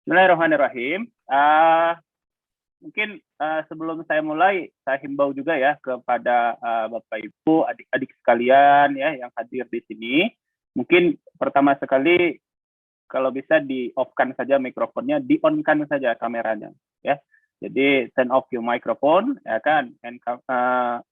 Bismillahirrahmanirrahim. Mungkin sebelum saya mulai, saya himbau juga ya kepada Bapak Ibu, adik-adik sekalian ya yang hadir di sini. Mungkin pertama sekali kalau bisa di-off-kan saja mikrofonnya, di-on-kan saja kameranya ya. Jadi turn off your microphone ya kan, and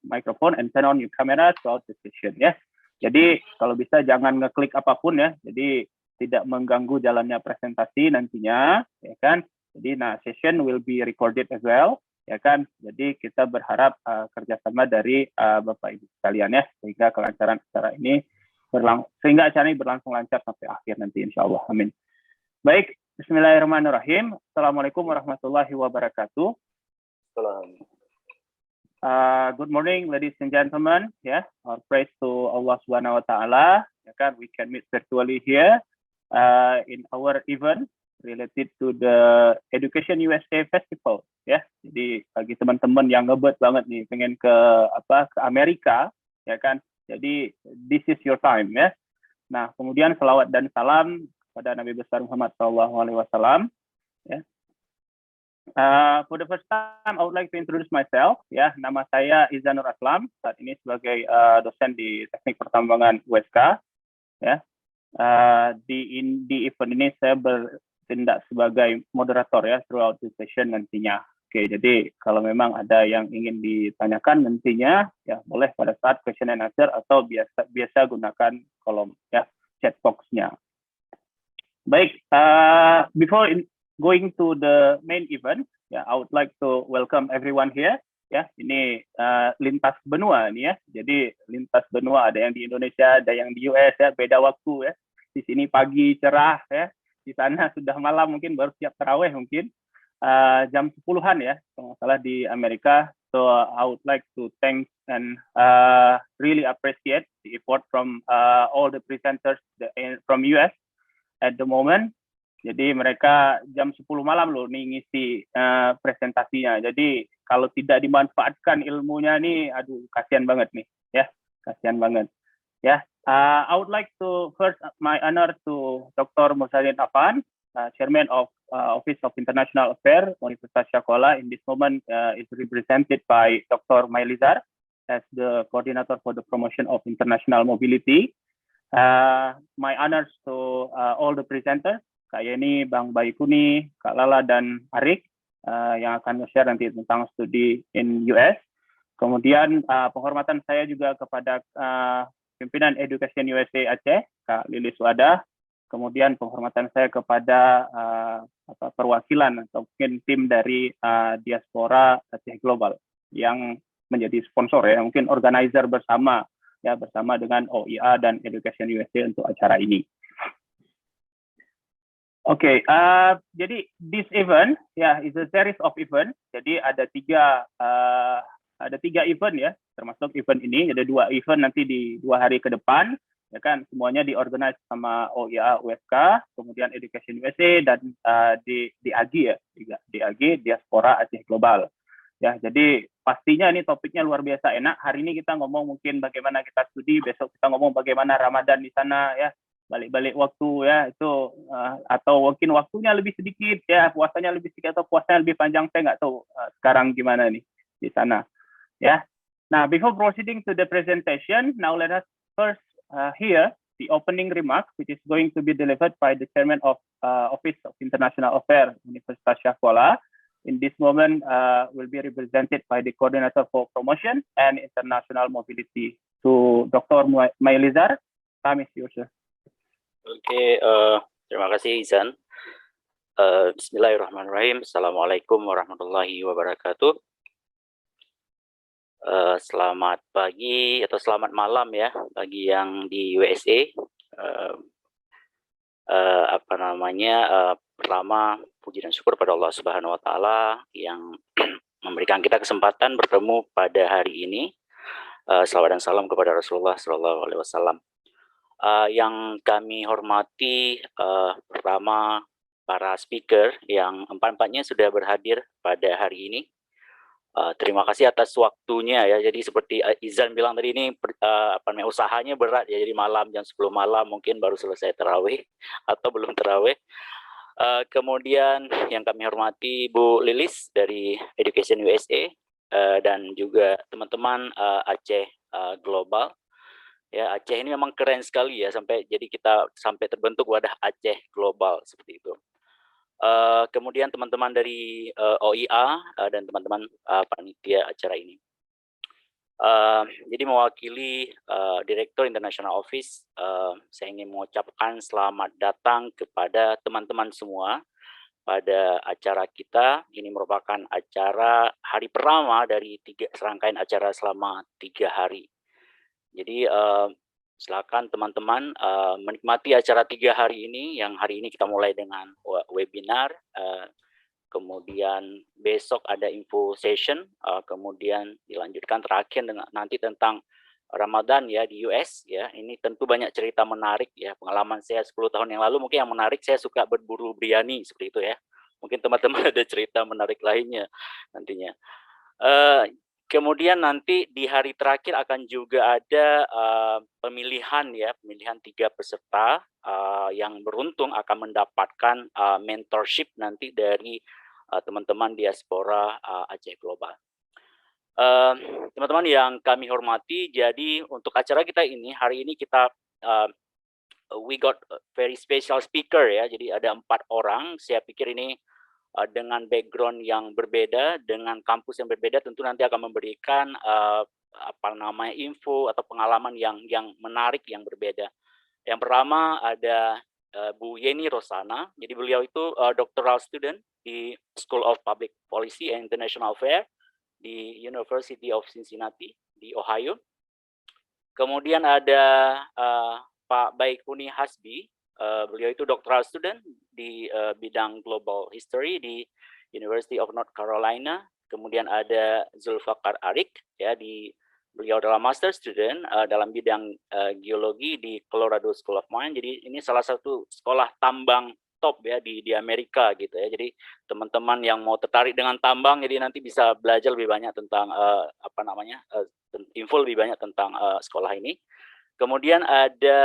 microphone and turn on your camera throughout the session ya. Jadi kalau bisa jangan ngeklik apapun ya. Jadi tidak mengganggu jalannya presentasi nantinya ya kan. Jadi session will be recorded as well ya kan. Jadi kita berharap kerjasama dari Bapak Ibu sekalian ya, sehingga kelancaran acara ini berlangsung lancar sampai akhir nanti insya Allah. Amin. Baik, Bismillahirrahmanirrahim. Assalamualaikum warahmatullahi wabarakatuh. Good morning, ladies and gentlemen. Yeah, our praise to Allah Subhanahu Wa Taala. Ya kan, we can meet virtually here in our event related to the Education USA Festival. Ya, jadi bagi teman-teman yang ngebet banget nih, pengen ke Amerika, ya kan. Jadi this is your time ya. Nah, kemudian selawat dan salam kepada Nabi besar Muhammad SAW. Ya. For the first time, I would like to introduce myself. Ya, nama saya Izanur Aslam. Saat ini sebagai dosen di Teknik Pertambangan USK. Ya, di event ini saya bertindak sebagai moderator ya throughout the session nantinya. Oke, jadi kalau memang ada yang ingin ditanyakan nantinya, ya boleh pada saat question and answer atau biasa gunakan kolom ya chat box-nya. Baik, before going to the main event, ya, I would like to welcome everyone here. Ya, ini lintas benua nih ya. Jadi lintas benua, ada yang di Indonesia, ada yang di US ya, beda waktu ya. Di sini pagi cerah ya, di sana sudah malam mungkin baru siap taraweh mungkin jam 10-an ya, kalau nggak salah di Amerika. So I would like to thank and really appreciate the effort from all the presenters from US at the moment. Jadi mereka jam 10 malam loh nih ngisi presentasinya. Jadi kalau tidak dimanfaatkan ilmunya nih, aduh kasihan banget nih, ya, kasihan banget. Ya, I would like to first my honor to Dr. Mursalin Afan, Chairman of Office of International Affairs, Universitas Syakuala. In this moment is represented by Dr. Mailizar as the coordinator for the promotion of international mobility. My honors to all the presenters. Kak Yeni, Bang Baikuni, Kak Lala, dan Arik yang akan share nanti tentang studi in US. Kemudian penghormatan saya juga kepada pimpinan Education USA Aceh, Kak Lilis Wadah. Kemudian penghormatan saya kepada perwakilan atau mungkin tim dari Diaspora Aceh Global yang menjadi sponsor ya, mungkin organizer bersama ya, bersama dengan OIA dan Education USA untuk acara ini. Oke, jadi this event ya is a series of event. Jadi ada tiga event ya, termasuk event ini. Ada 2 event nanti di 2 hari ke depan, ya kan. Semuanya diorganize sama OIA USK, kemudian Education USA dan DAG ya, DAG Diaspora Aceh Global. Ya, jadi pastinya ini topiknya luar biasa enak. Hari ini kita ngomong mungkin bagaimana kita studi, besok kita ngomong bagaimana Ramadan di sana ya. Balik-balik waktu ya itu atau mungkin waktunya lebih sedikit ya, puasanya lebih sedikit atau puasanya lebih panjang, saya nggak tahu sekarang gimana nih di sana ya. Nah, before proceeding to the presentation, now let us first hear the opening remarks which is going to be delivered by the Chairman of Office of International Affairs Universitas Syakuala. In this moment will be represented by the Coordinator for Promotion and International Mobility, to Dr. Mailizar. Time is yours, sir. Oke, terima kasih Izan. Bismillahirrahmanirrahim. Assalamualaikum warahmatullahi wabarakatuh. Selamat pagi atau selamat malam ya bagi yang di USA. Pertama puji dan syukur pada Allah Subhanahu Wa Taala yang memberikan kita kesempatan bertemu pada hari ini. Salawat dan salam kepada Rasulullah Shallallahu Alaihi Wasallam. Yang kami hormati, pertama para speaker yang empat-empatnya sudah berhadir pada hari ini. Terima kasih atas waktunya ya. Jadi seperti Izan bilang tadi, ini usahanya berat ya. Jadi malam jam 10 malam mungkin baru selesai tarawih atau belum tarawih. Kemudian yang kami hormati Bu Lilis dari Education USA, dan juga teman-teman Aceh Global. Ya, Aceh ini memang keren sekali ya, jadi kita sampai terbentuk wadah Aceh Global seperti itu. Kemudian teman-teman dari OIA dan teman-teman panitia acara ini. Jadi mewakili Direktur International Office, saya ingin mengucapkan selamat datang kepada teman-teman semua pada acara kita. Ini merupakan acara hari pertama dari serangkaian acara selama 3 hari. Jadi silakan teman-teman menikmati acara 3 hari ini, yang hari ini kita mulai dengan webinar, kemudian besok ada info session, kemudian dilanjutkan terakhir dengan nanti tentang Ramadan ya di US ya. Ini tentu banyak cerita menarik ya, pengalaman saya 10 tahun yang lalu mungkin yang menarik, saya suka berburu biryani seperti itu ya. Mungkin teman-teman ada cerita menarik lainnya nantinya. Kemudian nanti di hari terakhir akan juga ada pemilihan 3 peserta yang beruntung akan mendapatkan mentorship nanti dari teman-teman diaspora Aceh Global. Teman-teman yang kami hormati, jadi untuk acara kita ini, hari ini kita we got a very special speaker ya, jadi ada 4 orang, saya pikir ini dengan background yang berbeda, dengan kampus yang berbeda, tentu nanti akan memberikan info atau pengalaman yang menarik, yang berbeda. Yang pertama ada Bu Yeni Rosana, jadi beliau itu doctoral student di School of Public Policy and International Affairs di University of Cincinnati di Ohio. Kemudian ada Pak Baikuni Hasbi, beliau itu doctoral student di bidang global history di University of North Carolina. Kemudian ada Zulfakar Arik, ya, beliau adalah master student dalam bidang geologi di Colorado School of Mines. Jadi ini salah satu sekolah tambang top ya di Amerika gitu ya. Jadi teman-teman yang mau tertarik dengan tambang, jadi nanti bisa belajar lebih banyak tentang info lebih banyak tentang sekolah ini. Kemudian ada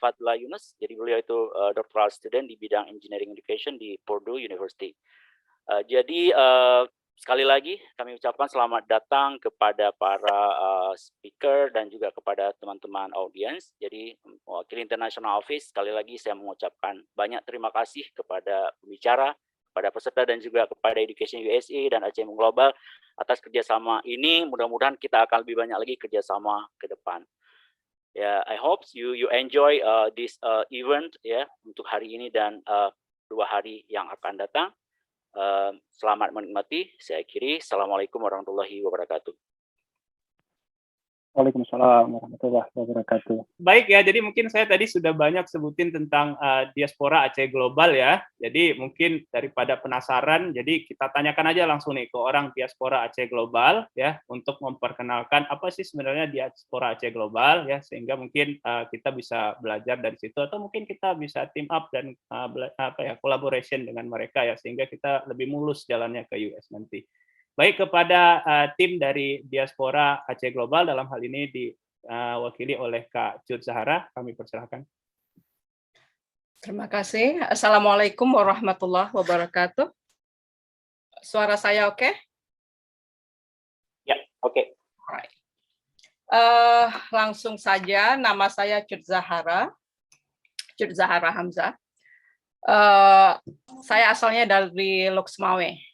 Fadla Yunus, jadi beliau itu doctoral student di bidang engineering education di Purdue University. Jadi sekali lagi kami ucapkan selamat datang kepada para speaker dan juga kepada teman-teman audiens. Jadi mewakili International Office, sekali lagi saya mengucapkan banyak terima kasih kepada pembicara, kepada peserta dan juga kepada Education USA dan Aceh Global atas kerjasama ini. Mudah-mudahan kita akan lebih banyak lagi kerjasama ke depan. Ya, I hope you enjoy this event ya untuk hari ini dan 2 hari yang akan datang. Selamat menikmati. Saya akhiri. Assalamualaikum warahmatullahi wabarakatuh. Waalaikumsalam warahmatullahi wabarakatuh. Baik ya, jadi mungkin saya tadi sudah banyak sebutin tentang diaspora Aceh Global ya. Jadi mungkin daripada penasaran, jadi kita tanyakan aja langsung nih ke orang diaspora Aceh Global ya, untuk memperkenalkan apa sih sebenarnya diaspora Aceh Global ya, sehingga mungkin kita bisa belajar dari situ, atau mungkin kita bisa team up dan collaboration dengan mereka ya, sehingga kita lebih mulus jalannya ke US nanti. Baik, kepada tim dari diaspora Aceh Global dalam hal ini diwakili oleh Kak Cut Zahara, kami persilahkan. Terima kasih. Assalamualaikum warahmatullahi wabarakatuh. Suara saya oke? Ya, oke. Alright. Langsung saja, nama saya Cut Zahara Hamzah. Saya asalnya dari Loksmawe.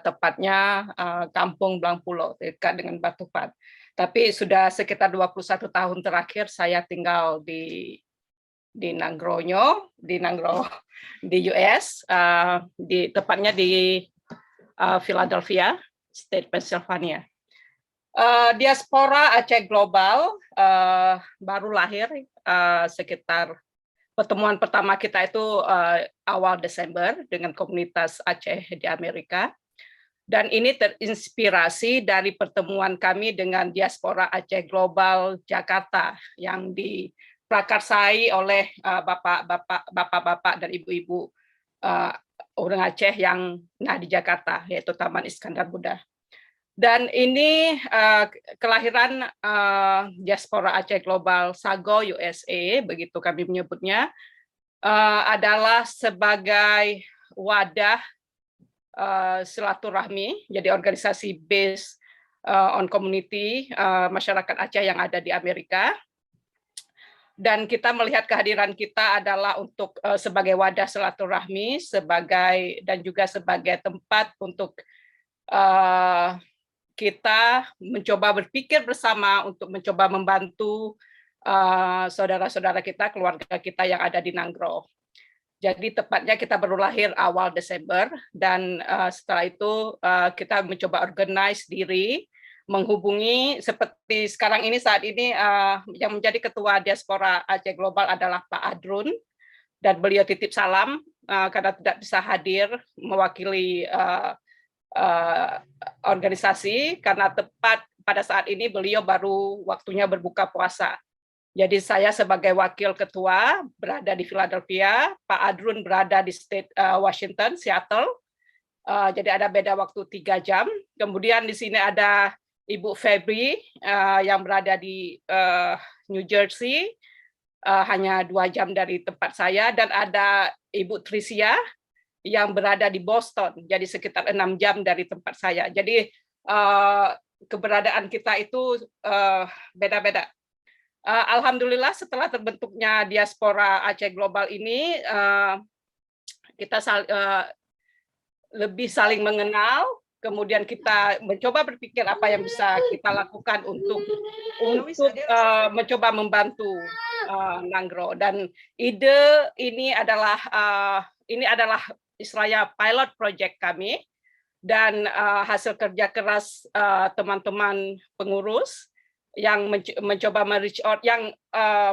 Tepatnya Kampung Blangpulo, dekat dengan Batupat. Tapi sudah sekitar 21 tahun terakhir saya tinggal di Nanggroño, di US, tepatnya di Philadelphia, State Pennsylvania. Diaspora Aceh Global baru lahir sekitar pertemuan pertama kita itu awal Desember dengan komunitas Aceh di Amerika. Dan ini terinspirasi dari pertemuan kami dengan diaspora Aceh Global Jakarta yang diprakarsai oleh bapak-bapak dan ibu-ibu orang Aceh yang di Jakarta, yaitu Taman Iskandar Muda. Dan ini kelahiran diaspora Aceh Global Sago USA, begitu kami menyebutnya, adalah sebagai wadah silaturahmi, jadi organisasi based on community masyarakat Aceh yang ada di Amerika. Dan kita melihat kehadiran kita adalah untuk sebagai wadah silaturahmi, dan juga sebagai tempat untuk kita mencoba berpikir bersama untuk mencoba membantu saudara-saudara kita, keluarga kita yang ada di Nanggro. Jadi tepatnya kita baru lahir awal Desember, dan setelah itu kita mencoba organize diri, menghubungi seperti sekarang ini, saat ini yang menjadi ketua diaspora Aceh Global adalah Pak Adrun, dan beliau titip salam karena tidak bisa hadir mewakili organisasi karena tepat pada saat ini beliau baru waktunya berbuka puasa. Jadi saya sebagai wakil ketua berada di Philadelphia, Pak Adrun berada di state Washington, Seattle. Jadi ada beda waktu 3 jam. Kemudian di sini ada Ibu Febri yang berada di New Jersey, hanya 2 jam dari tempat saya, dan ada Ibu Tricia yang berada di Boston, jadi sekitar 6 jam dari tempat saya. Jadi keberadaan kita itu beda-beda. Alhamdulillah setelah terbentuknya diaspora Aceh Global ini, kita lebih saling mengenal, kemudian kita mencoba berpikir apa yang bisa kita lakukan untuk mencoba membantu Nanggro. Dan ide ini adalah istilahnya pilot project kami, dan hasil kerja keras teman-teman pengurus yang mencoba reach out, yang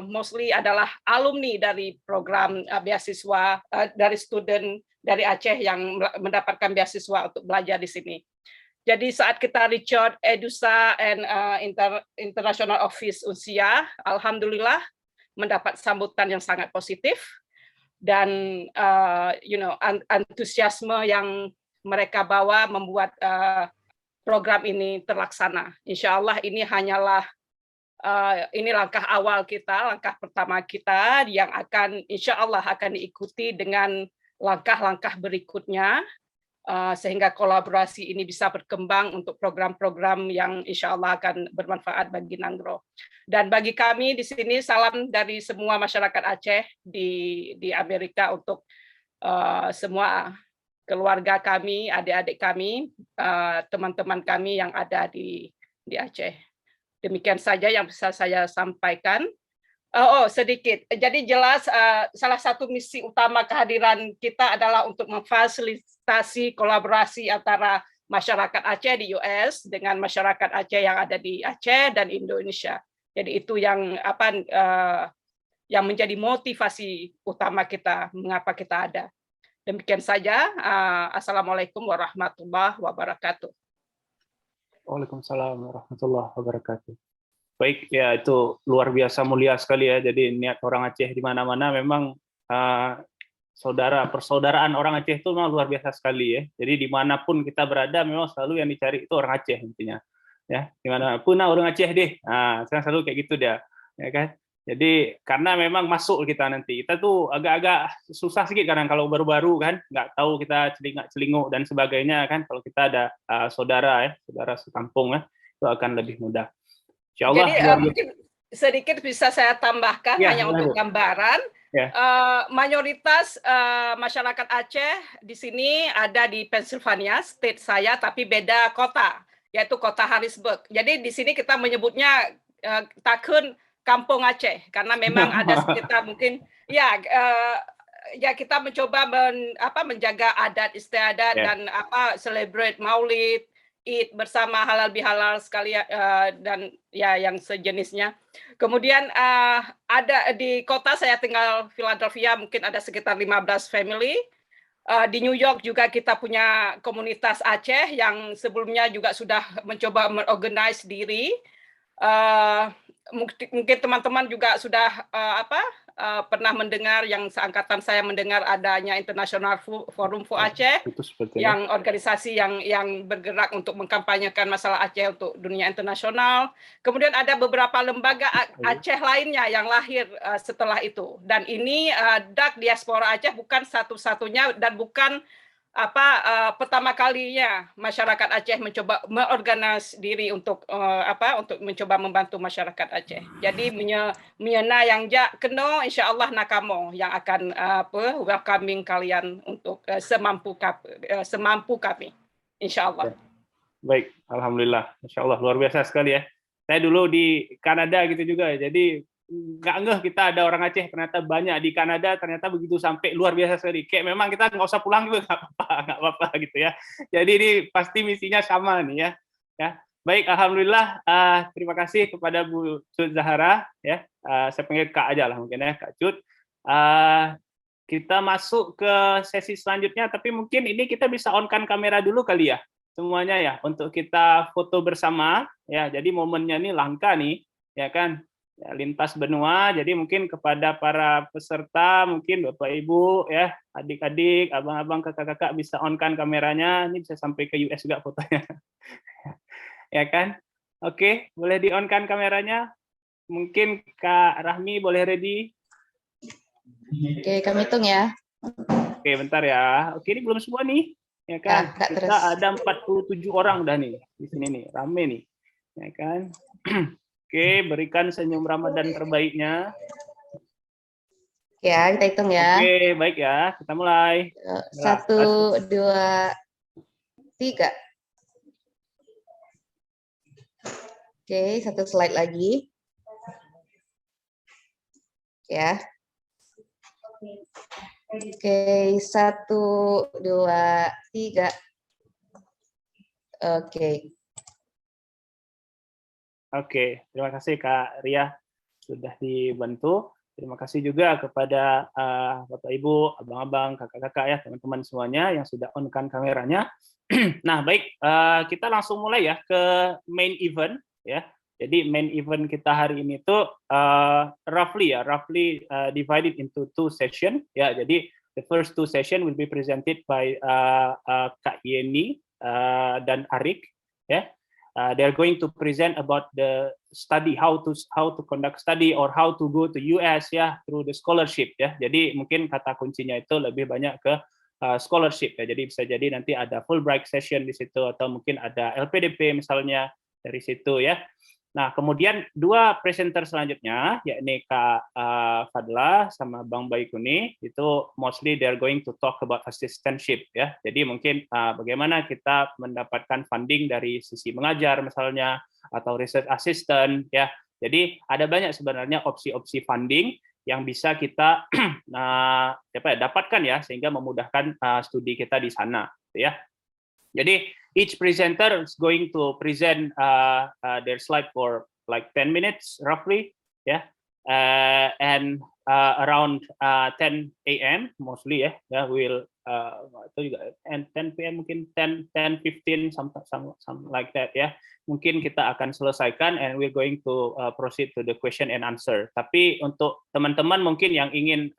mostly adalah alumni dari program beasiswa dari student dari Aceh yang mendapatkan beasiswa untuk belajar di sini. Jadi saat kita reach out EDUSA and International Office Unsia, alhamdulillah mendapat sambutan yang sangat positif, dan antusiasme yang mereka bawa membuat program ini terlaksana. Insya Allah ini hanyalah ini langkah awal kita, langkah pertama kita yang akan insya Allah akan diikuti dengan langkah-langkah berikutnya, sehingga kolaborasi ini bisa berkembang untuk program-program yang insya Allah akan bermanfaat bagi Nanggro. Dan bagi kami di sini salam dari semua masyarakat Aceh di Amerika untuk semua keluarga kami, adik-adik kami, teman-teman kami yang ada di Aceh. Demikian saja yang bisa saya sampaikan. Sedikit. Jadi jelas salah satu misi utama kehadiran kita adalah untuk memfasilitasi kolaborasi antara masyarakat Aceh di US dengan masyarakat Aceh yang ada di Aceh dan Indonesia. Jadi itu yang yang menjadi motivasi utama kita mengapa kita ada. Demikian saja. Assalamualaikum warahmatullahi wabarakatuh. Waalaikumsalam warahmatullahi wabarakatuh. Baik, ya itu luar biasa mulia sekali ya. Jadi niat orang Aceh di mana-mana memang persaudaraan orang Aceh itu memang luar biasa sekali ya. Jadi dimanapun kita berada memang selalu yang dicari itu orang Aceh intinya. Ya, dimanapun orang Aceh deh. Saya selalu kayak gitu dia, ya kan. Jadi karena memang masuk kita nanti, kita tuh agak-agak susah sedikit kadang kalau baru-baru kan, nggak tahu kita celingak-celinguk dan sebagainya kan. Kalau kita ada saudara sekampung ya, itu akan lebih mudah. Insyaallah. Jadi mungkin sedikit bisa saya tambahkan hanya untuk gambaran. Mayoritas masyarakat Aceh di sini ada di Pennsylvania, state saya, tapi beda kota, yaitu kota Harrisburg. Jadi di sini kita menyebutnya Takun Kampung Aceh karena memang ada sekitar mungkin ya kita mencoba menjaga adat istiadat dan celebrate Maulid, Id bersama halal bihalal sekalian dan ya yang sejenisnya. Kemudian ada di kota saya tinggal Philadelphia mungkin ada sekitar 15 family. Di New York juga kita punya komunitas Aceh yang sebelumnya juga sudah mencoba mengorganize diri. Mungkin teman-teman juga sudah pernah mendengar, yang seangkatan saya mendengar adanya International Forum for Aceh, Itu sepertinya. yang organisasi yang bergerak untuk mengkampanyekan masalah Aceh untuk dunia internasional. Kemudian ada beberapa lembaga Aceh lainnya yang lahir setelah itu. Dan ini DAK Diaspora Aceh bukan satu-satunya dan bukan pertama kalinya masyarakat Aceh mencoba mengorganisasi diri untuk untuk mencoba membantu masyarakat Aceh. Jadi menyena yang keno insyaallah nakamo yang akan welcoming kalian untuk semampu kami. Insyaallah. Baik, alhamdulillah, insyaallah luar biasa sekali ya. Saya dulu di Kanada gitu juga, jadi nggak ngeh kita ada orang Aceh ternyata banyak di Kanada, ternyata begitu sampai luar biasa sekali. Kayak memang kita nggak usah pulang juga nggak apa-apa gitu ya. Jadi ini pasti misinya sama nih ya. Ya, baik, alhamdulillah. Terima kasih kepada Bu Cut Zahara ya. Saya panggil Kak aja lah mungkin ya, Kak Cut. Kita masuk ke sesi selanjutnya, tapi mungkin ini kita bisa on-kan kamera dulu kali ya, semuanya ya, untuk kita foto bersama ya. Jadi momennya ini langka nih, ya kan? Ya, lintas benua, jadi mungkin kepada para peserta, mungkin Bapak Ibu, ya, adik-adik, abang-abang, kakak-kakak bisa on-kan kameranya, ini bisa sampai ke US juga fotonya. Ya kan? Oke, boleh di-on-kan kameranya. Mungkin Kak Rahmi boleh ready? Oke, kami hitung ya. Oke, bentar ya. Oke, ini belum semua nih. Ya kan? Kak, Kita terus. ada 47 orang udah nih di sini nih, rame nih. Ya kan? Oke, berikan senyum Ramadan terbaiknya. Ya, kita hitung ya. Oke, baik ya. Kita mulai. 1, 2, 3. Oke, satu slide lagi. Ya. Oke, 1, 2, 3. Oke. Oke, terima kasih Kak Ria sudah dibantu. Terima kasih juga kepada Bapak Ibu, abang-abang, kakak-kakak ya, teman-teman semuanya yang sudah on-kan kameranya. Nah, baik, kita langsung mulai ya ke main event ya. Jadi main event kita hari ini tuh roughly divided into 2 session ya. Jadi the first 2 session will be presented by Kak Yeni dan Arik ya. They're going to present about the study, how to conduct study or how to go to US ya through the scholarship ya. Jadi mungkin kata kuncinya itu lebih banyak ke scholarship ya. Jadi bisa jadi nanti ada Fulbright session di situ atau mungkin ada LPDP misalnya dari situ ya. Nah, kemudian 2 presenter selanjutnya, yakni Kak Fadla sama Bang Baikuni, itu mostly they're going to talk about assistantship ya. Jadi mungkin bagaimana kita mendapatkan funding dari sisi mengajar misalnya atau research assistant ya. Jadi ada banyak sebenarnya opsi-opsi funding yang bisa kita dapatkan ya, sehingga memudahkan studi kita di sana ya. Jadi each presenter is going to present their slide for like 10 minutes roughly, yeah, and around 10 a.m. mostly ya, we'll itu juga and 10 p.m. mungkin 10:15 something like that ya. Mungkin kita akan selesaikan and we're going to proceed to the question and answer. Tapi untuk teman-teman mungkin yang ingin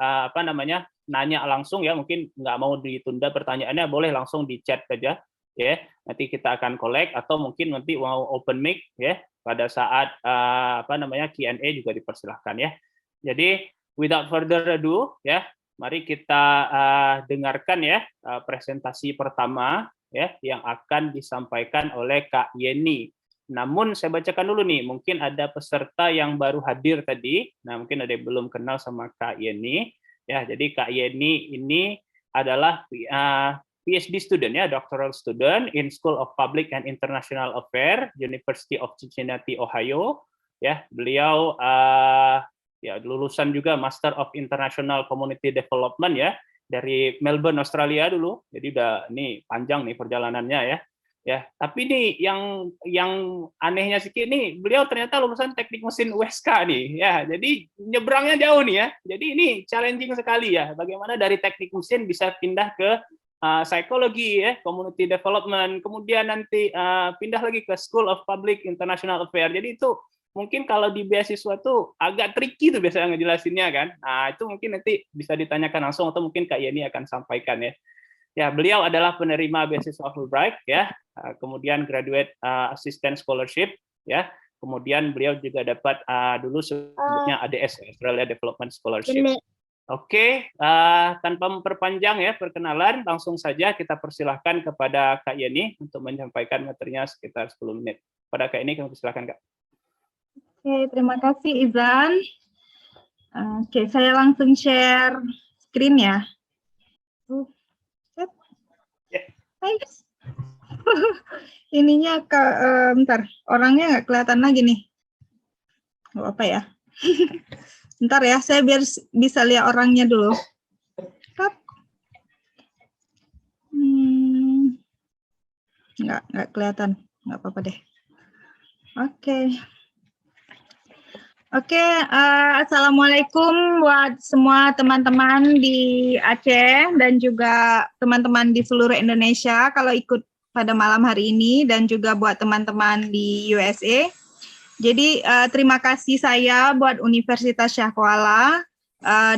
nanya langsung ya, mungkin nggak mau ditunda pertanyaannya, boleh langsung di chat saja. Ya, nanti kita akan collect atau mungkin nanti mau open mic ya pada saat Q&A juga dipersilahkan ya. Jadi without further ado ya, mari kita dengarkan ya presentasi pertama ya yang akan disampaikan oleh Kak Yeni. Namun saya bacakan dulu nih, mungkin ada peserta yang baru hadir tadi. Nah, mungkin ada yang belum kenal sama Kak Yeni ya. Jadi Kak Yeni ini adalah PhD student ya, doctoral student in School of Public and International Affairs, University of Cincinnati, Ohio. Ya, beliau ya lulusan juga Master of International Community Development ya dari Melbourne, Australia dulu. Jadi udah nih panjang nih perjalanannya ya. Ya, tapi nih yang anehnya sedikit nih, beliau ternyata lulusan Teknik Mesin USK nih ya. Jadi nyebrangnya jauh nih ya. Jadi ini challenging sekali ya. Bagaimana dari Teknik Mesin bisa pindah ke psikologi ya, community development, kemudian nanti pindah lagi ke School of Public International Affairs. Jadi itu mungkin kalau di beasiswa tuh agak tricky tuh biasanya ngejelasinnya kan. Nah, itu mungkin nanti bisa ditanyakan langsung atau mungkin Kak Yeni akan sampaikan ya. Ya, beliau adalah penerima beasiswa Fulbright ya, kemudian graduate assistant scholarship ya. Kemudian beliau juga dapat dulu sebutnya ADS, Australia Development Scholarship. Oke, tanpa memperpanjang ya perkenalan, langsung saja kita persilahkan kepada Kak Yeni untuk menyampaikan materinya sekitar 10 menit. Pada Kak Yeni, kami persilahkan Kak. Oke, terima kasih Izan. Oke, saya langsung share screen ya. Hai. Ininya bentar, orangnya nggak kelihatan lagi nih. Nggak apa ya. Bentar ya, saya biar bisa lihat orangnya dulu. Nggak kelihatan, nggak apa-apa deh. Oke, assalamualaikum buat semua teman-teman di Aceh dan juga teman-teman di seluruh Indonesia kalau ikut pada malam hari ini, dan juga buat teman-teman di USA. Jadi terima kasih saya buat Universitas Shah Kuala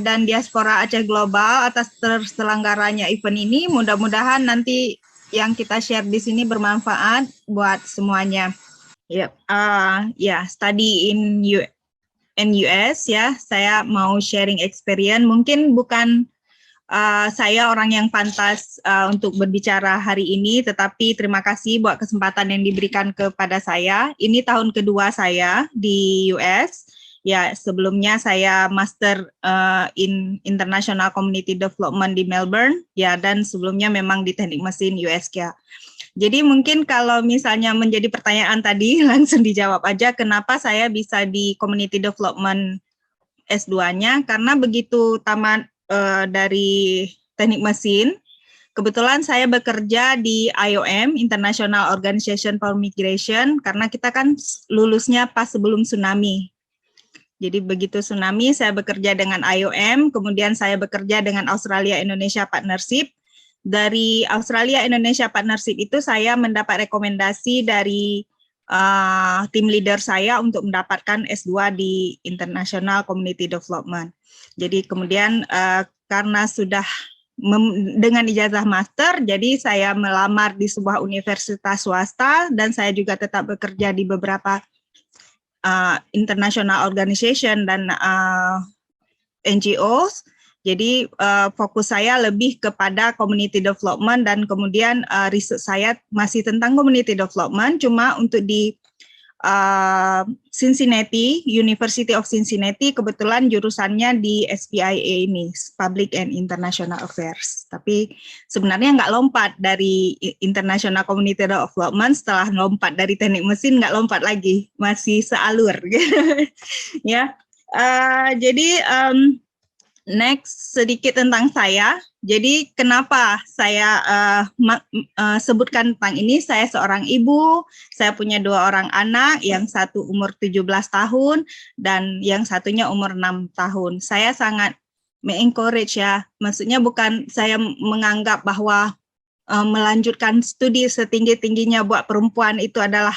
dan Diaspora Aceh Global atas terselenggaranya event ini. Mudah-mudahan nanti yang kita share di sini bermanfaat buat semuanya. Study in US ya, saya mau sharing experience. Mungkin bukan saya orang yang pantas untuk berbicara hari ini, tetapi terima kasih buat kesempatan yang diberikan kepada saya. Ini tahun kedua saya di US. Ya, sebelumnya saya master in International Community Development di Melbourne. Ya, dan sebelumnya memang di Teknik Mesin USK. Jadi mungkin kalau misalnya menjadi pertanyaan tadi, langsung dijawab aja kenapa saya bisa di Community Development S2-nya, karena begitu tamat dari Teknik Mesin, kebetulan saya bekerja di IOM, International Organization for Migration, karena kita kan lulusnya pas sebelum tsunami. Jadi begitu tsunami, saya bekerja dengan IOM, kemudian saya bekerja dengan Australia Indonesia Partnership. Dari Australia Indonesia Partnership itu saya mendapat rekomendasi dari tim leader saya untuk mendapatkan S2 di International Community Development. Jadi kemudian karena sudah dengan ijazah master, jadi saya melamar di sebuah universitas swasta dan saya juga tetap bekerja di beberapa international organization dan NGOs. Jadi fokus saya lebih kepada community development dan kemudian riset saya masih tentang community development, cuma untuk di Cincinnati, University of Cincinnati, kebetulan jurusannya di SPIA ini, Public and International Affairs. Tapi sebenarnya nggak lompat dari International Community Development, setelah lompat dari Teknik Mesin nggak lompat lagi, masih sealur. Ya, jadi next sedikit tentang saya. Jadi kenapa saya sebutkan tentang ini? Saya seorang ibu, saya punya 2 orang anak, yang satu umur 17 tahun dan yang satunya umur 6 tahun. Saya sangat me-encourage ya, maksudnya bukan saya menganggap bahwa melanjutkan studi setinggi-tingginya buat perempuan itu adalah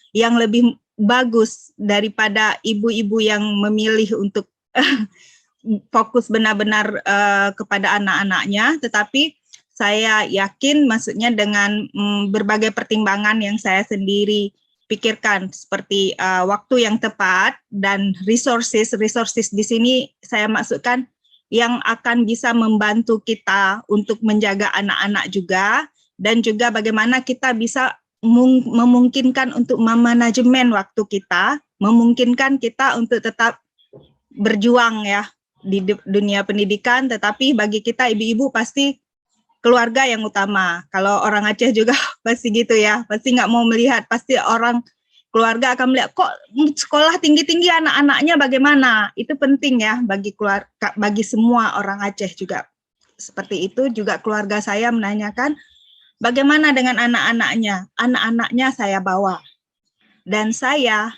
yang lebih bagus daripada ibu-ibu yang memilih untuk fokus benar-benar kepada anak-anaknya, tetapi saya yakin maksudnya dengan berbagai pertimbangan yang saya sendiri pikirkan seperti waktu yang tepat dan resources di sini saya maksudkan yang akan bisa membantu kita untuk menjaga anak-anak juga, dan juga bagaimana kita bisa memungkinkan untuk memanajemen waktu kita, memungkinkan kita untuk tetap berjuang ya di dunia pendidikan, tetapi bagi kita ibu-ibu pasti keluarga yang utama. Kalau orang Aceh juga pasti gitu ya, pasti nggak mau melihat, pasti orang keluarga akan melihat kok sekolah tinggi-tinggi anak-anaknya bagaimana. Itu penting ya bagi keluarga, bagi semua orang Aceh juga seperti itu. Juga keluarga saya menanyakan bagaimana dengan anak-anaknya. Anak-anaknya saya bawa, dan saya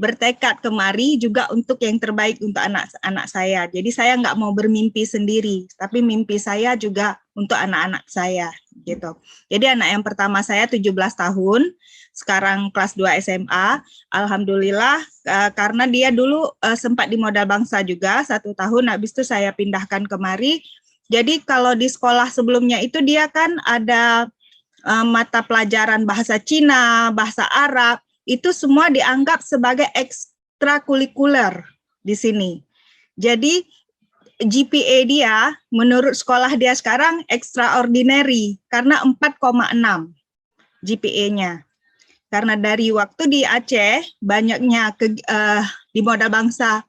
bertekad kemari juga untuk yang terbaik untuk anak-anak saya. Jadi saya nggak mau bermimpi sendiri, tapi mimpi saya juga untuk anak-anak saya gitu. Jadi anak yang pertama saya 17 tahun, sekarang kelas 2 SMA. Alhamdulillah karena dia dulu sempat di Modal Bangsa juga 1 tahun, habis itu saya pindahkan kemari. Jadi kalau di sekolah sebelumnya itu dia kan ada mata pelajaran bahasa Cina, bahasa Arab, itu semua dianggap sebagai ekstrakurikuler di sini. Jadi GPA dia menurut sekolah dia sekarang extraordinary karena 4,6 GPA-nya. Karena dari waktu di Aceh banyaknya di Modal Bangsa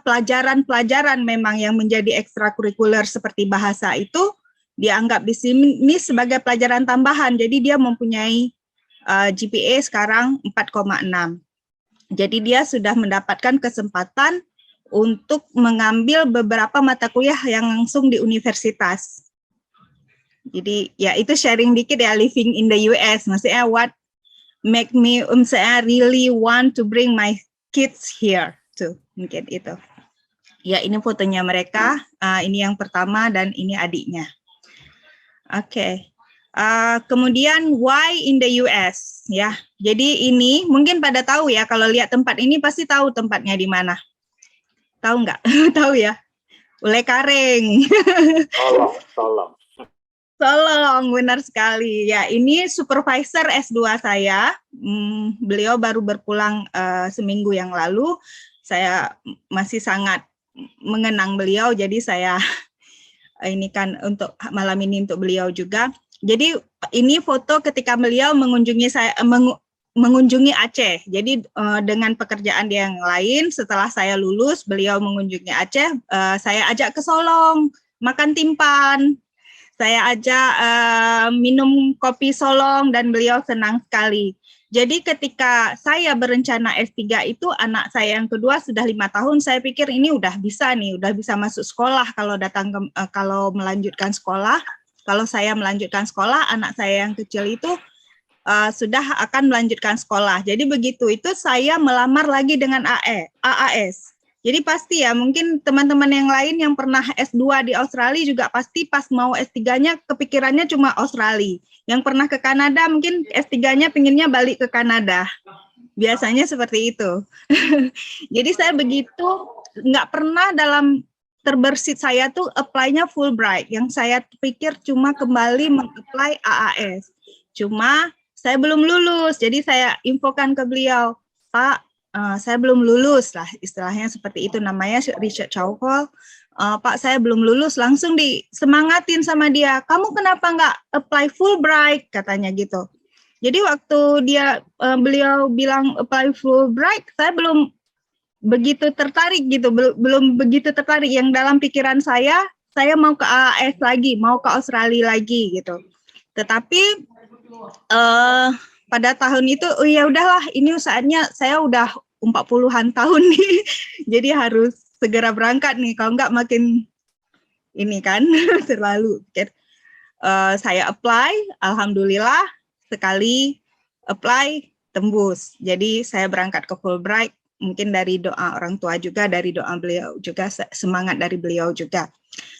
pelajaran-pelajaran memang yang menjadi ekstrakurikuler seperti bahasa itu dianggap di sini sebagai pelajaran tambahan. Jadi dia mempunyai GPA sekarang 4,6. Jadi dia sudah mendapatkan kesempatan untuk mengambil beberapa mata kuliah yang langsung di universitas. Jadi ya itu sharing dikit ya, living in the US. Maksudnya what make me saya really want to bring my kids here tuh, mungkin itu. Ya ini fotonya mereka, ini yang pertama dan ini adiknya. Oke. Kemudian why in the US ya. Jadi ini mungkin pada tahu ya, kalau lihat tempat ini pasti tahu tempatnya di mana. Tahu nggak? Tahu ya? Ule Kareng. Tolong, benar sekali. Ya, ini supervisor S2 saya. Beliau baru berpulang seminggu yang lalu. Saya masih sangat mengenang beliau, jadi saya ini kan untuk malam ini untuk beliau juga. Jadi ini foto ketika beliau mengunjungi Aceh. Jadi dengan pekerjaan dia yang lain, setelah saya lulus, beliau mengunjungi Aceh. Saya ajak ke Solong, makan timpan. Saya ajak minum kopi Solong dan beliau senang sekali. Jadi ketika saya berencana S3 itu, anak saya yang kedua sudah 5 tahun, saya pikir ini udah bisa masuk sekolah kalau melanjutkan sekolah. Kalau saya melanjutkan sekolah, anak saya yang kecil itu sudah akan melanjutkan sekolah. Jadi begitu itu saya melamar lagi dengan AAS. Jadi pasti ya, mungkin teman-teman yang lain yang pernah S2 di Australia juga pasti pas mau S3-nya kepikirannya cuma Australia. Yang pernah ke Kanada mungkin S3-nya pinginnya balik ke Kanada. Biasanya seperti itu. Jadi saya begitu, nggak pernah dalam terbersit saya tuh apply-nya Fulbright. Yang saya pikir cuma kembali meng-apply AAS. Cuma saya belum lulus, jadi saya infokan ke beliau, Pak, saya belum lulus lah, istilahnya seperti itu, namanya Richard Chowhall. Pak, saya belum lulus, langsung disemangatin sama dia, kamu kenapa nggak apply Fulbright, katanya gitu. Jadi waktu beliau bilang apply Fulbright, saya belum begitu tertarik gitu, belum begitu tertarik. Yang dalam pikiran saya mau ke AAS lagi, mau ke Australia lagi gitu. Tetapi pada tahun itu, oh ya udahlah, ini saatnya saya udah 40-an tahun nih, jadi harus segera berangkat nih, kalau enggak makin ini kan terlalu. Saya apply, alhamdulillah sekali apply tembus. Jadi saya berangkat ke Fulbright, mungkin dari doa orang tua juga, dari doa beliau juga, semangat dari beliau juga.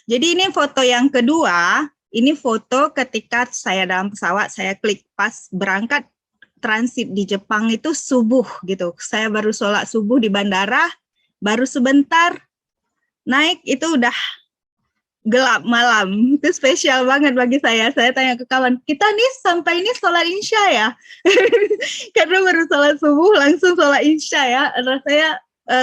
Jadi ini foto yang kedua. Ini foto ketika saya dalam pesawat, saya klik pas berangkat transit di Jepang itu subuh gitu. Saya baru sholat subuh di bandara, baru sebentar naik itu udah gelap malam. Itu spesial banget bagi saya. Saya tanya ke kawan, kita nih sampai ini sholat Isya ya? Karena baru sholat subuh langsung sholat Isya ya. Rasanya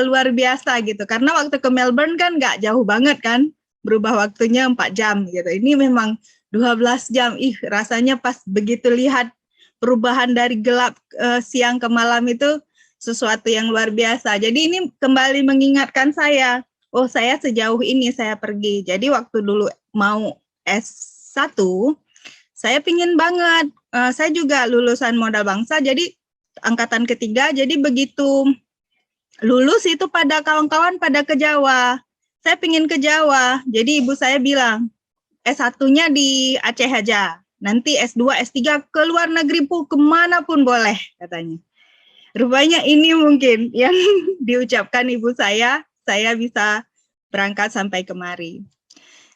luar biasa gitu. Karena waktu ke Melbourne kan nggak jauh banget kan. Berubah waktunya 4 jam gitu. Ini memang 12 jam. Rasanya pas begitu lihat perubahan dari gelap siang ke malam itu sesuatu yang luar biasa. Jadi ini kembali mengingatkan saya, oh saya sejauh ini saya pergi. Jadi waktu dulu mau S1, saya pingin banget. Saya juga lulusan Modal Bangsa, jadi angkatan ketiga. Jadi begitu lulus itu pada kawan-kawan pada ke Jawa. Saya pingin ke Jawa, jadi ibu saya bilang, S1-nya di Aceh aja, nanti S2, S3 ke luar negeri pun, kemana pun boleh, katanya. Rupanya ini mungkin yang diucapkan ibu saya bisa berangkat sampai kemari.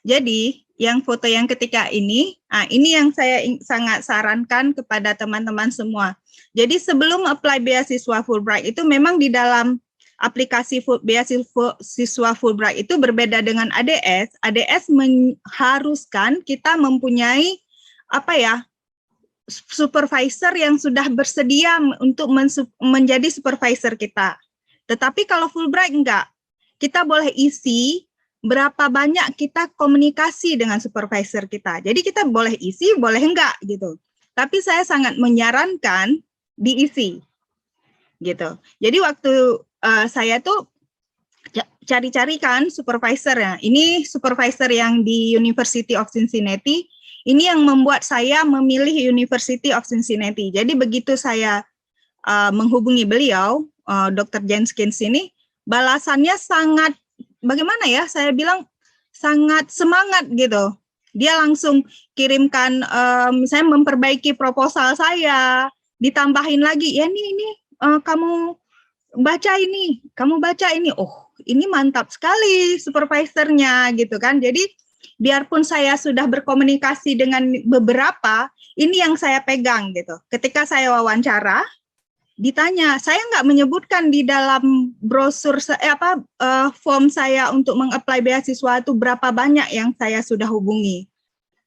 Jadi, yang foto yang ketika ini yang saya sangat sarankan kepada teman-teman semua. Jadi, sebelum apply beasiswa Fulbright itu memang di dalam aplikasi beasiswa Fulbright itu berbeda dengan ADS. ADS mengharuskan kita mempunyai supervisor yang sudah bersedia untuk menjadi supervisor kita. Tetapi kalau Fulbright enggak, kita boleh isi berapa banyak kita komunikasi dengan supervisor kita. Jadi kita boleh isi, boleh enggak gitu. Tapi saya sangat menyarankan diisi gitu. Jadi waktu saya tuh cari-cari kan supervisor ya. Ini supervisor yang di University of Cincinnati. Ini yang membuat saya memilih University of Cincinnati. Jadi begitu saya menghubungi beliau, Dr. Jenkins ini, balasannya sangat, bagaimana ya, saya bilang sangat semangat gitu. Dia langsung kirimkan, misalnya memperbaiki proposal saya, ditambahin lagi, ya ini kamu baca ini, oh ini mantap sekali supervisornya gitu kan. Jadi biarpun saya sudah berkomunikasi dengan beberapa, ini yang saya pegang gitu. Ketika saya wawancara, ditanya, saya nggak menyebutkan di dalam brosur form saya untuk mengapply beasiswa itu berapa banyak yang saya sudah hubungi.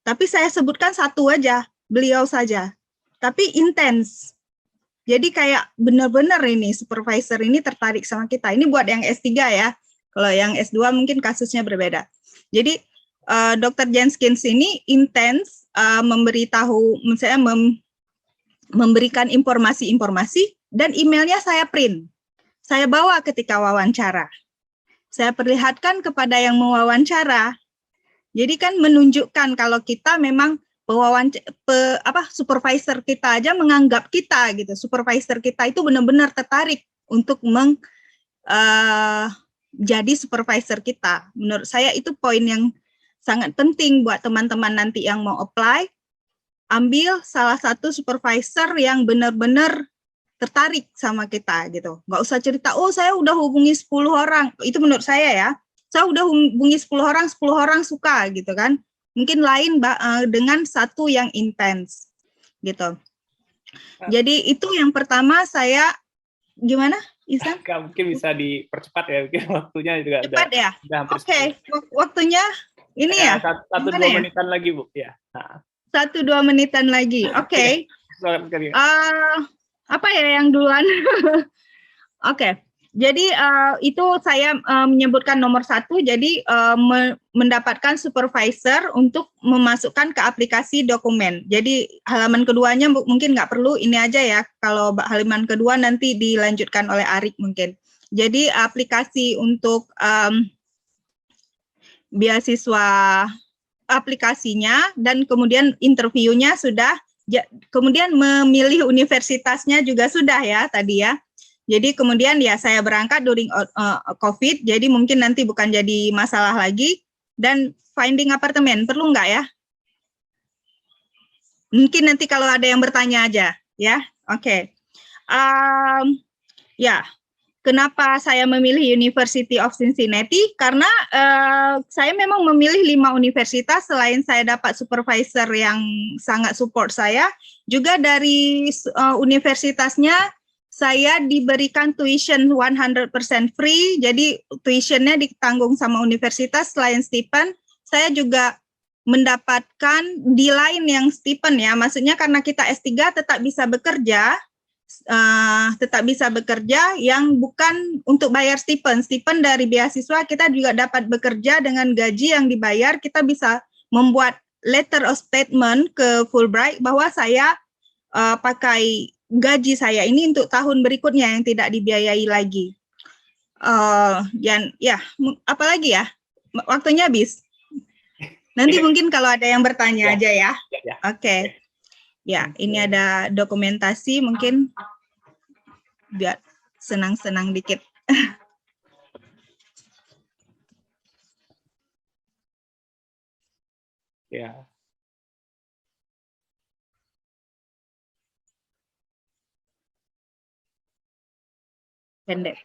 Tapi saya sebutkan satu aja, beliau saja. Tapi intens. Jadi kayak benar-benar ini supervisor ini tertarik sama kita. Ini buat yang S3 ya. Kalau yang S2 mungkin kasusnya berbeda. Jadi Dr. Jenkins ini intens memberitahu, misalnya memberikan informasi-informasi, dan emailnya saya print. Saya bawa ketika wawancara. Saya perlihatkan kepada yang mewawancara. Jadi kan menunjukkan kalau kita memang supervisor kita aja menganggap kita gitu. Supervisor kita itu benar-benar tertarik untuk jadi supervisor kita. Menurut saya itu poin yang sangat penting buat teman-teman nanti yang mau apply. Ambil salah satu supervisor yang benar-benar tertarik sama kita gitu. Nggak usah cerita, oh saya udah hubungi 10 orang. Itu menurut saya ya. Saya udah hubungi 10 orang suka gitu kan. Mungkin lain dengan satu yang intens gitu. Jadi itu yang pertama saya, gimana Isan? Mungkin bisa dipercepat ya, mungkin waktunya juga cepat ya. Oke, waktunya ini ya. 1-2 menitan lagi Bu ya. Nah. 1-2 menitan lagi. Oke. Apa ya yang duluan? Oke. Jadi itu saya menyebutkan nomor 1. Jadi mendapatkan supervisor untuk memasukkan ke aplikasi dokumen. Jadi halaman keduanya mungkin nggak perlu, ini aja ya. Kalau halaman kedua nanti dilanjutkan oleh Arik mungkin. Jadi aplikasi untuk beasiswa aplikasinya, dan kemudian interviewnya sudah, kemudian memilih universitasnya juga sudah ya tadi ya. Jadi kemudian ya saya berangkat during COVID, jadi mungkin nanti bukan jadi masalah lagi. Dan finding apartemen, perlu nggak ya? Mungkin nanti kalau ada yang bertanya aja ya. Oke. Ya. Kenapa saya memilih University of Cincinnati? Karena saya memang memilih 5 universitas, selain saya dapat supervisor yang sangat support saya, juga dari universitasnya saya diberikan tuition 100% free, jadi tuitionnya ditanggung sama universitas. Selain stipend, saya juga mendapatkan di lain yang stipend ya, maksudnya karena kita S3 tetap bisa bekerja yang bukan untuk bayar stipend. Stipend dari beasiswa kita juga dapat bekerja dengan gaji yang dibayar. Kita bisa membuat letter of statement ke Fulbright bahwa saya pakai gaji saya ini untuk tahun berikutnya yang tidak dibiayai lagi. Dan ya, apalagi ya, waktunya habis. Nanti mungkin kalau ada yang bertanya aja ya. Oke. Ya, ini ada dokumentasi, mungkin biar senang-senang dikit. Ya. pendek.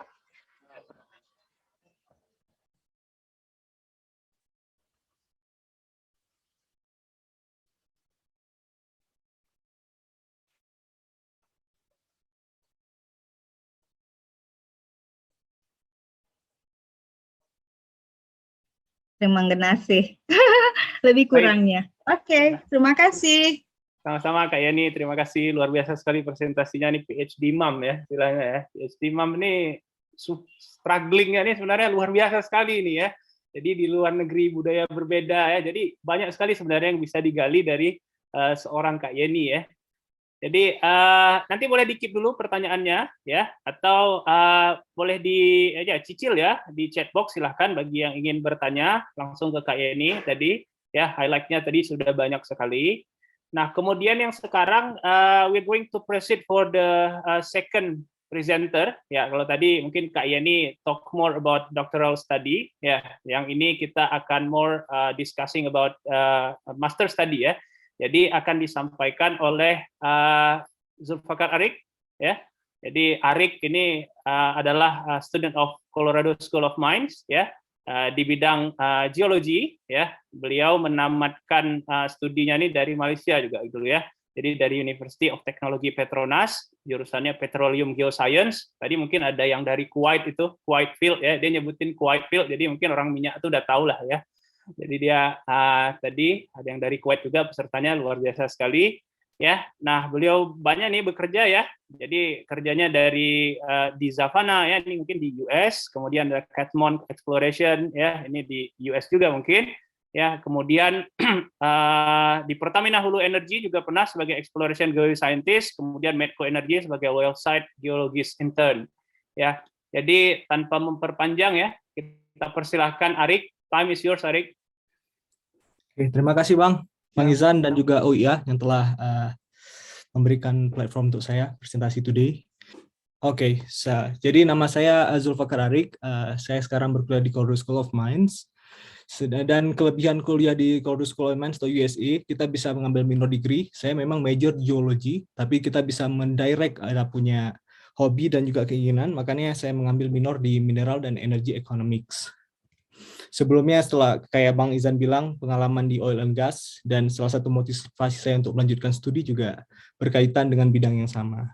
Terima kasih. Lebih kurangnya. Oke, terima kasih. Sama-sama Kak Yani, terima kasih, luar biasa sekali presentasinya nih, PhD Mom ya istilahnya ya. PhD Mom ini strugglingnya ini sebenarnya luar biasa sekali nih ya. Jadi di luar negeri budaya berbeda ya. Jadi banyak sekali sebenarnya yang bisa digali dari seorang Kak Yani ya. Jadi nanti boleh di-keep dulu pertanyaannya ya, atau boleh cicil ya di chat box, silahkan bagi yang ingin bertanya langsung ke Kak Yani tadi ya, highlight-nya tadi sudah banyak sekali. Nah, kemudian yang sekarang we're going to proceed for the second presenter ya. Kalau tadi mungkin Kak Yani talk more about doctoral study ya, yang ini kita akan more discussing about master study ya. Jadi akan disampaikan oleh Zulfakar Arik ya. Jadi Arik ini adalah student of Colorado School of Mines ya, di bidang geologi ya. Beliau menamatkan studinya ini dari Malaysia juga gitu ya. Jadi dari University of Technology Petronas, jurusannya Petroleum Geoscience. Tadi mungkin ada yang dari Kuwait itu, Kuwait Field ya, dia nyebutin Kuwait Field, jadi mungkin orang minyak itu udah tahu lah ya. Jadi dia tadi ada yang dari Kuwait juga, pesertanya luar biasa sekali ya. Nah, beliau banyak nih bekerja ya. Jadi kerjanya dari di Savannah ya, ini mungkin di US, kemudian ada Catmon Exploration ya, ini di US juga mungkin ya. Kemudian di Pertamina Hulu Energy juga pernah sebagai Exploration Geoscientist, kemudian Medco Energy sebagai Well Site Geologist Intern ya. Jadi tanpa memperpanjang ya, kita persilahkan Arik. Time is yours, Arik. Oke, terima kasih Bang Izan dan juga OIA yang telah memberikan platform untuk saya presentasi today. Oke, jadi nama saya Zulfakar Arik. Saya sekarang berkuliah di Colorado School of Mines. Dan kelebihan kuliah di Colorado School of Mines atau USA, kita bisa mengambil minor degree. Saya memang major geology, tapi kita bisa mendirect, ada punya hobi dan juga keinginan. Makanya saya mengambil minor di Mineral dan Energy Economics. Sebelumnya, setelah kayak Bang Izan bilang, pengalaman di oil and gas, dan salah satu motivasi saya untuk melanjutkan studi juga berkaitan dengan bidang yang sama.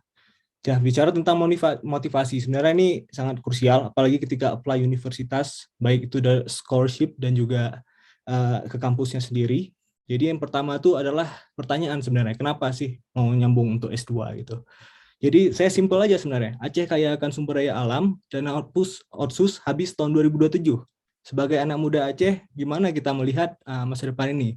Ya, bicara tentang motivasi, sebenarnya ini sangat krusial, apalagi ketika apply universitas, baik itu dari scholarship dan juga ke kampusnya sendiri. Jadi yang pertama itu adalah pertanyaan sebenarnya, kenapa sih mau nyambung untuk S2 gitu. Jadi saya simpel aja sebenarnya, Aceh kaya akan sumber daya alam, dan Otsus habis tahun 2027. Sebagai anak muda Aceh, gimana kita melihat masa depan ini?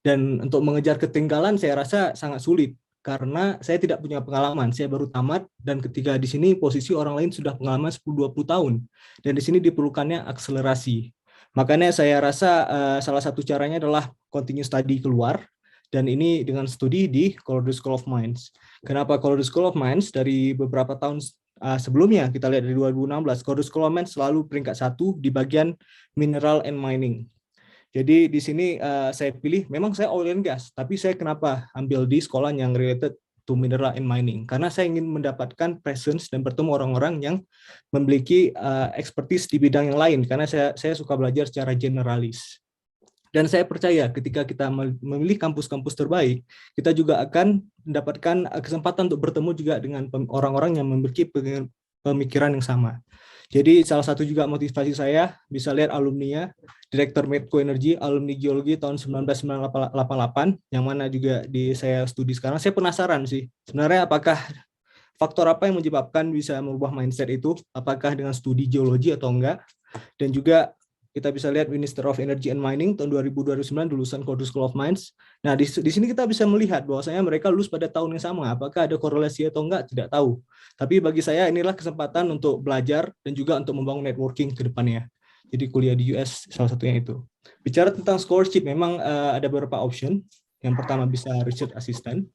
Dan untuk mengejar ketinggalan saya rasa sangat sulit, karena saya tidak punya pengalaman, saya baru tamat, dan ketika di sini posisi orang lain sudah pengalaman 10-20 tahun, dan di sini diperlukannya akselerasi. Makanya saya rasa salah satu caranya adalah continue study keluar, dan ini dengan studi di Colorado School of Mines. Kenapa Colorado School of Mines? Dari beberapa tahun sebelumnya, kita lihat dari 2016, Colorado School of Mines selalu peringkat 1 di bagian Mineral and Mining. Jadi di sini saya pilih, memang saya oil and gas, tapi saya kenapa ambil di sekolah yang related to Mineral and Mining? Karena saya ingin mendapatkan presence dan bertemu orang-orang yang memiliki expertise di bidang yang lain, karena saya suka belajar secara generalis. Dan saya percaya ketika kita memilih kampus-kampus terbaik, kita juga akan mendapatkan kesempatan untuk bertemu juga dengan orang-orang yang memiliki pemikiran yang sama. Jadi salah satu juga motivasi saya, bisa lihat alumninya, Direktur Medco Energy, alumni geologi tahun 1988, yang mana juga di saya studi sekarang. Saya penasaran sih, sebenarnya apakah faktor apa yang menyebabkan bisa merubah mindset itu, apakah dengan studi geologi atau enggak. Dan juga kita bisa lihat Minister of Energy and Mining tahun 2009 lulusan Colorado School of Mines. Nah, di sini kita bisa melihat bahwasanya mereka lulus pada tahun yang sama. Apakah ada korelasi atau enggak? Tidak tahu. Tapi bagi saya inilah kesempatan untuk belajar dan juga untuk membangun networking ke depannya. Jadi kuliah di US salah satunya itu. Bicara tentang scholarship, memang ada beberapa option. Yang pertama bisa research assistant.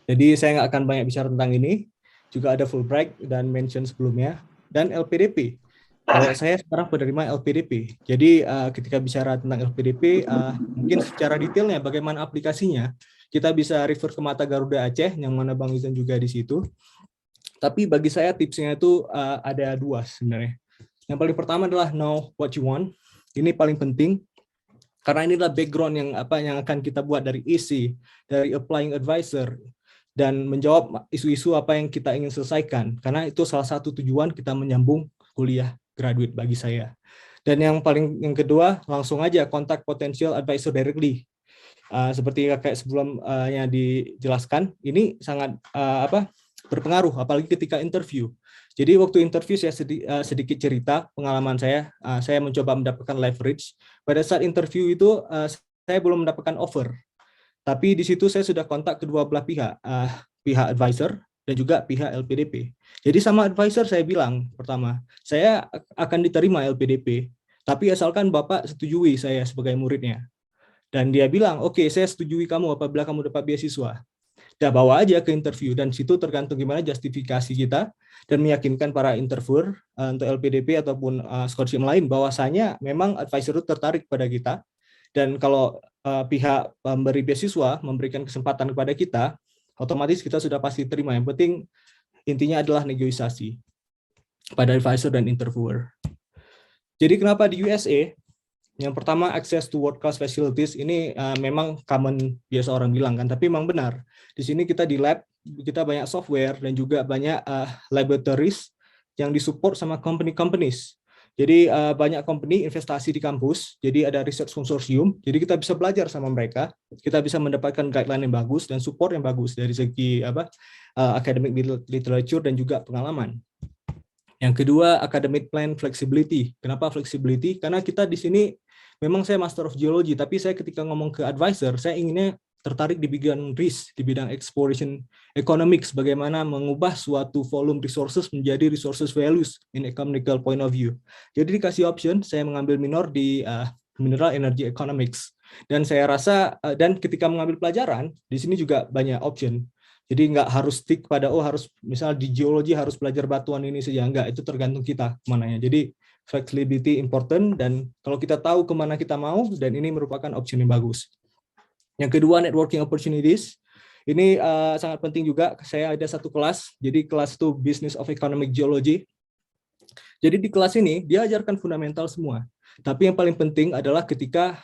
Jadi saya nggak akan banyak bicara tentang ini. Juga ada Fulbright dan mention sebelumnya. Dan LPDP. Kalau saya sekarang penerima LPDP, jadi ketika bicara tentang LPDP, mungkin secara detailnya bagaimana aplikasinya, kita bisa refer ke Mata Garuda Aceh, yang mana Bang Izan juga di situ. Tapi bagi saya tipsnya itu ada dua sebenarnya. Yang paling pertama adalah know what you want. Ini paling penting karena inilah background yang akan kita buat dari EC, dari applying advisor, dan menjawab isu-isu apa yang kita ingin selesaikan. Karena itu salah satu tujuan kita menyambung kuliah graduate bagi saya. Dan yang kedua, langsung aja kontak potential advisor directly. Seperti kayak sebelumnya dijelaskan, ini sangat berpengaruh, apalagi ketika interview. Jadi waktu interview saya sedikit cerita pengalaman saya mencoba mendapatkan leverage. Pada saat interview itu saya belum mendapatkan offer, tapi di situ saya sudah kontak kedua belah pihak, pihak advisor dan juga pihak LPDP. Jadi sama advisor saya bilang pertama, saya akan diterima LPDP, tapi asalkan Bapak setujui saya sebagai muridnya. Dan dia bilang, oke, saya setujui kamu apabila kamu dapat beasiswa. Kita bawa aja ke interview, dan situ tergantung gimana justifikasi kita dan meyakinkan para interviewer untuk LPDP ataupun scholarship lain bahwasanya memang advisor itu tertarik pada kita, dan kalau pihak pemberi beasiswa memberikan kesempatan kepada kita, otomatis kita sudah pasti terima. Yang penting intinya adalah negosiasi pada advisor dan interviewer. Jadi kenapa di USA? Yang pertama, access to world-class facilities ini memang common, biasa orang bilang kan, tapi memang benar. Di sini kita di lab, kita banyak software dan juga banyak laboratories yang disupport sama companies. Jadi banyak company investasi di kampus, jadi ada research consortium, jadi kita bisa belajar sama mereka, kita bisa mendapatkan guideline yang bagus dan support yang bagus dari segi academic literature dan juga pengalaman. Yang kedua, academic plan flexibility. Kenapa flexibility? Karena kita di sini memang saya Master of Geology, tapi saya ketika ngomong ke advisor, saya inginnya tertarik di bidang risk, di bidang exploration economics, bagaimana mengubah suatu volume resources menjadi resources values in economical point of view. Jadi dikasih option, saya mengambil minor di mineral energy economics. Dan saya rasa, dan ketika mengambil pelajaran, di sini juga banyak option. Jadi nggak harus stick pada, harus misal di geologi harus belajar batuan ini saja, enggak, itu tergantung kita kemananya. Jadi flexibility important, dan kalau kita tahu kemana kita mau, dan ini merupakan opsi yang bagus. Yang kedua, networking opportunities. Ini sangat penting juga. Saya ada satu kelas, jadi kelas itu Business of Economic Geology. Jadi di kelas ini, dia ajarkan fundamental semua. Tapi yang paling penting adalah ketika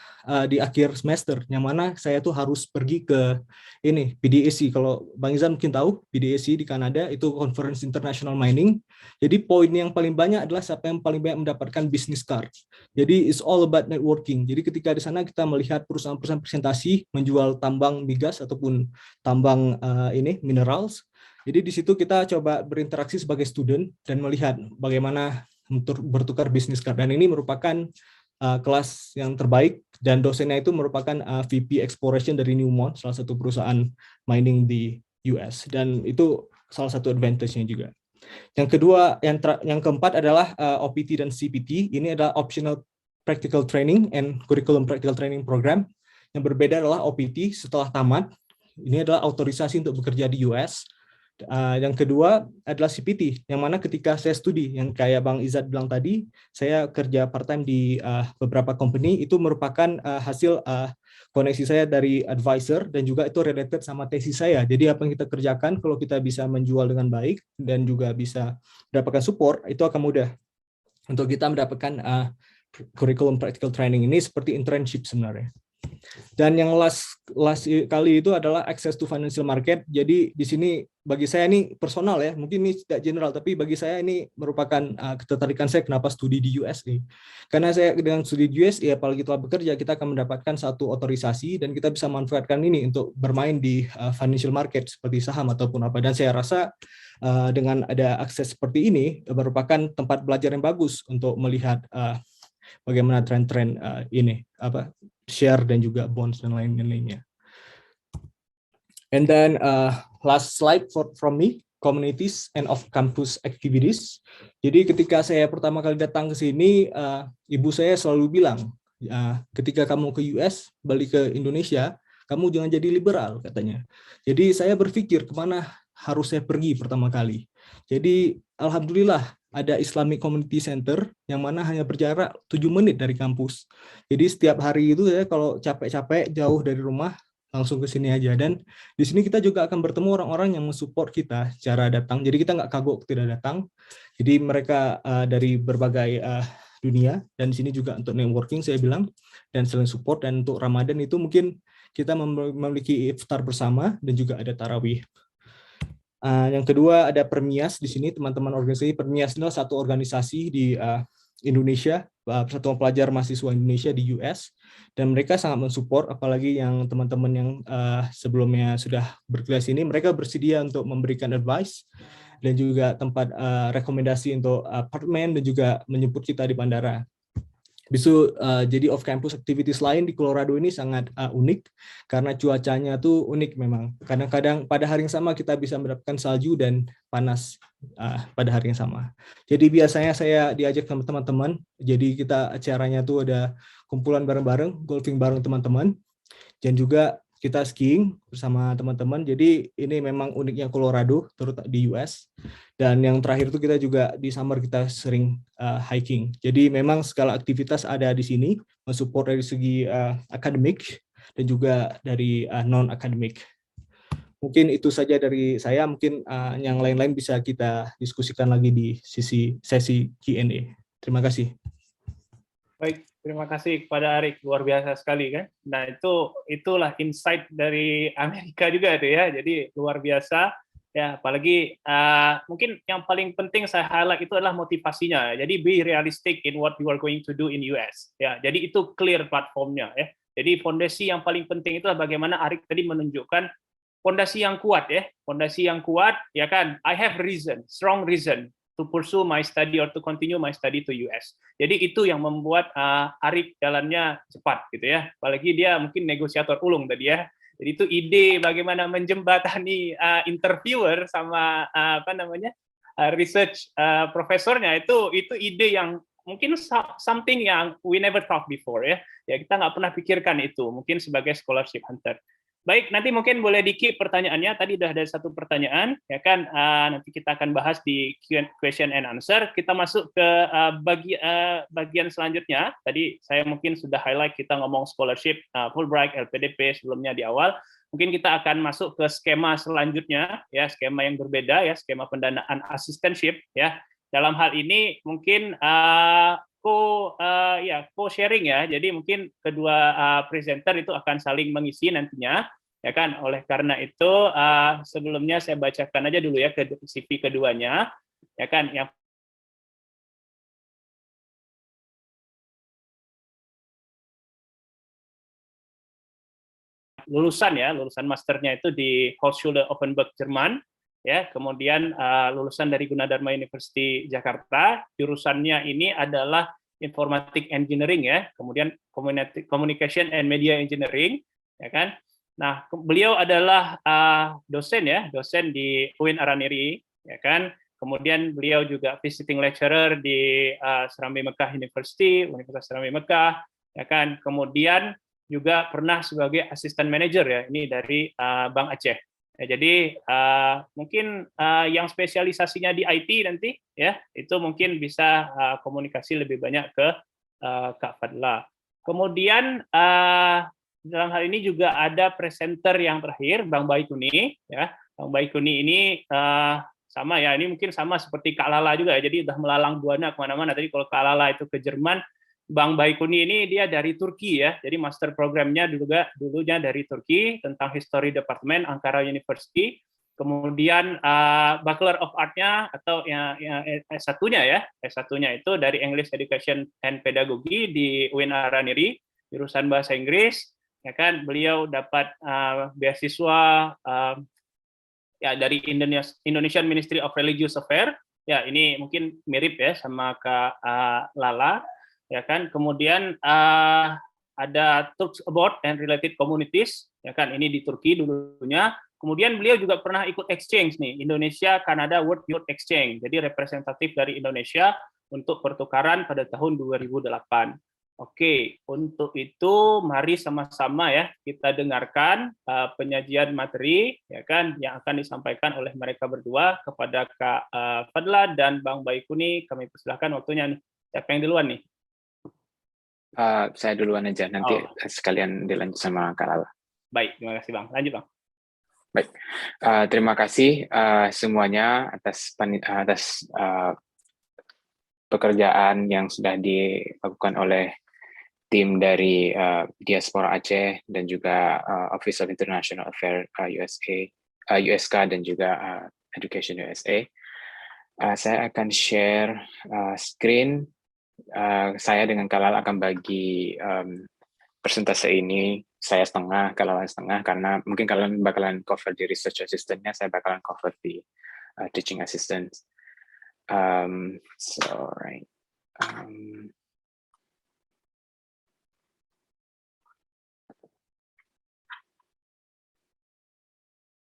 di akhir semester, yang mana saya tuh harus pergi ke ini PDAC. Kalau Bang Izan mungkin tahu, PDAC di Kanada itu Conference International Mining. Jadi poin yang paling banyak adalah siapa yang paling banyak mendapatkan business card. Jadi it's all about networking. Jadi ketika di sana kita melihat perusahaan-perusahaan presentasi menjual tambang migas ataupun tambang minerals. Jadi di situ kita coba berinteraksi sebagai student dan melihat bagaimana untuk bertukar bisnis card, dan ini merupakan kelas yang terbaik, dan dosennya itu merupakan VP Exploration dari Newmont, salah satu perusahaan mining di US, dan itu salah satu advantage-nya juga. Yang kedua, yang keempat adalah OPT dan CPT. Ini adalah Optional Practical Training and Curriculum Practical Training Program. Yang berbeda adalah OPT setelah tamat, ini adalah autorisasi untuk bekerja di US. Yang kedua adalah CPT, yang mana ketika saya studi, yang kayak Bang Izzat bilang tadi, saya kerja part-time di beberapa company, itu merupakan hasil koneksi saya dari advisor, dan juga itu related sama tesis saya. Jadi apa yang kita kerjakan, kalau kita bisa menjual dengan baik, dan juga bisa mendapatkan support, itu akan mudah untuk kita mendapatkan curriculum practical training ini seperti internship sebenarnya. Dan yang last kali itu adalah access to financial market. Jadi di sini bagi saya ini personal ya, mungkin ini tidak general, tapi bagi saya ini merupakan ketertarikan saya kenapa studi di USA. Karena saya dengan studi di USA, apalagi telah bekerja, kita akan mendapatkan satu otorisasi dan kita bisa manfaatkan ini untuk bermain di financial market seperti saham ataupun apa. Dan saya rasa dengan ada akses seperti ini merupakan tempat belajar yang bagus untuk melihat bagaimana tren-tren ini share dan juga bonds dan lain-lainnya. And then last slide from me, communities and off-campus activities. Jadi ketika saya pertama kali datang ke sini, ibu saya selalu bilang, ketika kamu ke US, balik ke Indonesia, kamu jangan jadi liberal, katanya. Jadi saya berpikir kemana harus saya pergi pertama kali. Jadi alhamdulillah, ada Islamic Community Center yang mana hanya berjarak 7 menit dari kampus. Jadi setiap hari itu saya kalau capek-capek jauh dari rumah, langsung ke sini aja. Dan di sini kita juga akan bertemu orang-orang yang mensupport kita secara datang. Jadi kita nggak kagok tidak datang. Jadi mereka dari berbagai dunia, dan di sini juga untuk networking saya bilang, dan saling support. Dan untuk Ramadan itu mungkin kita memiliki iftar bersama dan juga ada tarawih. Yang kedua ada Permias di sini, teman-teman organisasi. Permias adalah satu organisasi di Indonesia, Persatuan Pelajar Mahasiswa Indonesia di US, dan mereka sangat mensupport, apalagi yang teman-teman yang sebelumnya sudah berkuliah sini, mereka bersedia untuk memberikan advice dan juga tempat rekomendasi untuk apartemen dan juga menjemput kita di bandara. Jadi off-campus activities lain di Colorado ini sangat unik karena cuacanya tuh unik memang. Kadang-kadang pada hari yang sama kita bisa mendapatkan salju dan panas pada hari yang sama. Jadi biasanya saya diajak sama teman-teman, jadi kita acaranya tuh ada kumpulan bareng-bareng, golfing bareng teman-teman, dan juga kita skiing bersama teman-teman. Jadi ini memang uniknya Colorado, terutama di US. Dan yang terakhir itu kita juga di summer kita sering hiking. Jadi memang segala aktivitas ada di sini, mensupport dari segi akademik dan juga dari non-akademik. Mungkin itu saja dari saya, mungkin yang lain-lain bisa kita diskusikan lagi di sesi Q&A. Terima kasih. Baik, terima kasih kepada Arik, luar biasa sekali kan. Nah itulah insight dari Amerika juga itu ya. Jadi luar biasa ya. Apalagi mungkin yang paling penting saya highlight itu adalah motivasinya. Jadi be realistic in what you are going to do in US. Ya, jadi itu clear platformnya ya. Jadi fondasi yang paling penting itu adalah bagaimana Arik tadi menunjukkan fondasi yang kuat ya. Fondasi yang kuat ya kan. I have reason, strong reason to pursue my study or to continue my study to US. Jadi itu yang membuat Arik jalannya cepat gitu ya. Apalagi dia mungkin negosiator ulung tadi ya. Jadi itu ide bagaimana menjembatani interviewer sama research profesornya itu ide yang mungkin something yang we never thought before ya. Ya kita nggak pernah pikirkan itu mungkin sebagai scholarship hunter. Baik, nanti mungkin boleh di-keep pertanyaannya. Tadi sudah ada satu pertanyaan, ya kan? Nanti kita akan bahas di question and answer. Kita masuk ke bagian selanjutnya. Tadi saya mungkin sudah highlight kita ngomong scholarship, Fulbright, LPDP sebelumnya di awal. Mungkin kita akan masuk ke skema selanjutnya, ya skema yang berbeda, ya skema pendanaan assistantship, ya. Dalam hal ini mungkin co-sharing ya. Jadi mungkin kedua presenter itu akan saling mengisi nantinya, ya kan. Oleh karena itu sebelumnya saya bacakan aja dulu ya ke CV keduanya, ya kan. Yang lulusan masternya itu di Hochschule Offenburg Jerman. Ya, kemudian lulusan dari Gunadarma University Jakarta, jurusannya ini adalah Informatic Engineering ya, kemudian Communication and Media Engineering, ya kan. Nah, beliau adalah dosen ya, dosen di UIN Araniri, ya kan. Kemudian beliau juga visiting lecturer di Serambi Mekah University, Universitas Serambi Mekah, ya kan. Kemudian juga pernah sebagai assistant manager ya, ini dari Bank Aceh. Ya, jadi mungkin yang spesialisasinya di IT nanti ya itu mungkin bisa komunikasi lebih banyak ke Kak Fadla. Kemudian dalam hal ini juga ada presenter yang terakhir, Bang Baikuni ya. Bang Baikuni ini sama ya, ini mungkin sama seperti Kak Lala juga ya. Jadi udah melalang buana kemana-mana. Tadi kalau Kak Lala itu ke Jerman, Bang Baikuni ini dia dari Turki ya, jadi master programnya dulunya dari Turki tentang History Department Ankara University, kemudian Bachelor of Art-nya atau S1-nya ya, S1-nya itu dari English Education and Pedagogy di UIN Araniri, jurusan bahasa Inggris, ya kan. Beliau dapat beasiswa ya dari Indonesian Ministry of Religious Affairs, ya ini mungkin mirip ya sama Kak Lala. Ya kan, kemudian ada Turks Abroad and Related Communities, ya kan, ini di Turki dulunya. Kemudian beliau juga pernah ikut exchange nih, Indonesia Kanada World Youth Exchange, jadi representatif dari Indonesia untuk pertukaran pada tahun 2008. Oke, untuk itu mari sama-sama ya kita dengarkan penyajian materi, ya kan, yang akan disampaikan oleh mereka berdua kepada Kak Fadla dan Bang Baikuni. Kami persilahkan waktunya nih. Siapa yang duluan nih? Saya duluan aja, nanti sekalian dilanjut sama Kak Lala. Baik, terima kasih Bang. Lanjut Bang. Baik, terima kasih semuanya atas pekerjaan yang sudah dilakukan oleh tim dari Diaspora Aceh dan juga Office of International Affairs USK dan juga Education USA. Saya akan share screen. Saya dengan Kalal akan bagi presentasi ini saya setengah, Kalal setengah, karena mungkin kalian bakalan cover di research assistant-nya, saya bakalan cover di teaching assistant.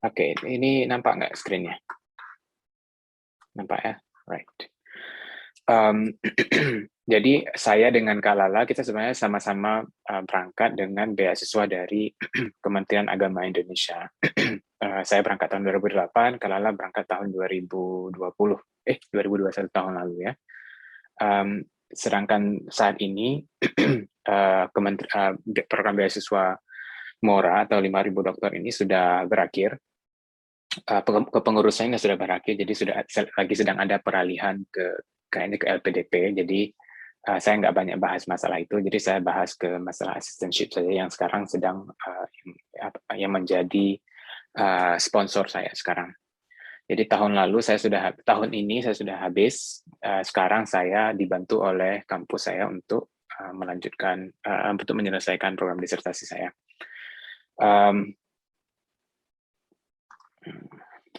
Oke, ini nampak nggak screen-nya? Nampak ya? Right. Jadi saya dengan Kalala, kita sebenarnya sama-sama berangkat dengan beasiswa dari Kementerian Agama Indonesia. Saya berangkat tahun 2008, Kalala berangkat tahun 2021 tahun lalu ya. Sedangkan saat ini program beasiswa MORA atau 5.000 dokter ini sudah berakhir. Kepengurusannya sudah berakhir, jadi lagi sedang ada peralihan ke LPDP. Jadi saya nggak banyak bahas masalah itu, jadi saya bahas ke masalah assistantship saja yang sekarang sedang yang menjadi sponsor saya sekarang. Jadi tahun ini saya sudah habis. Sekarang saya dibantu oleh kampus saya untuk melanjutkan untuk menyelesaikan program disertasi saya.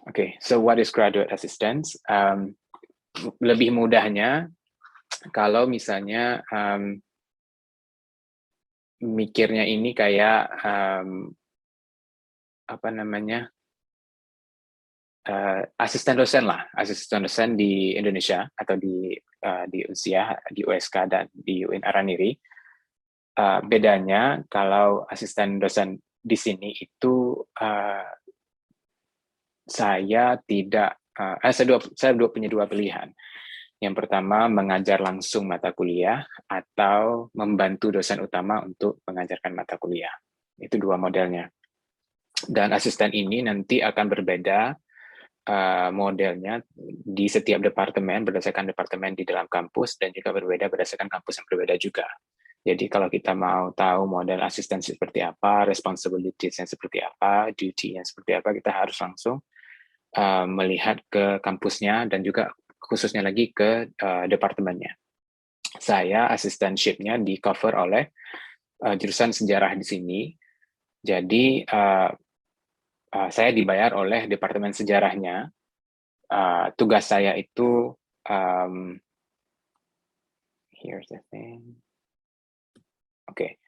Okay, so what is graduate assistance? Lebih mudahnya, kalau misalnya mikirnya ini kayak asisten dosen lah, asisten dosen di Indonesia atau di Unsia, di USK dan di UIN Araniri. Bedanya kalau asisten dosen di sini itu saya punya dua pilihan. Yang pertama, mengajar langsung mata kuliah atau membantu dosen utama untuk mengajarkan mata kuliah. Itu dua modelnya. Dan asisten ini nanti akan berbeda modelnya di setiap departemen, berdasarkan departemen di dalam kampus, dan juga berbeda berdasarkan kampus yang berbeda juga. Jadi kalau kita mau tahu model asistensi seperti apa, responsibilities yang seperti apa, duty yang seperti apa, kita harus langsung melihat ke kampusnya dan juga khususnya lagi ke departemennya. Saya assistantship-nya di cover oleh jurusan sejarah di sini. Jadi saya dibayar oleh departemen sejarahnya. Tugas saya itu here's the thing. Oke.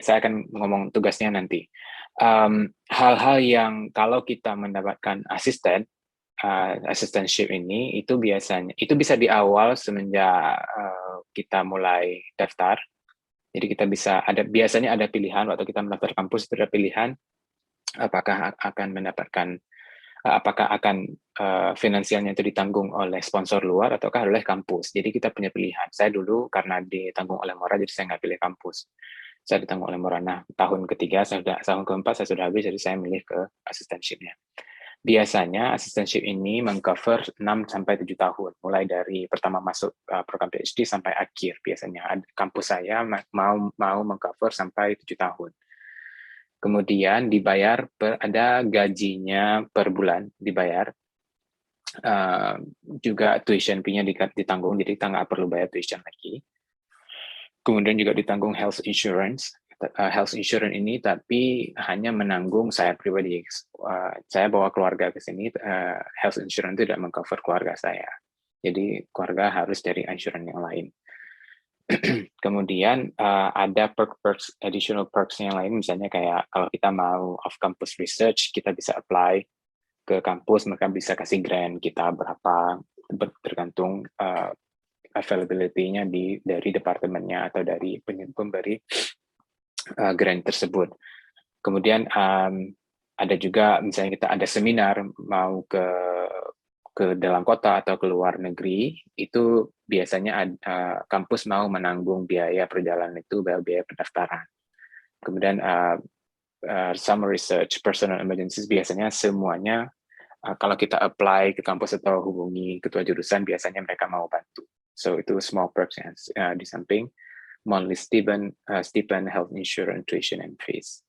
Saya akan ngomong tugasnya nanti. Hal-hal yang kalau kita mendapatkan assistantship ini itu bisa di awal semenjak kita mulai daftar. Jadi kita biasanya ada pilihan waktu kita mendaftar kampus, itu ada pilihan apakah akan finansialnya itu ditanggung oleh sponsor luar ataukah oleh kampus. Jadi kita punya pilihan. Saya dulu karena ditanggung oleh MORA, jadi saya nggak pilih kampus. Saya ditanggung oleh MORA. Nah, tahun keempat saya sudah habis, jadi saya milih ke assistantship-nya. Biasanya assistantship ini mengcover 6-7 tahun, mulai dari pertama masuk program PhD sampai akhir. Biasanya kampus saya mau mengcover sampai 7 tahun. Kemudian dibayar ada gajinya per bulan dibayar, juga tuition fee-nya ditanggung, jadi kita nggak perlu bayar tuition lagi. Kemudian juga ditanggung health insurance. Health insurance ini tapi hanya menanggung saya pribadi. Saya bawa keluarga ke sini, health insurance tidak mengcover keluarga saya. Jadi keluarga harus dari insurance yang lain. Kemudian ada additional perks yang lain, misalnya kayak kalau kita mau off-campus research, kita bisa apply ke kampus, mereka bisa kasih grant kita berapa, tergantung availability-nya dari departemennya atau dari pemberi grant tersebut. Kemudian ada juga misalnya kita ada seminar mau ke dalam kota atau ke luar negeri, itu biasanya kampus mau menanggung biaya perjalanan itu, biaya pendaftaran. kemudian summer research, personal emergencies, biasanya semuanya kalau kita apply ke kampus atau hubungi ketua jurusan, biasanya mereka mau bantu. So itu small perks di samping monthly stipend, health insurance, tuition and fees.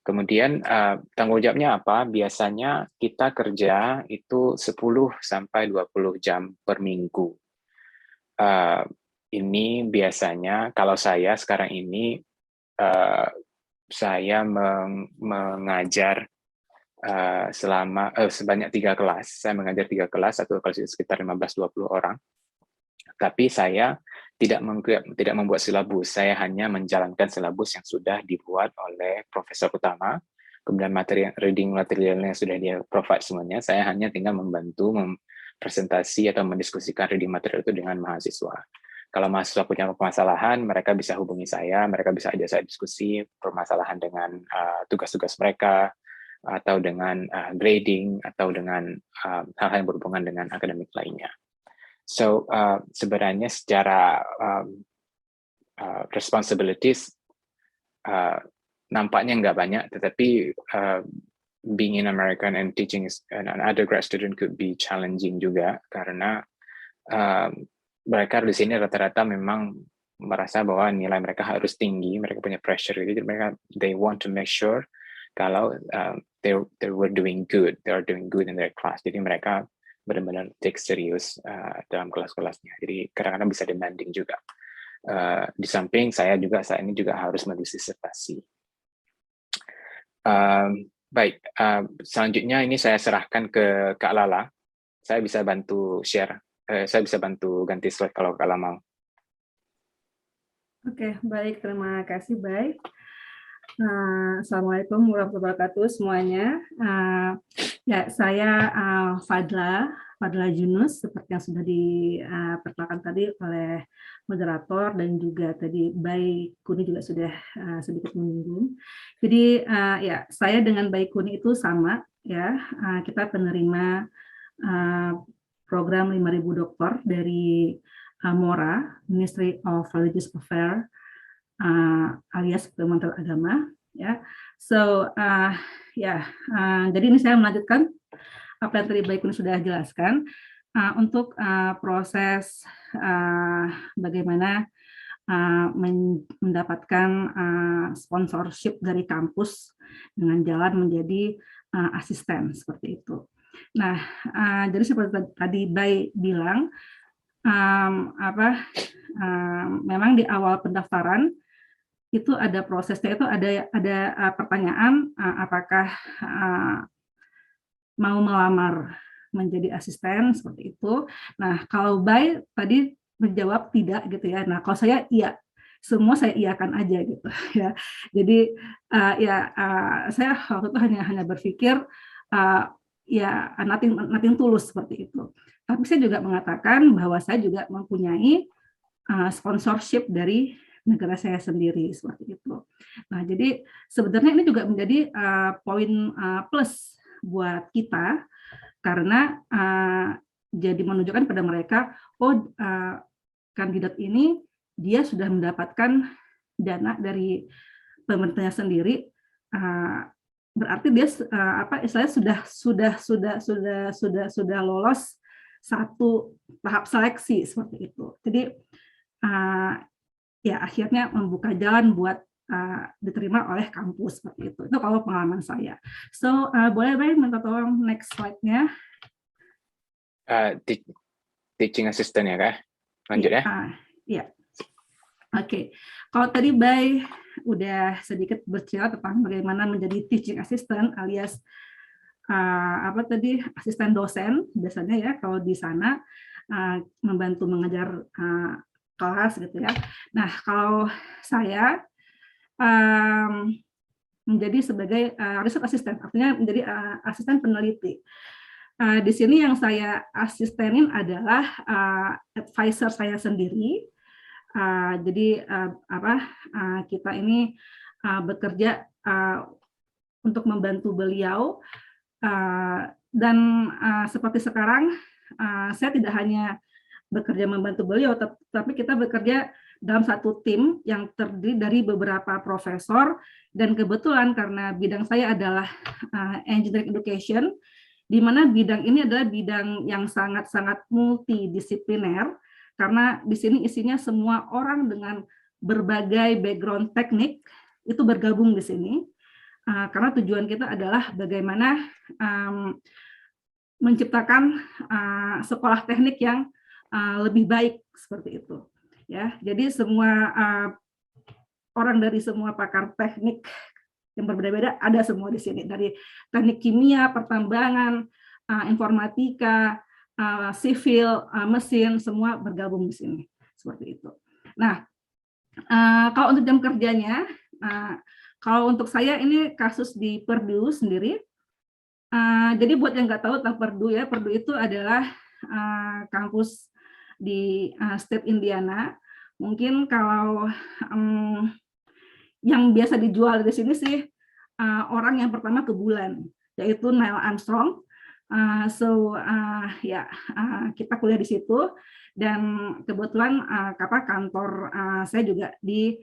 Kemudian tanggung jawabnya apa? Biasanya kita kerja itu 10 sampai 20 jam per minggu. Ini biasanya kalau saya sekarang ini saya mengajar sebanyak 3 kelas. Saya mengajar 3 kelas, satu kelas sekitar 15-20 orang. Tapi saya tidak membuat silabus, saya hanya menjalankan silabus yang sudah dibuat oleh profesor utama, kemudian reading materialnya sudah dia provide semuanya, saya hanya tinggal membantu mempresentasi atau mendiskusikan reading material itu dengan mahasiswa. Kalau mahasiswa punya permasalahan, mereka bisa hubungi saya, mereka bisa ajak saya diskusi permasalahan dengan tugas-tugas mereka, atau dengan grading, atau dengan hal-hal yang berhubungan dengan akademik lainnya. So, sebenarnya secara responsibilities, nampaknya nggak banyak, tetapi being in American and teaching an undergrad student could be challenging juga, karena mereka di sini rata-rata memang merasa bahwa nilai mereka harus tinggi, mereka punya pressure, jadi mereka they want to make sure kalau they were doing good, they are doing good in their class. Jadi mereka benar-benar take serius dalam kelas-kelasnya. Jadi kadang-kadang bisa demanding juga. Di samping saya ini juga harus menulis disertasi. Baik, selanjutnya ini saya serahkan ke Kak Lala. Saya bisa bantu share. Saya bisa bantu ganti slide kalau Kak Lala mau. Oke, baik. Terima kasih, baik. Assalamualaikum warahmatullahi wabarakatuh semuanya. Ya, saya Fadla Junus, seperti yang sudah diperkenalkan tadi oleh moderator dan juga tadi Baik Kuni juga sudah sedikit menyinggung. Jadi ya, saya dengan Baik Kuni itu sama ya. Kita penerima program 5.000 dokter dari MORA, Ministry of Religious Affairs, alias Kementerian Agama, ya. So jadi ini saya melanjutkan apa yang tadi Baik Kuni sudah jelaskan untuk proses bagaimana mendapatkan sponsorship dari kampus dengan jalan menjadi asisten seperti itu. Nah, jadi seperti tadi Baik bilang, memang di awal pendaftaran itu ada prosesnya, itu ada pertanyaan apakah mau melamar menjadi asisten seperti itu. Nah, kalau Baik tadi menjawab tidak gitu ya. Nah, kalau saya iya, semua saya iakan aja gitu ya. Jadi saya waktu itu hanya berpikir ya nothing tulus seperti itu. Tapi saya juga mengatakan bahwa saya juga mempunyai sponsorship dari negara saya sendiri seperti itu. Nah, jadi sebenarnya ini juga menjadi poin plus buat kita karena jadi menunjukkan pada mereka, kandidat ini dia sudah mendapatkan dana dari pemerintahnya sendiri, berarti dia istilahnya sudah lolos satu tahap seleksi seperti itu. Jadi ya akhirnya membuka jalan buat diterima oleh kampus seperti itu. Itu kalau pengalaman saya. So boleh Baik minta tolong next slide-nya. Teaching assistant ya Kak? Lanjut ya. Iya. Oke. Kalau tadi Baik udah sedikit bercerita tentang bagaimana menjadi teaching assistant alias asisten dosen biasanya ya kalau di sana membantu mengajar kelas gitu ya. Nah, kalau saya menjadi sebagai research assistant, artinya menjadi asisten peneliti. Di sini yang saya asistenin adalah advisor saya sendiri. Jadi kita ini bekerja untuk membantu beliau dan seperti sekarang saya tidak hanya bekerja membantu beliau, tapi kita bekerja dalam satu tim yang terdiri dari beberapa profesor, dan kebetulan karena bidang saya adalah engineering education, di mana bidang ini adalah bidang yang sangat-sangat multidisipliner, karena di sini isinya semua orang dengan berbagai background teknik itu bergabung di sini, karena tujuan kita adalah bagaimana menciptakan sekolah teknik yang lebih baik seperti itu. Ya, jadi semua orang dari semua pakar teknik yang berbeda-beda ada semua di sini, dari teknik kimia, pertambangan, informatika, sivil, mesin, semua bergabung di sini seperti itu. Nah, kalau untuk jam kerjanya, kalau untuk saya ini kasus di Purdue sendiri. Jadi buat yang nggak tahu tentang Purdue ya, Purdue itu adalah kampus di state Indiana. Mungkin kalau yang biasa dijual di sini sih orang yang pertama ke bulan, yaitu Neil Armstrong. Kita kuliah di situ, dan kebetulan kantor saya juga di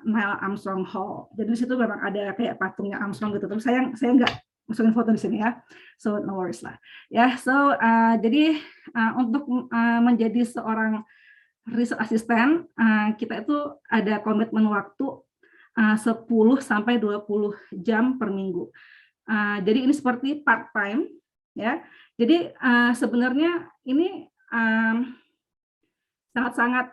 Neil Armstrong Hall. Jadi di situ memang ada kayak patungnya Armstrong gitu. Tapi saya nggak masukin foto di sini ya, so no worries lah. Ya, jadi untuk menjadi seorang research assistant, kita itu ada komitmen waktu 10 sampai 20 jam per minggu. Jadi ini seperti part time ya. Jadi sebenarnya ini sangat-sangat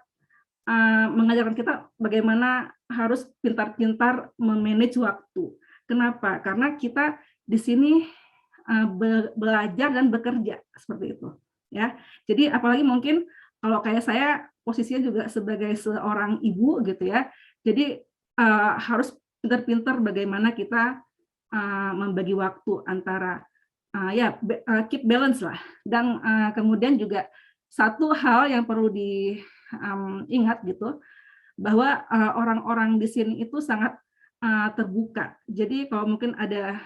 mengajarkan kita bagaimana harus pintar-pintar memanage waktu. Kenapa? Karena kita di sini belajar dan bekerja seperti itu ya. Jadi apalagi mungkin kalau kayak saya posisinya juga sebagai seorang ibu gitu ya. Jadi harus pintar-pintar bagaimana kita membagi waktu antara keep balance lah. Dan kemudian juga satu hal yang perlu diingat gitu, bahwa orang-orang di sini itu sangat terbuka. Jadi kalau mungkin ada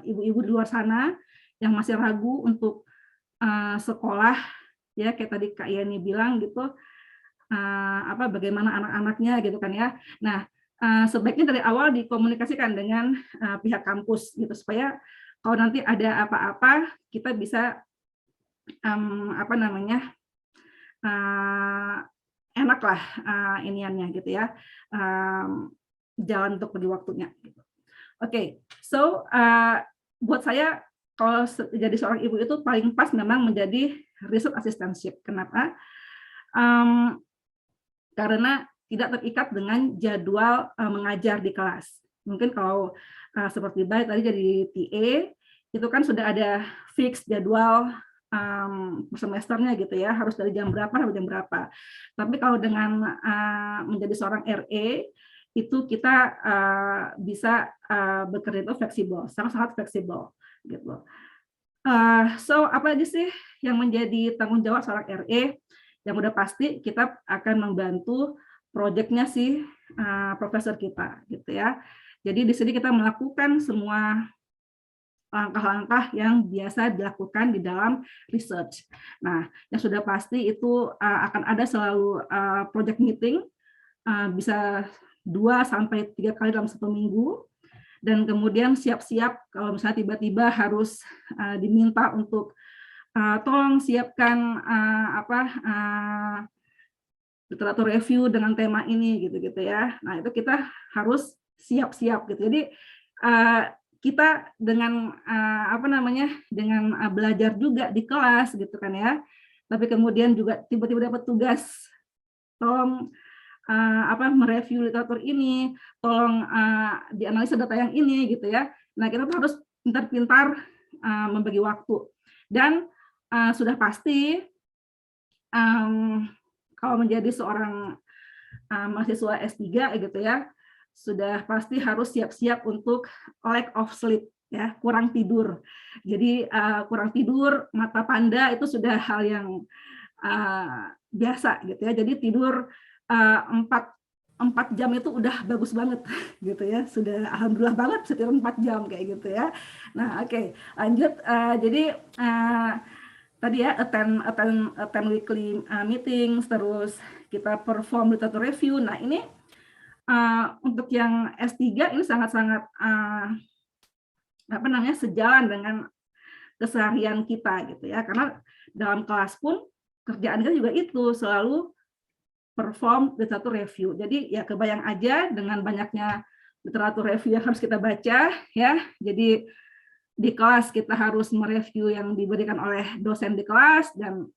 ibu-ibu di luar sana yang masih ragu untuk sekolah, ya kayak tadi Kak Yani bilang gitu, bagaimana anak-anaknya gitu kan ya. Nah, sebaiknya dari awal dikomunikasikan dengan pihak kampus gitu, supaya kalau nanti ada apa-apa kita bisa enak lah iniannya gitu ya, jalan untuk bagi waktunya. Oke, so buat saya kalau jadi seorang ibu itu paling pas memang menjadi research assistantship. Kenapa? Karena tidak terikat dengan jadwal mengajar di kelas. Mungkin kalau seperti baik tadi jadi TA, itu kan sudah ada fix jadwal semesternya gitu ya, harus dari jam berapa sampai jam berapa. Tapi kalau dengan menjadi seorang RA, itu kita bisa bekerja itu fleksibel, sangat-sangat fleksibel gitu. So apa aja sih yang menjadi tanggung jawab seorang RA? Yang udah pasti kita akan membantu proyeknya si profesor kita gitu ya. Jadi di sini kita melakukan semua langkah-langkah yang biasa dilakukan di dalam research. Nah, yang sudah pasti itu akan ada selalu project meeting, bisa 2 sampai 3 kali dalam 1 minggu, dan kemudian siap-siap kalau misalnya tiba-tiba harus diminta untuk tolong siapkan literatur review dengan tema ini gitu ya. Nah, itu kita harus siap-siap gitu. Jadi kita dengan dengan belajar juga di kelas gitu kan ya, tapi kemudian juga tiba-tiba dapat tugas tolong mereview literatur ini, tolong dianalisa data yang ini gitu ya. Nah, kita harus pintar-pintar membagi waktu, dan sudah pasti kalau menjadi seorang mahasiswa S3 gitu ya, sudah pasti harus siap-siap untuk lack of sleep ya, kurang tidur. Jadi kurang tidur, mata panda itu sudah hal yang biasa gitu ya. Jadi tidur 4 jam itu udah bagus banget gitu ya. Sudah alhamdulillah banget bisa tidur 4 jam kayak gitu ya. Nah, oke, lanjut. Jadi tadi ya attend weekly meetings, terus kita perform literature review. Nah ini untuk yang S3 ini sangat-sangat sejalan dengan keseharian kita gitu ya, karena dalam kelas pun kerjaan kita juga itu selalu perform literature review. Jadi ya kebayang aja dengan banyaknya literatur review yang harus kita baca ya. Jadi di kelas kita harus mereview yang diberikan oleh dosen di kelas, dan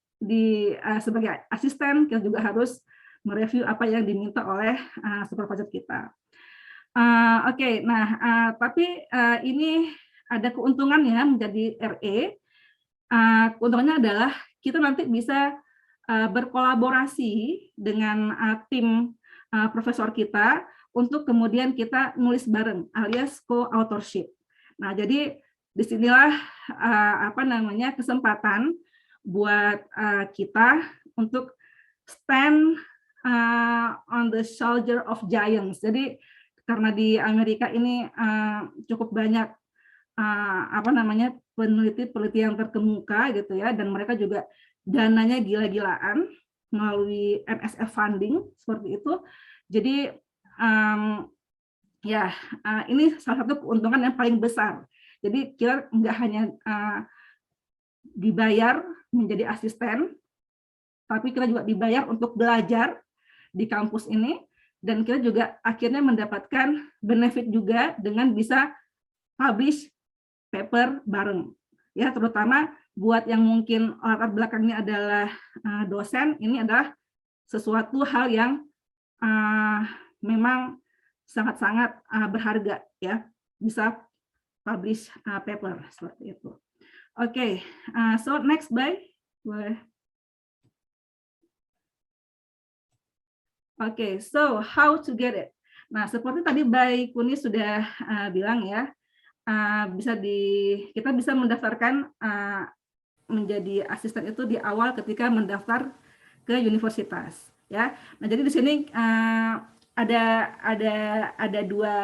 sebagai asisten kita juga harus mereview apa yang diminta oleh supervisor kita. Oke, nah tapi ini ada keuntungannya menjadi RE. Keuntungannya adalah kita nanti bisa berkolaborasi dengan tim profesor kita untuk kemudian kita nulis bareng alias co-authorship. Nah, jadi disinilah kesempatan buat kita untuk stand on the shoulder of giants. Jadi karena di Amerika ini cukup banyak peneliti yang terkemuka gitu ya, dan mereka juga dananya gila-gilaan melalui NSF funding seperti itu. Jadi ini salah satu keuntungan yang paling besar. Jadi kita nggak hanya dibayar menjadi asisten, tapi kita juga dibayar untuk belajar di kampus ini, dan kita juga akhirnya mendapatkan benefit juga dengan bisa publish paper bareng. Ya, terutama buat yang mungkin latar belakangnya adalah dosen, ini adalah sesuatu hal yang memang sangat-sangat berharga ya, bisa publish paper seperti itu. Oke, so next, Bay, boleh. Oke, so how to get it? Nah, seperti tadi Bay Kuni sudah bilang ya, kita bisa mendaftarkan menjadi asisten itu di awal ketika mendaftar ke universitas ya. Nah, jadi di sini ada dua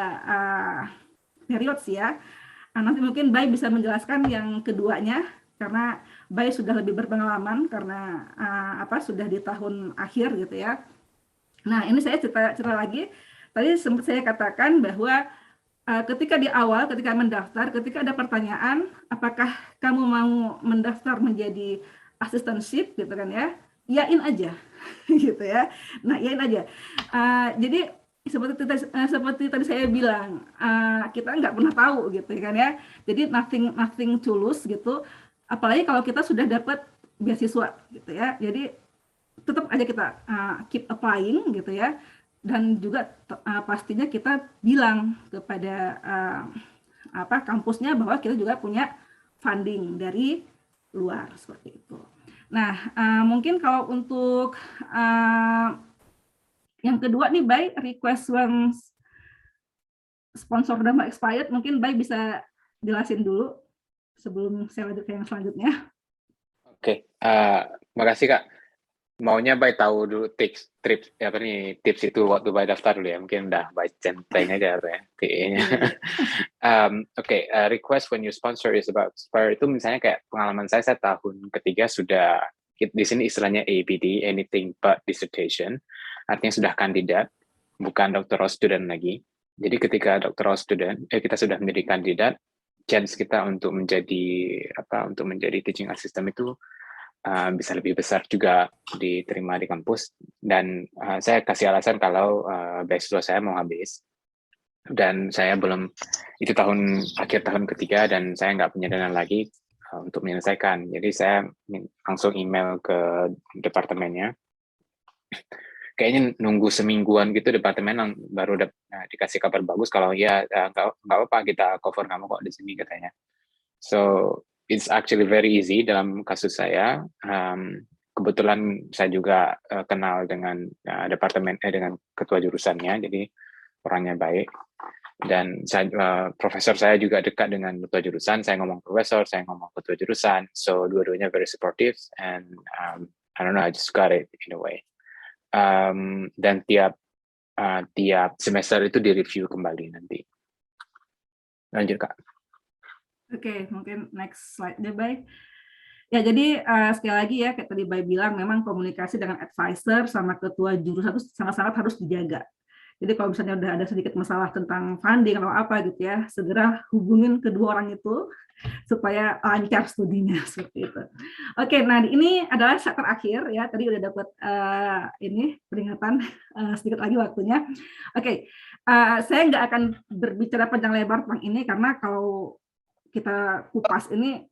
periode sih ya. Nanti mungkin Bay bisa menjelaskan yang keduanya karena Bay sudah lebih berpengalaman karena sudah di tahun akhir gitu ya. Nah, ini saya cerita lagi. Tadi sempat saya katakan bahwa ketika di awal, ketika mendaftar, ketika ada pertanyaan, apakah kamu mau mendaftar menjadi assistantship gitu kan ya, yain aja gitu ya. Nah, yain aja. Jadi seperti tadi saya bilang, kita nggak pernah tahu gitu kan ya. Jadi nothing to lose gitu. Apalagi kalau kita sudah dapat beasiswa gitu ya. Jadi tetap aja kita keep applying gitu ya. Dan juga pastinya kita bilang kepada kampusnya bahwa kita juga punya funding dari luar seperti itu. Nah, mungkin kalau untuk yang kedua nih, Bay, request when sponsor udah mau expired, mungkin Bay bisa jelasin dulu sebelum saya lanjut ke yang selanjutnya. Oke, Makasih Kak. Maunya Bay tahu dulu tips itu waktu Bay daftar dulu ya, mungkin udah Bay centeng aja ya PE-nya. Request when you sponsor is about itu misalnya kayak pengalaman saya tahun ketiga sudah, di sini istilahnya ABD, anything but dissertation, artinya sudah kandidat, bukan doctoral student lagi. Jadi ketika doctoral student, kita sudah menjadi kandidat, chance kita untuk menjadi teaching assistant itu bisa lebih besar juga diterima di kampus. Dan saya kasih alasan kalau beasiswa saya mau habis dan saya belum, itu akhir tahun ketiga dan saya nggak punya dana lagi untuk menyelesaikan. Jadi saya langsung email ke departemennya, kayaknya nunggu semingguan gitu departemen baru dikasih kabar bagus kalau ya nggak apa-apa, kita cover kamu kok di sini katanya. So it's actually very easy dalam kasus saya. Kebetulan saya juga kenal dengan dengan ketua jurusannya, jadi orangnya baik. Dan profesor saya juga dekat dengan ketua jurusan. Saya ngomong profesor, saya ngomong ketua jurusan. So dua-duanya very supportive, and I don't know, I just got it in a way. Dan tiap semester itu direview kembali nanti. Lanjut Kak. Oke, mungkin next slide deh, baik. Ya, jadi sekali lagi ya, kayak tadi Bay bilang, memang komunikasi dengan advisor sama ketua jurusan itu sangat-sangat harus dijaga. Jadi kalau misalnya udah ada sedikit masalah tentang funding atau apa gitu ya, segera hubungin kedua orang itu supaya lancar studinya seperti itu. Oke, nah ini adalah set terakhir ya. Tadi udah dapat ini peringatan sedikit lagi waktunya. Oke, saya nggak akan berbicara panjang lebar tentang ini karena kalau kita kupas ini,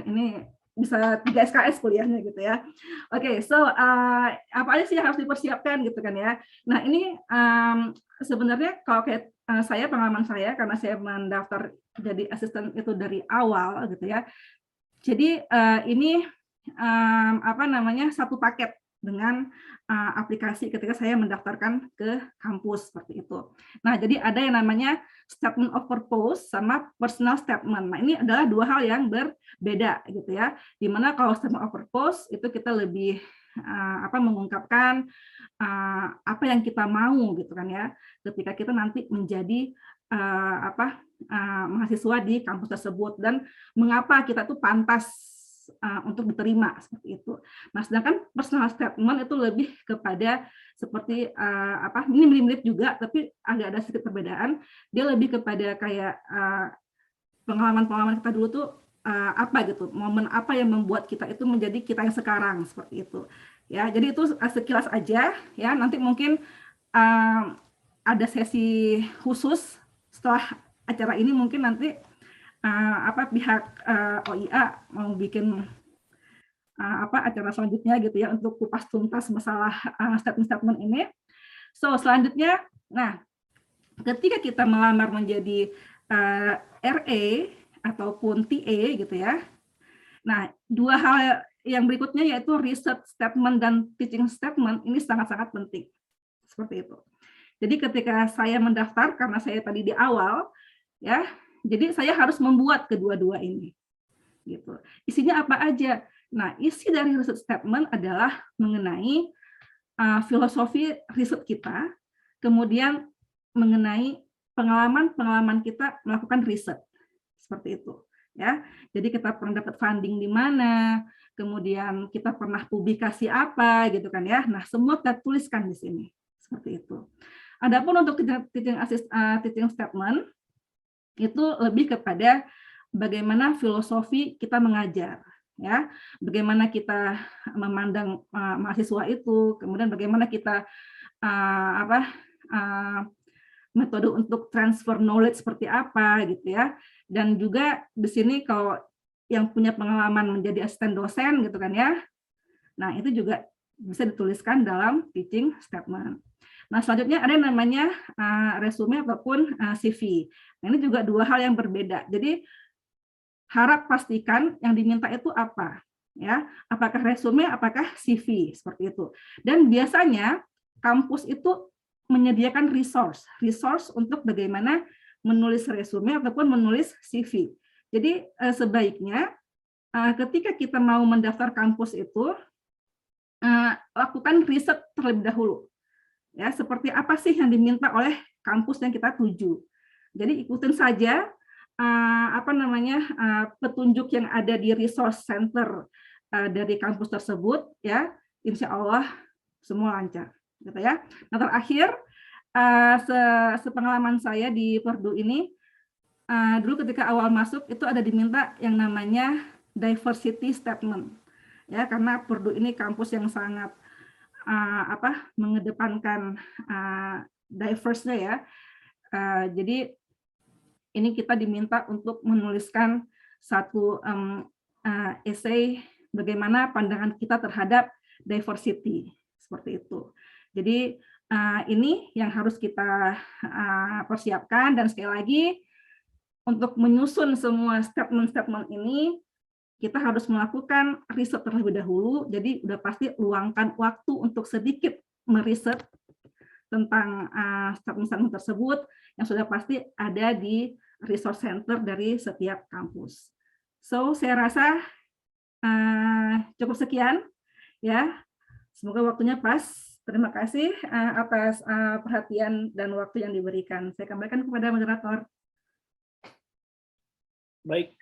ini bisa 3 SKS kuliahnya gitu ya. Oke, so apa aja sih yang harus dipersiapkan gitu kan ya. Nah ini sebenarnya kalau kayak saya, pengalaman saya karena saya mendaftar jadi asisten itu dari awal gitu ya. Jadi ini apa namanya, satu paket dengan aplikasi ketika saya mendaftarkan ke kampus seperti itu. Nah, jadi ada yang namanya statement of purpose sama personal statement. Nah, ini adalah dua hal yang berbeda gitu ya. Dimana kalau statement of purpose itu kita lebih mengungkapkan apa yang kita mau gitu kan ya, ketika kita nanti menjadi mahasiswa di kampus tersebut dan mengapa kita tuh pantas untuk diterima seperti itu. Nah, sedangkan personal statement itu lebih kepada seperti ini mirip-mirip juga, tapi agak ada sedikit perbedaan. Dia lebih kepada kayak pengalaman-pengalaman kita dulu tuh apa gitu, momen apa yang membuat kita itu menjadi kita yang sekarang seperti itu. Ya, jadi itu sekilas aja ya. Nanti mungkin ada sesi khusus setelah acara ini, mungkin nanti pihak OIA mau bikin acara selanjutnya gitu ya untuk kupas tuntas masalah statement-statement ini. So selanjutnya, nah ketika kita melamar menjadi RA ataupun TA gitu ya. Nah, dua hal yang berikutnya yaitu research statement dan teaching statement ini sangat-sangat penting. Seperti itu. Jadi ketika saya mendaftar, karena saya tadi di awal ya, jadi saya harus membuat kedua-dua ini. Gitu. Isinya apa aja? Nah, isi dari research statement adalah mengenai filosofi riset kita, kemudian mengenai pengalaman-pengalaman kita melakukan riset. Seperti itu. Ya. Jadi kita pernah dapat funding di mana, kemudian kita pernah publikasi apa gitu kan ya. Nah, semua kita tuliskan di sini. Seperti itu. Adapun untuk teaching statement itu lebih kepada bagaimana filosofi kita mengajar, ya, bagaimana kita memandang mahasiswa itu, kemudian bagaimana kita metode untuk transfer knowledge seperti apa, gitu ya, dan juga di sini kalau yang punya pengalaman menjadi asisten dosen, gitu kan ya, nah itu juga bisa dituliskan dalam teaching statement. Nah, selanjutnya ada yang namanya resume ataupun CV. Nah, ini juga dua hal yang berbeda. Jadi, harap pastikan yang diminta itu apa. Ya, apakah resume, apakah CV, seperti itu. Dan biasanya, kampus itu menyediakan resource untuk bagaimana menulis resume ataupun menulis CV. Jadi, sebaiknya ketika kita mau mendaftar kampus itu, lakukan riset terlebih dahulu. Ya, seperti apa sih yang diminta oleh kampus yang kita tuju. Jadi ikutin saja petunjuk yang ada di resource center dari kampus tersebut, ya, insya Allah semua lancar, gitu ya. Nah, terakhir sepengalaman saya di Purdue ini, dulu ketika awal masuk itu ada diminta yang namanya diversity statement, ya, karena Purdue ini kampus yang sangat mengedepankan diverse-nya ya. Jadi ini kita diminta untuk menuliskan satu essay bagaimana pandangan kita terhadap diversity, seperti itu. Jadi ini yang harus kita persiapkan, dan sekali lagi untuk menyusun semua statement-statement ini kita harus melakukan riset terlebih dahulu, jadi udah pasti luangkan waktu untuk sedikit meriset tentang statement-statement tersebut yang sudah pasti ada di resource center dari setiap kampus. So, saya rasa cukup sekian, ya. Semoga waktunya pas. Terima kasih atas perhatian dan waktu yang diberikan. Saya kembalikan kepada moderator. Baik,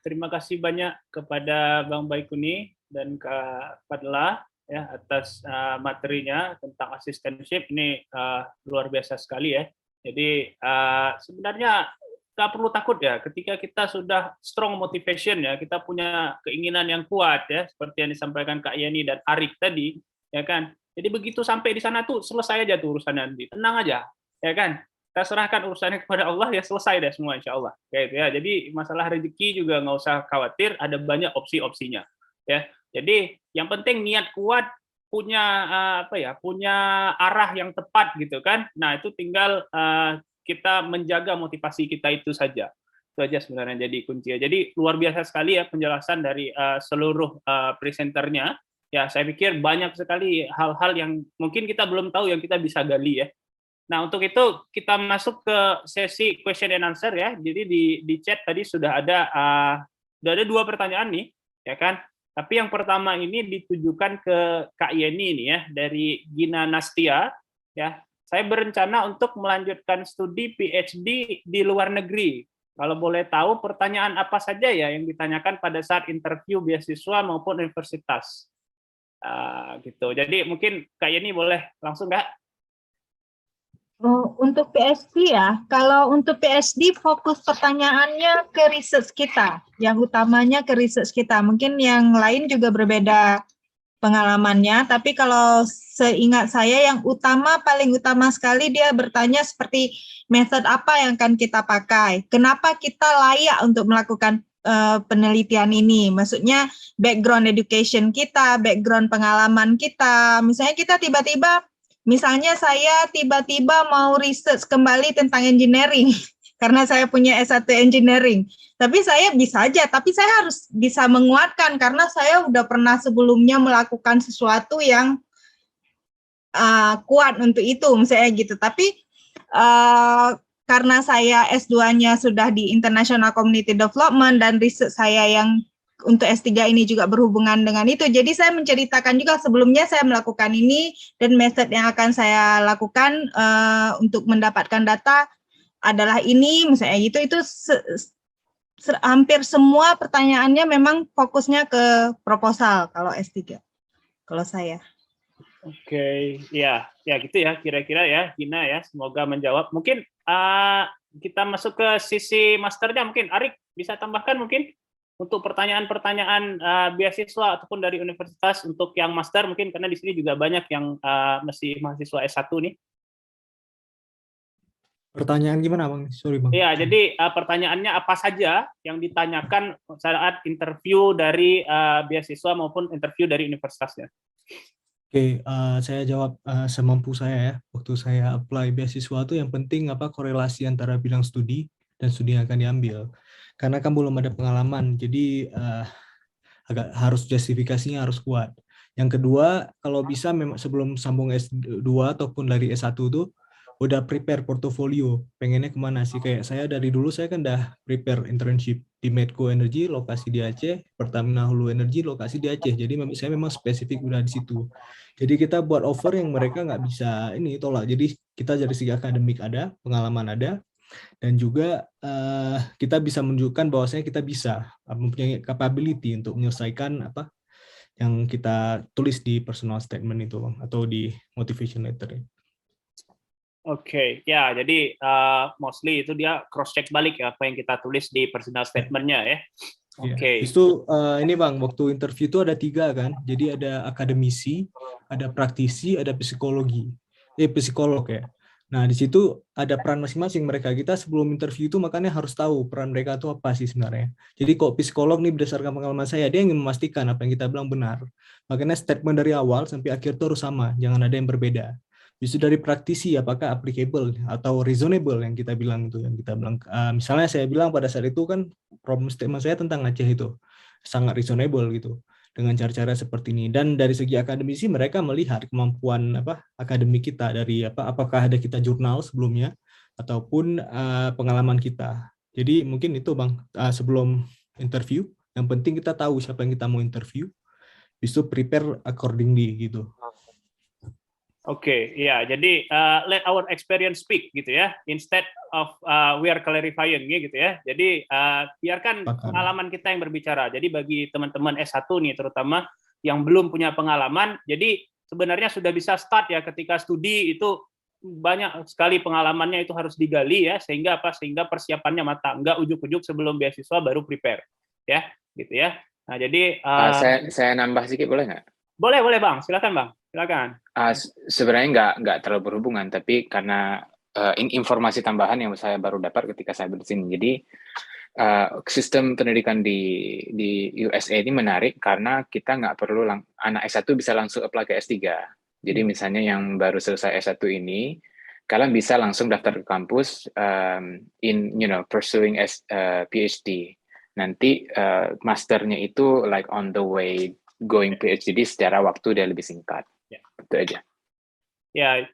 Terima kasih banyak kepada Bang Baikuni dan Kak Fadla ya atas materinya tentang assistantship ini luar biasa sekali ya. Jadi sebenarnya nggak perlu takut ya ketika kita sudah strong motivation ya, kita punya keinginan yang kuat ya seperti yang disampaikan Kak Yeni dan Arik tadi ya kan. Jadi begitu sampai di sana tuh selesai aja tuh urusannya nanti, tenang aja ya kan. Kita serahkan urusannya kepada Allah ya selesai deh semua insya Allah kayak gitu ya. Jadi masalah rezeki juga nggak usah khawatir, ada banyak opsi-opsinya ya. Jadi yang penting niat kuat, punya punya arah yang tepat gitu kan. Nah itu tinggal kita menjaga motivasi kita itu saja. Itu aja sebenarnya jadi kunci. Jadi luar biasa sekali ya penjelasan dari seluruh presenternya. Ya saya pikir banyak sekali hal-hal yang mungkin kita belum tahu yang kita bisa gali ya. Nah, untuk itu kita masuk ke sesi question and answer ya. Jadi di chat tadi sudah ada 2 pertanyaan nih, ya kan? Tapi yang pertama ini ditujukan ke Kak Yeni nih ya, dari Gina Nastia ya. Saya berencana untuk melanjutkan studi PhD di luar negeri. Kalau boleh tahu pertanyaan apa saja ya yang ditanyakan pada saat interview beasiswa maupun universitas. Gitu. Jadi mungkin Kak Yeni boleh langsung nggak? Oh, untuk PhD ya, kalau untuk PhD fokus pertanyaannya ke research kita, yang utamanya ke research kita. Mungkin yang lain juga berbeda pengalamannya, tapi kalau seingat saya yang paling utama sekali dia bertanya seperti method apa yang akan kita pakai, kenapa kita layak untuk melakukan penelitian ini, maksudnya background education kita, background pengalaman kita, misalnya kita misalnya saya tiba-tiba mau research kembali tentang engineering, karena saya punya S1 engineering. Tapi saya bisa aja, tapi saya harus bisa menguatkan, karena saya udah pernah sebelumnya melakukan sesuatu yang kuat untuk itu, misalnya gitu. Tapi karena saya S2-nya sudah di International Community Development, dan research saya yang untuk S3 ini juga berhubungan dengan itu. Jadi saya menceritakan juga sebelumnya saya melakukan ini dan metode yang akan saya lakukan untuk mendapatkan data adalah ini, misalnya gitu. Itu hampir semua pertanyaannya memang fokusnya ke proposal kalau S3. Kalau saya. Oke, ya gitu ya kira-kira ya Gina ya. Semoga menjawab. Mungkin kita masuk ke sisi masternya, mungkin Arik bisa tambahkan mungkin untuk pertanyaan-pertanyaan beasiswa ataupun dari universitas untuk yang master, mungkin karena di sini juga banyak yang masih mahasiswa S1 nih. Pertanyaan gimana Bang? Sorry Bang. Iya, jadi pertanyaannya apa saja yang ditanyakan saat interview dari beasiswa maupun interview dari universitasnya. Oke, saya jawab semampu saya ya. Waktu saya apply beasiswa itu yang penting korelasi antara bidang studi dan studi yang akan diambil. Karena kan belum ada pengalaman, jadi agak harus justifikasinya harus kuat. Yang kedua, kalau bisa memang sebelum sambung S2 ataupun dari S1 tuh udah prepare portofolio. Pengennya kemana sih? Kayak saya dari dulu saya kan udah prepare internship di Medco Energy, lokasi di Aceh, Pertamina Hulu Energy, lokasi di Aceh. Jadi saya memang spesifik udah di situ. Jadi kita buat offer yang mereka nggak bisa ini tolak. Jadi kita dari segi akademik ada, pengalaman ada, dan juga kita bisa menunjukkan bahwasanya kita bisa mempunyai capability untuk menyelesaikan apa yang kita tulis di personal statement itu atau di motivation letter. Oke, ya jadi mostly itu dia cross check balik ya apa yang kita tulis di personal statement-nya ya. Oke. Itu ini Bang, waktu interview itu ada 3 kan. Jadi ada akademisi, ada praktisi, ada psikolog ya. Nah, di situ ada peran masing-masing mereka. Kita sebelum interview itu makanya harus tahu peran mereka itu apa sih sebenarnya. Jadi kok psikolog nih berdasarkan pengalaman saya, dia ingin memastikan apa yang kita bilang benar. Makanya statement dari awal sampai akhir itu harus sama, jangan ada yang berbeda. Bisa dari praktisi apakah applicable atau reasonable yang kita bilang itu, yang kita bilang misalnya saya bilang pada saat itu kan problem statement saya tentang Aceh itu sangat reasonable gitu dengan cara-cara seperti ini. Dan dari segi akademisi mereka melihat kemampuan akademik kita dari apakah ada kita jurnal sebelumnya ataupun pengalaman kita. Jadi mungkin itu Bang, sebelum interview yang penting kita tahu siapa yang kita mau interview, bisa prepare accordingly gitu. Oke, ya. Jadi let our experience speak gitu ya, instead of we are clarifying gitu ya. Jadi biarkan pengalaman kita yang berbicara. Jadi bagi teman-teman S1 nih, terutama yang belum punya pengalaman, jadi sebenarnya sudah bisa start ya ketika studi itu banyak sekali pengalamannya itu harus digali ya, sehingga apa? Sehingga persiapannya matang, nggak ujuk-ujuk sebelum beasiswa baru prepare ya, gitu ya. Nah jadi saya nambah sedikit boleh nggak? Boleh Bang, silakan Bang, silakan. Sebenarnya nggak terlalu berhubungan, tapi karena informasi tambahan yang saya baru dapat ketika saya bersini. Jadi sistem pendidikan di USA ini menarik karena kita nggak perlu anak S1 bisa langsung apply ke S3. Jadi misalnya yang baru selesai S1 ini, kalian bisa langsung daftar ke kampus pursuing PhD. Nanti masternya itu like on the way going PhD, secara waktu dia lebih singkat. Ya. Itu aja. Ya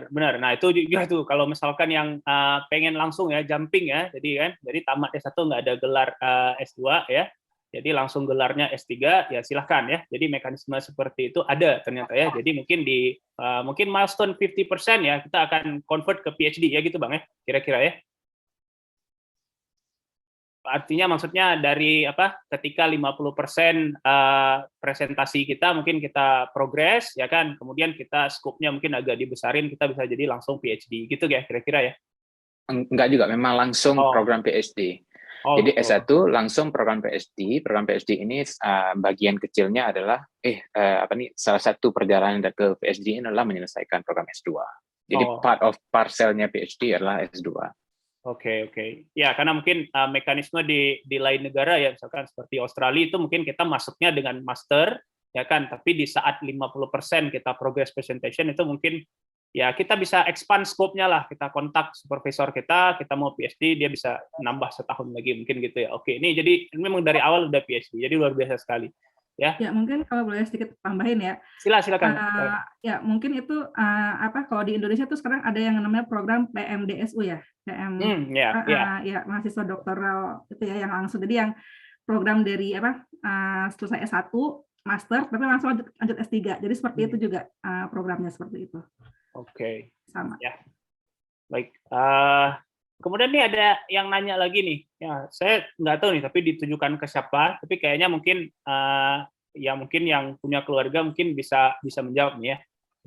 benar. Nah itu juga tuh kalau misalkan yang pengen langsung ya jumping ya, jadi tamat S1 nggak ada gelar S2 ya, jadi langsung gelarnya S3 ya silahkan ya. Jadi mekanisme seperti itu ada ternyata ya. Jadi mungkin mungkin milestone 50% ya kita akan convert ke PhD ya gitu Bang ya, kira-kira ya. Artinya maksudnya dari ketika 50% presentasi kita mungkin kita progres ya kan, kemudian kita scope-nya mungkin agak dibesarin, kita bisa jadi langsung PhD gitu ya kira-kira ya. Enggak juga, memang langsung program PhD. Jadi S1 langsung program PhD. Program PhD ini bagian kecilnya adalah salah satu perjalanan ke PhD ini adalah menyelesaikan program S2. Jadi part of parcelnya PhD adalah S2. Oke. Ya, karena mungkin mekanisme di lain negara ya, misalkan seperti Australia itu mungkin kita masuknya dengan master, ya kan, tapi di saat 50% kita progress presentation itu mungkin ya kita bisa expand scope-nya lah, kita kontak supervisor kita mau PhD, dia bisa nambah setahun lagi mungkin gitu ya. Oke, ini jadi memang dari awal udah PhD, jadi luar biasa sekali. Ya, mungkin kalau boleh sedikit tambahin ya. Silakan. Ya, mungkin itu kalau di Indonesia tuh sekarang ada yang namanya program PMDSU ya. Mahasiswa doktoral itu ya, yang langsung, jadi yang program dari selesai S1 master tapi langsung lanjut S3. Jadi seperti itu juga programnya seperti itu. Oke. Sama. Ya. Baik. Kemudian nih ada yang nanya lagi nih, ya saya nggak tahu nih, tapi ditujukan ke siapa, tapi kayaknya mungkin mungkin yang punya keluarga mungkin bisa menjawab nih ya.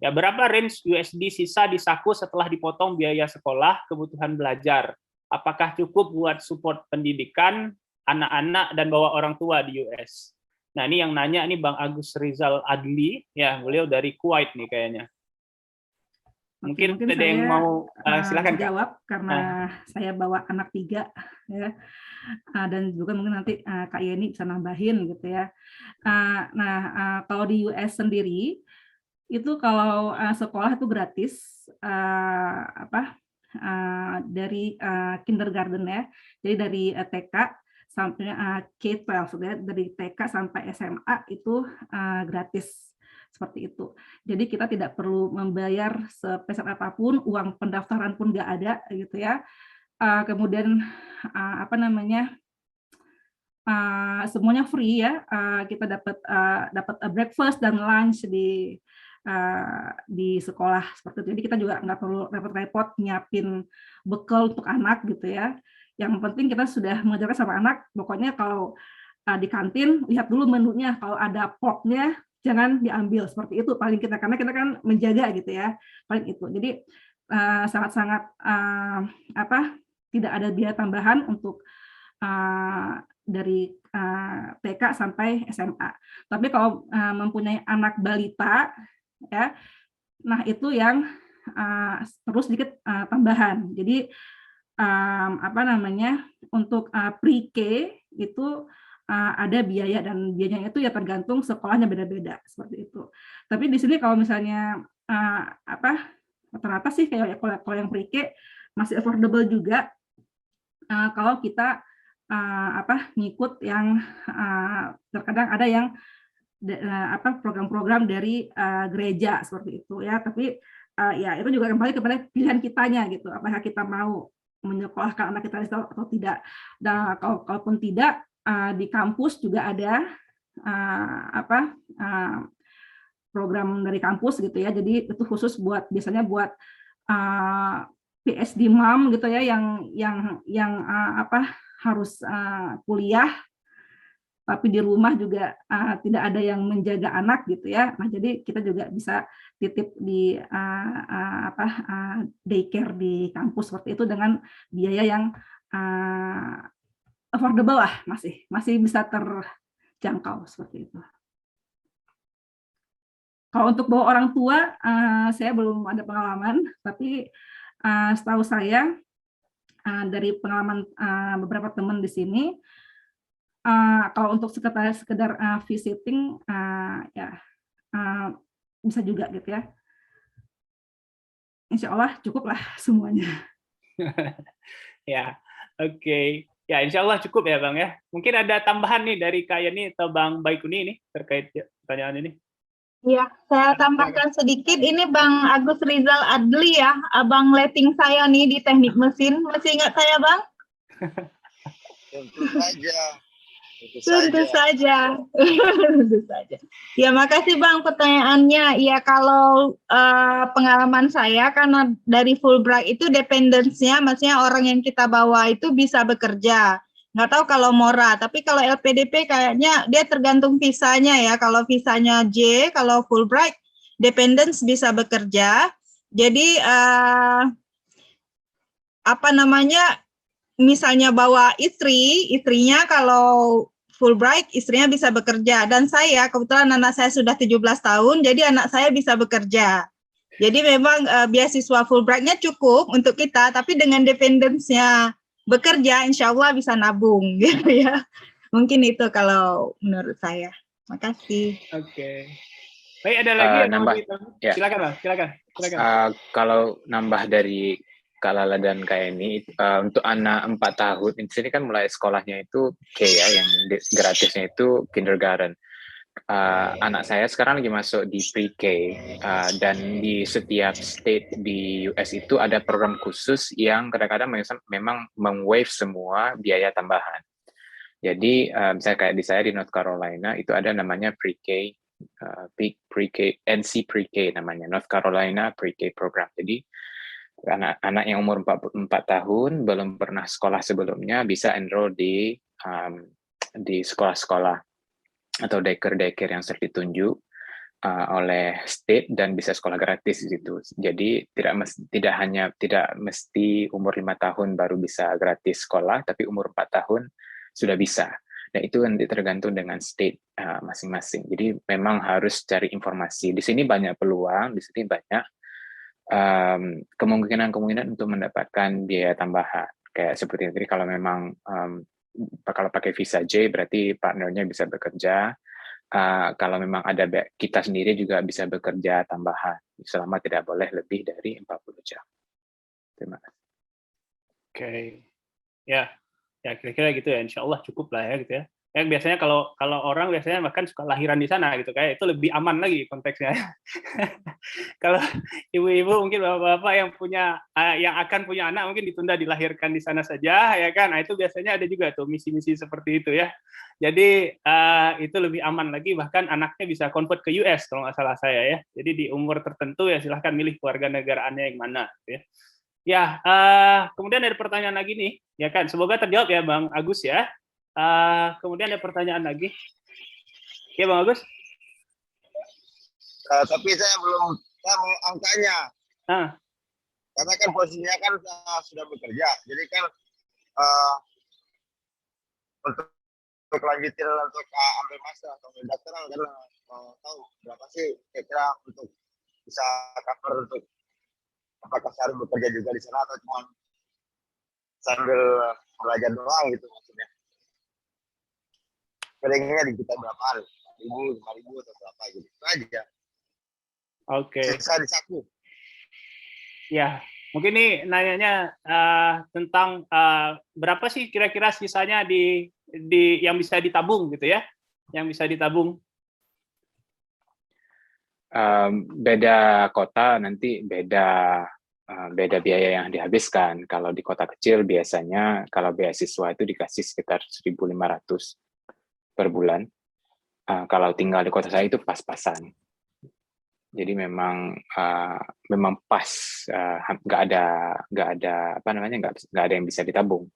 Ya, berapa range USD sisa di saku setelah dipotong biaya sekolah, kebutuhan belajar? Apakah cukup buat support pendidikan anak-anak dan bawa orang tua di US? Nah ini yang nanya nih Bang Agus Rizal Adli, ya beliau dari Kuwait nih kayaknya. Mungkin ada yang mau silakan jawab karena saya bawa anak 3 ya, dan juga mungkin nanti Kak Yeni bisa nambahin gitu ya. Kalau di US sendiri itu kalau sekolah itu gratis dari kindergarten ya, jadi dari TK sampai K-12 ya, dari TK sampai SMA itu gratis. Seperti itu. Jadi kita tidak perlu membayar sepeser apapun, uang pendaftaran pun nggak ada gitu ya. Kemudian semuanya free ya. Kita dapat breakfast dan lunch di sekolah seperti itu. Jadi kita juga nggak perlu repot-repot nyiapin bekal untuk anak gitu ya. Yang penting kita sudah mengajarkan sama anak, pokoknya kalau di kantin lihat dulu menunya, kalau ada porknya jangan diambil, seperti itu paling kita, karena kita kan menjaga gitu ya, paling itu. Jadi sangat-sangat tidak ada biaya tambahan untuk dari TK sampai SMA. Tapi kalau mempunyai anak balita ya, nah itu yang perlu sedikit tambahan. Jadi untuk pre-K itu ada biaya, dan biayanya itu ya tergantung sekolahnya beda-beda seperti itu. Tapi di sini kalau misalnya rata-rata sih kayak kalau yang pre-K masih affordable juga kalau kita ngikut yang terkadang ada yang program-program dari gereja seperti itu ya. Tapi ya itu juga kembali kepada pilihan kitanya gitu, apakah kita mau menyekolahkan anak kita atau tidak. Dan kalaupun tidak, di kampus juga ada program dari kampus gitu ya. Jadi itu khusus buat biasanya buat PhD mom gitu ya yang harus kuliah tapi di rumah juga tidak ada yang menjaga anak gitu ya. Nah, jadi kita juga bisa titip di daycare di kampus seperti itu dengan biaya yang affordable lah, masih bisa terjangkau seperti itu. Kalau untuk bawa orang tua, saya belum ada pengalaman, tapi setahu saya dari pengalaman beberapa teman di sini, kalau untuk sekedar visiting, bisa juga gitu ya. Insya Allah cukup lah semuanya. Ya, oke. Ya, insya Allah cukup ya Bang ya. Mungkin ada tambahan nih dari Kak Yani atau Bang Baikuni ini terkait pertanyaan ini. Ya, saya tambahkan sedikit. Ini Bang Agus Rizal Adli ya, abang letting saya nih di teknik mesin. Masih ingat saya Bang? Tentu saja. Tentu saja. Tentu saja. Ya, makasih Bang pertanyaannya. Ya, kalau pengalaman saya karena dari Fulbright itu dependence-nya, maksudnya orang yang kita bawa itu bisa bekerja. Nggak tahu kalau Mora, tapi kalau LPDP kayaknya dia tergantung visanya ya. Kalau visanya J, kalau Fulbright dependence bisa bekerja. Jadi misalnya bawa istrinya kalau Fulbright, istrinya bisa bekerja. Dan saya, kebetulan anak saya sudah 17 tahun, jadi anak saya bisa bekerja. Jadi memang beasiswa Fulbright-nya cukup untuk kita, tapi dengan dependence-nya bekerja, insya Allah bisa nabung. Gitu ya. Mungkin itu kalau menurut saya. Makasih. Oke. Baik, ada lagi yang nambah, ya. Silakan Bang, silakan. Kalau nambah dari Kak Lala dan Kak Eni, untuk anak 4 tahun, di sini kan mulai sekolahnya itu K ya, yang gratisnya itu kindergarten. Anak saya sekarang lagi masuk di pre-K, dan di setiap state di US itu ada program khusus yang kadang-kadang memang meng-waive semua biaya tambahan. Jadi, misalnya kayak di saya di North Carolina, itu ada namanya pre-K, NC pre-K namanya, North Carolina pre-K program. Jadi, anak-anak yang umur 4 tahun belum pernah sekolah sebelumnya bisa enroll di sekolah-sekolah atau daycare yang sudah ditunjuk oleh state dan bisa sekolah gratis di situ. Jadi tidak mesti umur 5 tahun baru bisa gratis sekolah, tapi umur 4 tahun sudah bisa. Nah, itu nanti tergantung dengan state masing-masing. Jadi memang harus cari informasi. Di sini banyak peluang, di sini banyak kemungkinan untuk mendapatkan biaya tambahan. Kayak seperti tadi, kalau memang kalau pakai visa J berarti partnernya bisa bekerja. Kalau memang ada kita sendiri juga bisa bekerja tambahan selama tidak boleh lebih dari 40 jam. Terima kasih. Oke. Ya kira-kira gitu ya. Insya Allah cukup lah ya gitu ya. Yang biasanya kalau orang biasanya bahkan suka lahiran di sana gitu, kayak itu lebih aman lagi konteksnya. Kalau ibu-ibu mungkin bapak-bapak yang akan punya anak mungkin ditunda dilahirkan di sana saja ya kan. Nah, itu biasanya ada juga tuh misi-misi seperti itu ya. Jadi itu lebih aman lagi, bahkan anaknya bisa convert ke US kalau nggak salah saya ya. Jadi di umur tertentu ya silahkan milih keluarga negaraannya yang mana gitu ya. Ya, kemudian ada pertanyaan lagi nih ya kan. Semoga terjawab ya Bang Agus ya. Kemudian ada pertanyaan lagi. Ya Bang Agus. Tapi saya belum tahu angkanya. Karena kan posisinya kan sudah bekerja. Jadi kan untuk lanjutin untuk ambil master atau dokteral kan tahu berapa sih kira-kira untuk bisa cover untuk apakah saya harus bekerja juga di sana atau cuma sambil belajar doang gitu maksudnya. Keringnya di kita berapa hari? 1.000, 5.000 atau berapa gitu. Itu aja. Oke. Sisa di saku. Ya, mungkin nih nanyanya tentang berapa sih kira-kira sisanya di yang bisa ditabung gitu ya? Yang bisa ditabung. Beda kota nanti beda biaya yang dihabiskan. Kalau di kota kecil biasanya kalau beasiswa itu dikasih sekitar 1.500 per bulan. Kalau tinggal di kota saya itu pas-pasan. Jadi memang pas, nggak ada yang bisa ditabung,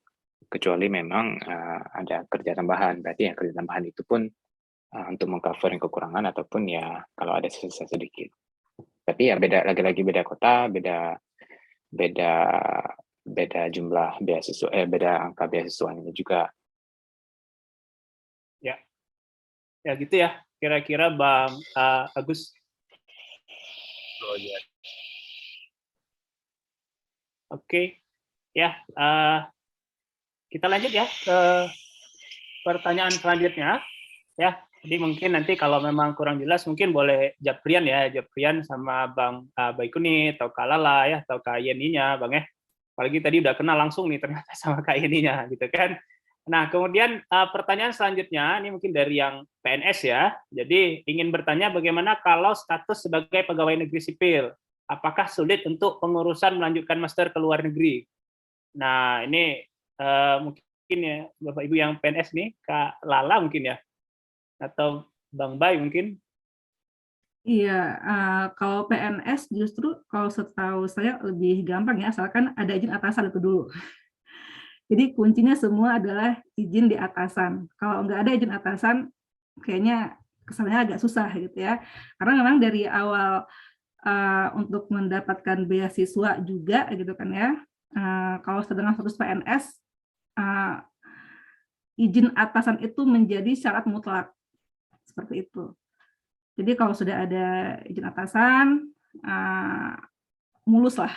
kecuali memang ada kerja tambahan. Berarti ya kerja tambahan itu pun untuk mengcover kekurangan ataupun ya kalau ada sisa sedikit. Tapi ya lagi-lagi beda kota, beda jumlah beasiswa, beda angka beasiswanya juga. Ya gitu ya, kira-kira Bang Agus. Oke, ya kita lanjut ya ke pertanyaan selanjutnya. Ya, jadi mungkin nanti kalau memang kurang jelas mungkin boleh Japrian ya, Japrian sama Bang Baikuni atau Kak Lala ya, atau Kak Yeninya, Bang ya. Apalagi tadi udah kenal langsung nih ternyata sama Kak Yeninya gitu kan. Nah, kemudian pertanyaan selanjutnya, ini mungkin dari yang PNS ya. Jadi ingin bertanya bagaimana kalau status sebagai pegawai negeri sipil? Apakah sulit untuk pengurusan melanjutkan master ke luar negeri? Nah, ini mungkin ya Bapak Ibu yang PNS nih, Kak Lala mungkin ya, atau Bang Bay mungkin. Iya, kalau PNS justru kalau setahu saya lebih gampang ya, asalkan ada izin atasan itu dulu. Jadi kuncinya semua adalah izin di atasan. Kalau nggak ada izin atasan, kayaknya kesannya agak susah gitu ya. Karena memang dari awal untuk mendapatkan beasiswa juga gitu kan ya. Kalau sedang status PNS, izin atasan itu menjadi syarat mutlak seperti itu. Jadi kalau sudah ada izin atasan, mulus lah.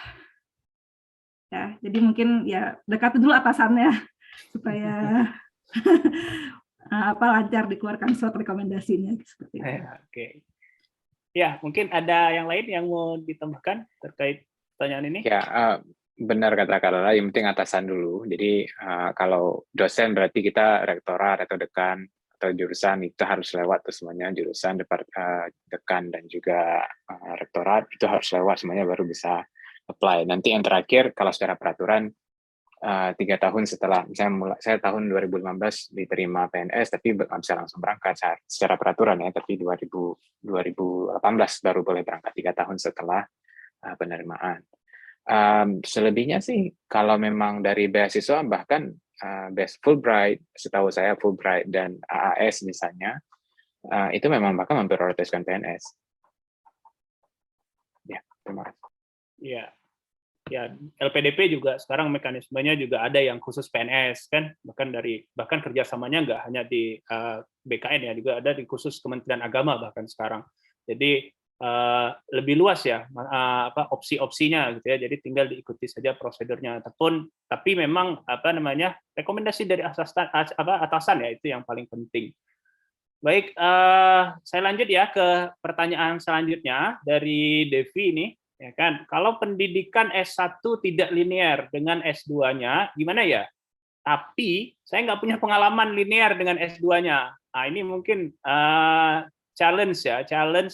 Ya, jadi mungkin ya dekati dulu atasannya supaya lancar dikeluarkan surat rekomendasinya seperti itu. Oke. Ya, mungkin ada yang lain yang mau ditambahkan terkait pertanyaan ini? Ya, benar kata Kak Lala, yang penting atasan dulu. Jadi kalau dosen berarti kita rektorat atau dekan atau jurusan itu harus lewat tuh semuanya, jurusan, dekan dan juga rektorat itu harus lewat semuanya baru bisa apply. Nanti yang terakhir kalau secara peraturan 3 tahun setelah, misalnya saya tahun 2015 diterima PNS tapi nggak bisa langsung berangkat secara peraturan ya, tapi 2018 baru boleh berangkat 3 tahun setelah penerimaan. Selebihnya sih kalau memang dari beasiswa bahkan Fulbright, setahu saya Fulbright dan AAS misalnya itu memang bahkan memprioritaskan PNS. Ya, terima kasih. Ya, LPDP juga sekarang mekanismenya juga ada yang khusus PNS kan, bahkan kerjasamanya nggak hanya di BKN ya, juga ada di khusus Kementerian Agama bahkan sekarang. Jadi lebih luas ya opsi-opsinya gitu ya. Jadi tinggal diikuti saja prosedurnya. Tapi memang rekomendasi dari atasan ya itu yang paling penting. Baik, saya lanjut ya ke pertanyaan selanjutnya dari Devi ini. Ya kan, kalau pendidikan S1 tidak linear dengan S2-nya, gimana ya? Tapi saya nggak punya pengalaman linear dengan S2-nya. Nah, ini mungkin challenge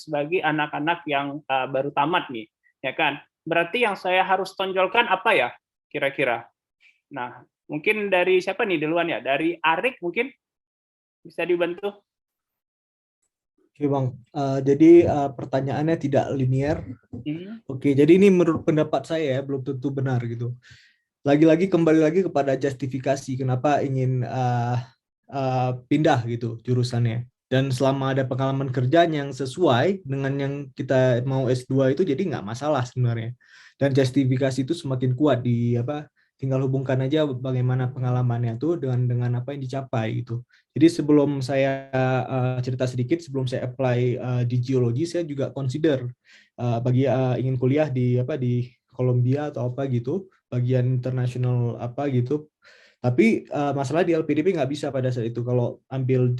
bagi anak-anak yang baru tamat nih, ya kan? Berarti yang saya harus tonjolkan apa ya, kira-kira? Nah, mungkin dari siapa nih duluan ya? Dari Arik mungkin bisa dibantu? Oke Bang, jadi pertanyaannya tidak linear. Oke, jadi ini menurut pendapat saya ya, belum tentu benar gitu. Lagi-lagi kembali lagi kepada justifikasi kenapa ingin pindah gitu jurusannya. Dan selama ada pengalaman kerjaan yang sesuai dengan yang kita mau S2 itu, jadi nggak masalah sebenarnya. Dan justifikasi itu semakin kuat tinggal hubungkan aja bagaimana pengalamannya tuh dengan apa yang dicapai gitu. Jadi sebelum saya cerita sedikit, sebelum saya apply di geologi, saya juga consider bagi ingin kuliah di Columbia atau apa gitu, bagian internasional apa gitu. Tapi masalah di LPDP nggak bisa pada saat itu. Kalau ambil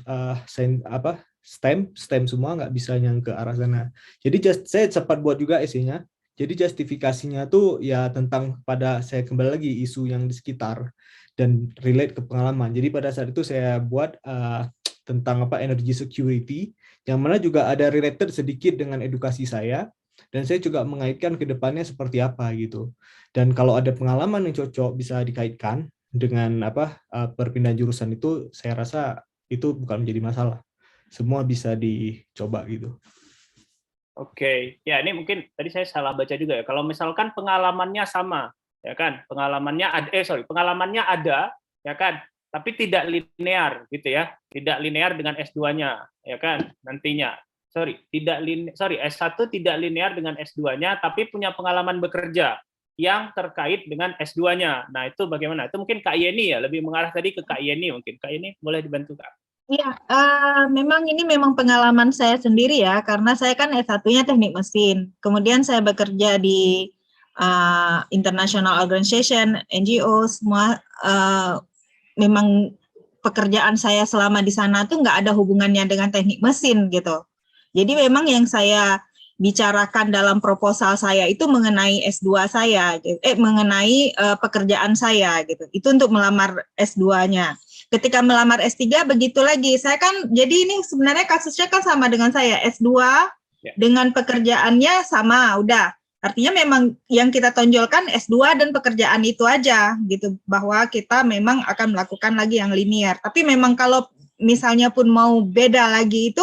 STEM semua nggak bisa yang ke arah sana. Jadi saya sempat buat juga essay-nya. Jadi justifikasinya tuh ya tentang saya kembali lagi isu yang di sekitar dan relate ke pengalaman. Jadi pada saat itu saya buat tentang energy security, yang mana juga ada related sedikit dengan edukasi saya, dan saya juga mengaitkan ke depannya seperti apa gitu. Dan kalau ada pengalaman yang cocok bisa dikaitkan dengan perpindahan jurusan itu, saya rasa itu bukan menjadi masalah. Semua bisa dicoba gitu. Oke, ya ini mungkin tadi saya salah baca juga ya. Kalau misalkan pengalamannya sama, ya kan, pengalamannya ada, ya kan, tapi tidak linear gitu ya, tidak linear dengan S2-nya, ya kan, nantinya. S1 tidak linear dengan S2-nya, tapi punya pengalaman bekerja yang terkait dengan S2-nya. Nah, itu bagaimana? Itu mungkin Kak Yeni ya, lebih mengarah tadi ke Kak Yeni mungkin. Kak Yeni boleh dibantu, Kak? Iya, memang ini memang pengalaman saya sendiri ya, karena saya kan S1-nya teknik mesin. Kemudian saya bekerja di international organization, NGO, semua memang pekerjaan saya selama di sana tuh nggak ada hubungannya dengan teknik mesin gitu. Jadi memang yang saya bicarakan dalam proposal saya itu mengenai S2 saya, mengenai pekerjaan saya gitu. Itu untuk melamar S2-nya. Ketika melamar S3 begitu lagi. Saya kan jadi ini sebenarnya kasusnya kan sama dengan saya, S2 dengan pekerjaannya sama, udah. Artinya memang yang kita tonjolkan S2 dan pekerjaan itu aja gitu, bahwa kita memang akan melakukan lagi yang linear. Tapi memang kalau misalnya pun mau beda lagi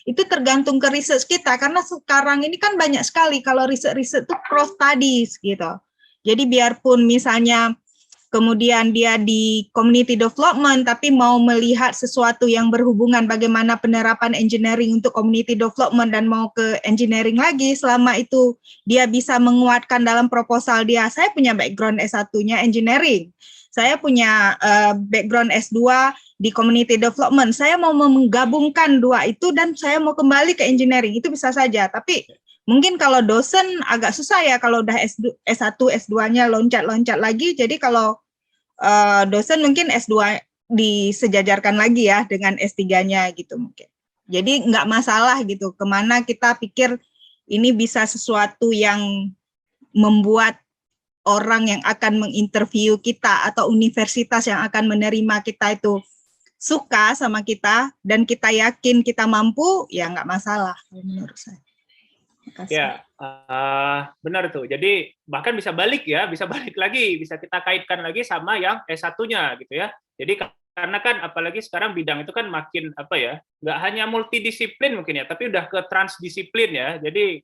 itu tergantung ke research kita, karena sekarang ini kan banyak sekali kalau riset-riset itu cross studies gitu. Jadi biarpun misalnya kemudian dia di community development, tapi mau melihat sesuatu yang berhubungan bagaimana penerapan engineering untuk community development dan mau ke engineering lagi, selama itu dia bisa menguatkan dalam proposal dia, saya punya background S1-nya engineering, saya punya background S2 di community development, saya mau menggabungkan dua itu dan saya mau kembali ke engineering, itu bisa saja, tapi mungkin kalau dosen agak susah ya kalau udah S1, S2-nya loncat-loncat lagi, jadi kalau dosen mungkin S2 disejajarkan lagi ya dengan S3-nya gitu mungkin. Jadi nggak masalah gitu, kemana kita pikir ini bisa sesuatu yang membuat orang yang akan menginterview kita atau universitas yang akan menerima kita itu suka sama kita dan kita yakin kita mampu, ya nggak masalah menurut saya. Ya, benar tuh. Jadi bahkan bisa balik lagi, bisa kita kaitkan lagi sama yang S1-nya gitu ya. Jadi karena kan apalagi sekarang bidang itu kan makin nggak hanya multidisiplin mungkin ya, tapi udah ke transdisiplin ya. Jadi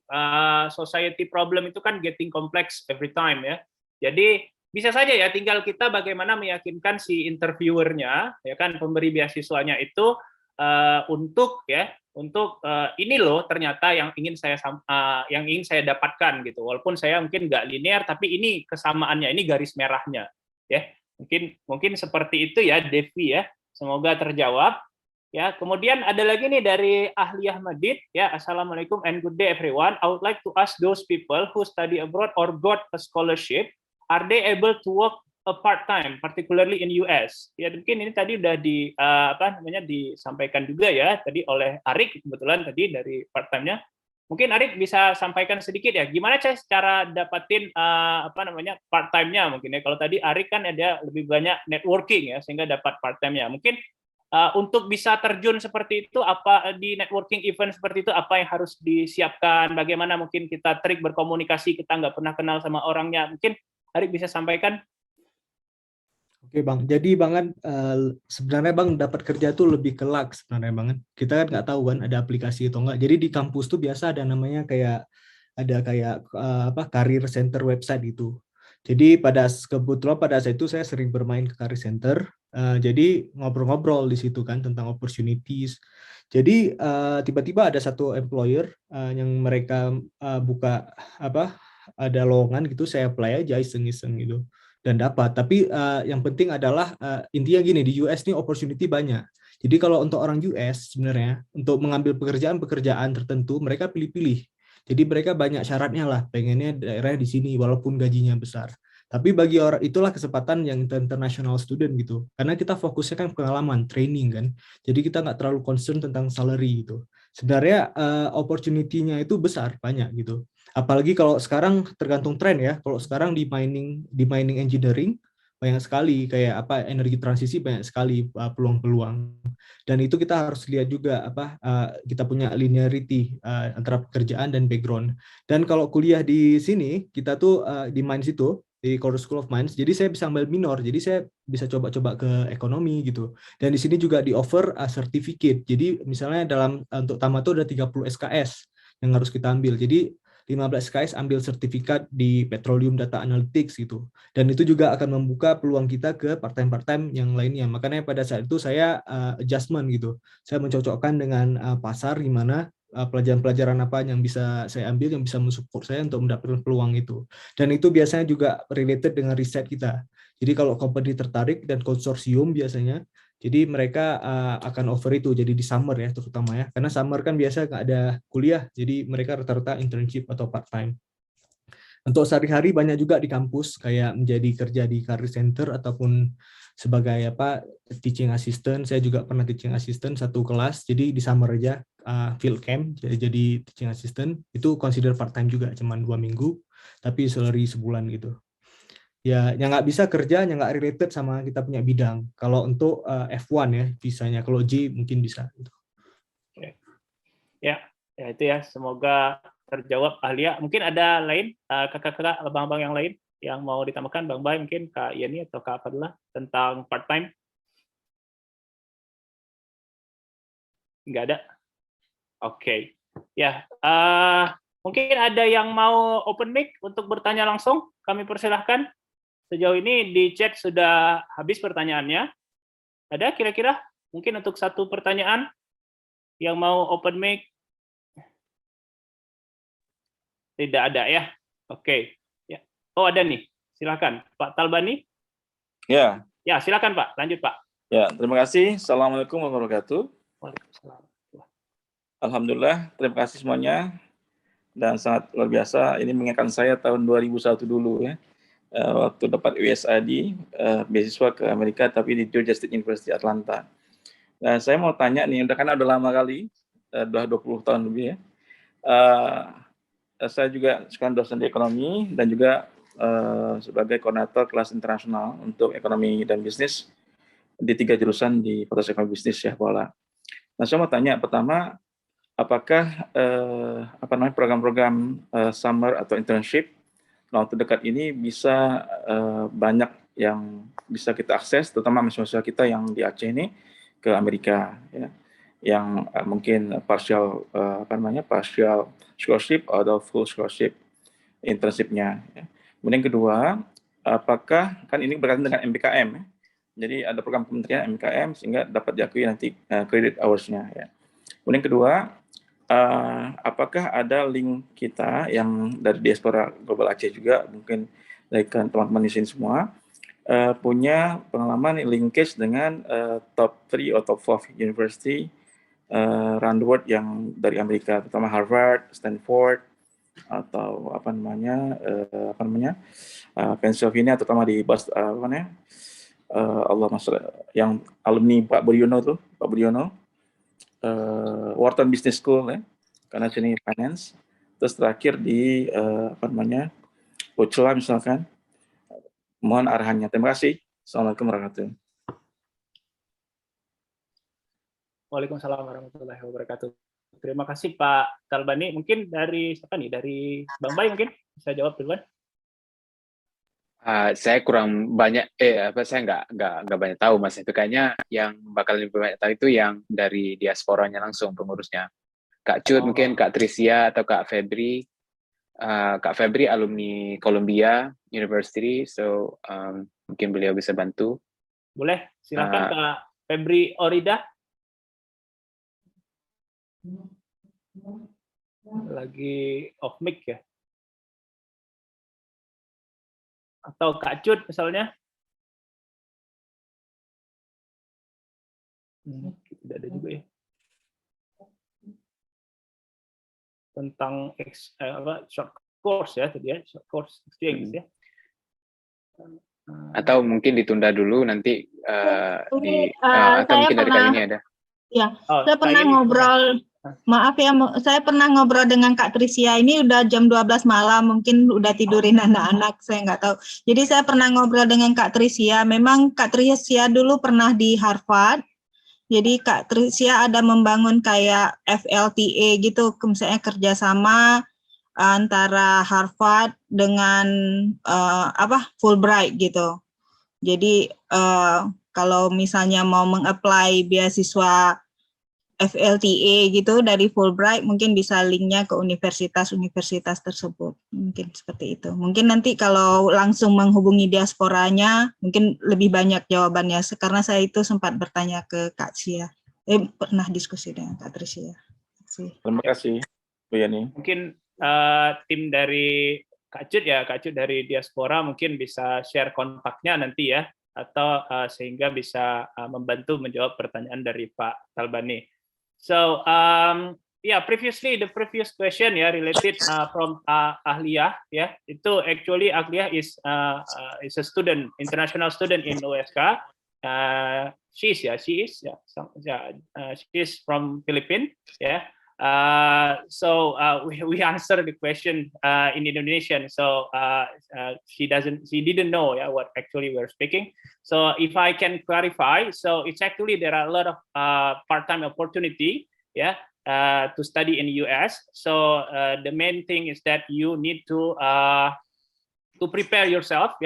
society problem itu kan getting complex every time ya. Jadi bisa saja ya, tinggal kita bagaimana meyakinkan si interviewernya, ya kan, pemberi beasiswanya itu untuk ini loh ternyata yang ingin saya dapatkan gitu, walaupun saya mungkin nggak linear, tapi ini kesamaannya, ini garis merahnya ya, mungkin seperti itu ya Devi ya, semoga terjawab ya. Kemudian ada lagi nih dari Ahliah Madid ya, Assalamualaikum and good day everyone, I would like to ask those people who study abroad or got a scholarship, are they able to work a part-time, particularly in US. Ya mungkin ini tadi udah disampaikan juga ya tadi oleh Arik, kebetulan tadi dari part-time-nya. Mungkin Arik bisa sampaikan sedikit ya, gimana cara dapatin part-time-nya mungkin ya. Kalau tadi Arik kan ada lebih banyak networking ya, sehingga dapat part-time-nya. Mungkin untuk bisa terjun seperti itu, apa di networking event seperti itu, apa yang harus disiapkan, bagaimana mungkin kita trik berkomunikasi, kita nggak pernah kenal sama orangnya. Mungkin Arik bisa sampaikan. Oke Bang, jadi Bang sebenarnya Bang dapat kerja tuh lebih ke luck sebenarnya Bang. Kita kan nggak tahu kan ada aplikasi atau enggak. Jadi di kampus tuh biasa ada namanya kayak career center website gitu. Jadi kebetulan pada saat itu saya sering bermain ke career center. Jadi ngobrol-ngobrol di situ kan tentang opportunities. Jadi tiba-tiba ada satu employer yang mereka buka ada lowongan gitu, saya apply aja iseng-iseng gitu. Dan dapat, tapi yang penting adalah intinya gini, di US nih opportunity banyak. Jadi kalau untuk orang US sebenarnya untuk mengambil pekerjaan tertentu mereka pilih-pilih. Jadi mereka banyak syaratnya lah, pengennya daerah di sini walaupun gajinya besar. Tapi bagi orang itulah kesempatan yang international student gitu. Karena kita fokusnya kan pengalaman, training kan. Jadi kita nggak terlalu concern tentang salary gitu. Sebenarnya opportunity-nya itu besar, banyak gitu. Apalagi kalau sekarang tergantung tren ya. Kalau sekarang di mining engineering banyak sekali kayak energi transisi, banyak sekali peluang-peluang. Dan itu kita harus lihat juga kita punya linearity antara pekerjaan dan background. Dan kalau kuliah di sini kita tuh di Mines itu di Colorado School of Mines, jadi saya bisa ambil minor, jadi saya bisa coba-coba ke ekonomi gitu. Dan di sini juga di offer certificate. Jadi misalnya untuk tamat tuh ada 30 SKS. yang harus kita ambil. Jadi 15 KS ambil sertifikat di Petroleum Data Analytics gitu. Dan itu juga akan membuka peluang kita ke part-time yang lainnya. Makanya pada saat itu saya adjustment gitu. Saya mencocokkan dengan pasar di mana pelajaran-pelajaran apa yang bisa saya ambil, yang bisa mensupport saya untuk mendapatkan peluang itu. Dan itu biasanya juga related dengan riset kita. Jadi kalau company tertarik dan konsorsium biasanya, jadi mereka akan offer itu, jadi di summer ya terutama ya, karena summer kan biasa nggak ada kuliah, jadi mereka rata-rata internship atau part-time. Untuk sehari-hari banyak juga di kampus, kayak menjadi kerja di career center ataupun sebagai teaching assistant. Saya juga pernah teaching assistant satu kelas, jadi di summer aja field camp, jadi teaching assistant, itu consider part-time juga, cuma 2 minggu, tapi salary sebulan gitu. Ya, yang nggak bisa kerja, yang nggak related sama kita punya bidang. Kalau untuk F1 ya, visanya. Kalau G mungkin bisa. Ya, itu ya. Semoga terjawab Ahlia. Mungkin ada lain, kakak-kakak, abang-abang yang lain yang mau ditambahkan, Bang Bay, mungkin Kak Yeni atau Kak Fadla tentang part-time? Nggak ada? Oke. Ya, mungkin ada yang mau open mic untuk bertanya langsung. Kami persilahkan. Sejauh ini di chat sudah habis pertanyaannya. Ada kira-kira mungkin untuk satu pertanyaan yang mau open mic? Tidak ada ya? Oke. Ya. Oh ada nih, silakan Pak Talbani. Ya. Ya silakan Pak, lanjut Pak. Ya, terima kasih. Assalamualaikum warahmatullahi wabarakatuh. Waalaikumsalam. Alhamdulillah, terima kasih semuanya. Dan sangat luar biasa, ini mengingatkan saya tahun 2001 dulu ya. Waktu dapat USAID, beasiswa ke Amerika, tapi di Georgia State University Atlanta. Nah, saya mau tanya nih, karena udah lama kali, udah 20 tahun lebih ya. Saya juga sekarang dosen di ekonomi, dan juga sebagai koordinator kelas internasional untuk ekonomi dan bisnis di 3 jurusan di Fakultas Ekonomi Bisnis ya, Kuala. Nah, saya mau tanya, pertama, apakah program-program summer atau internship waktu dekat ini bisa banyak yang bisa kita akses, terutama mahasiswa kita yang di Aceh ini ke Amerika, ya, yang mungkin partial partial scholarship atau full scholarship internship-nya. Ya. Kemudian kedua, apakah kan ini berkaitan dengan MBKM, ya. Jadi ada program kementerian MBKM sehingga dapat diakui nanti credit hours-nya. Ya. Kemudian kedua, apakah ada link kita yang dari diaspora Global Aceh juga, mungkin dari teman-teman di sini semua, punya pengalaman linkage dengan top 3 atau top 4 university around the world yang dari Amerika, terutama Harvard, Stanford, atau Pennsylvania, terutama di yang alumni Pak Budiono, Wharton Business School ya, karena sini finance. Terus terakhir di Ucla misalkan. Mohon arahannya. Terima kasih. Assalamualaikum warahmatullahi wabarakatuh. Waalaikumsalam warahmatullahi wabarakatuh. Terima kasih Pak Talbani. Mungkin dari siapa nih? Dari Bang Bay mungkin bisa jawab duluan. Saya kurang banyak, saya nggak banyak tahu Mas. Itu kayaknya yang bakal lebih banyak tahu itu yang dari diasporanya langsung pengurusnya. Kak Cut mungkin, Kak Trisia atau Kak Febri. Kak Febri alumni Columbia University, so mungkin beliau bisa bantu. Boleh, silakan Kak Febri Orida. Lagi off mic ya? Atau Kak Cut misalnya? Tidak ada juga ya. Tentang short course ya tadi ya, short course exchange ya. Atau mungkin ditunda dulu nanti atau mungkin dari kali ini ada. Ya, saya pernah ngobrol. Maaf ya, saya pernah ngobrol dengan Kak Trisia, ini udah jam 12 malam, mungkin udah tidurin anak-anak, saya nggak tahu. Jadi saya pernah ngobrol dengan Kak Trisia, memang Kak Trisia dulu pernah di Harvard, jadi Kak Trisia ada membangun kayak FLTA gitu, misalnya kerjasama antara Harvard dengan Fulbright gitu. Jadi kalau misalnya mau mengapply beasiswa FLTA gitu dari Fulbright, mungkin bisa linknya ke universitas-universitas tersebut. Mungkin seperti itu. Mungkin nanti kalau langsung menghubungi diasporanya, mungkin lebih banyak jawabannya. Karena saya itu sempat bertanya ke Kak Sia. Pernah diskusi dengan Kak Tricia. Terima kasih, Bu Yani. Mungkin tim dari Kak Cut ya, Kak Cut dari diaspora mungkin bisa share kontaknya nanti ya, atau sehingga bisa membantu menjawab pertanyaan dari Pak Talbani. So yeah, previously the previous question related from Ahliyah itu actually Ahliyah is a student, international student in OSK. She is from Philippines. So we answer the question in Indonesian. So she didn't know what actually we're speaking. So if I can clarify, so it's actually there are a lot of part-time opportunity, to study in US. So the main thing is that you need to prepare yourself,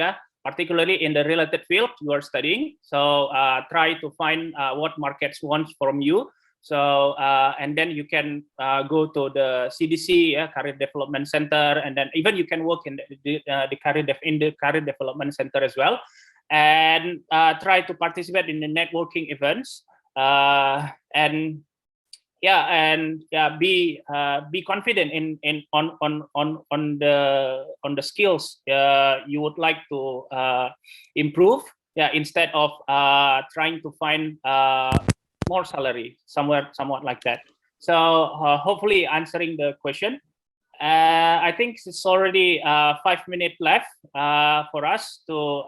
particularly in the related field you are studying. So try to find what markets want from you. So and then you can go to the CDC, Career Development Center, and then even you can work in the Career Development Center as well, and try to participate in the networking events, and be confident on the skills you would like to improve, instead of trying to find more salary somewhat like that. So hopefully answering the question. I think it's already 5 minutes left for us to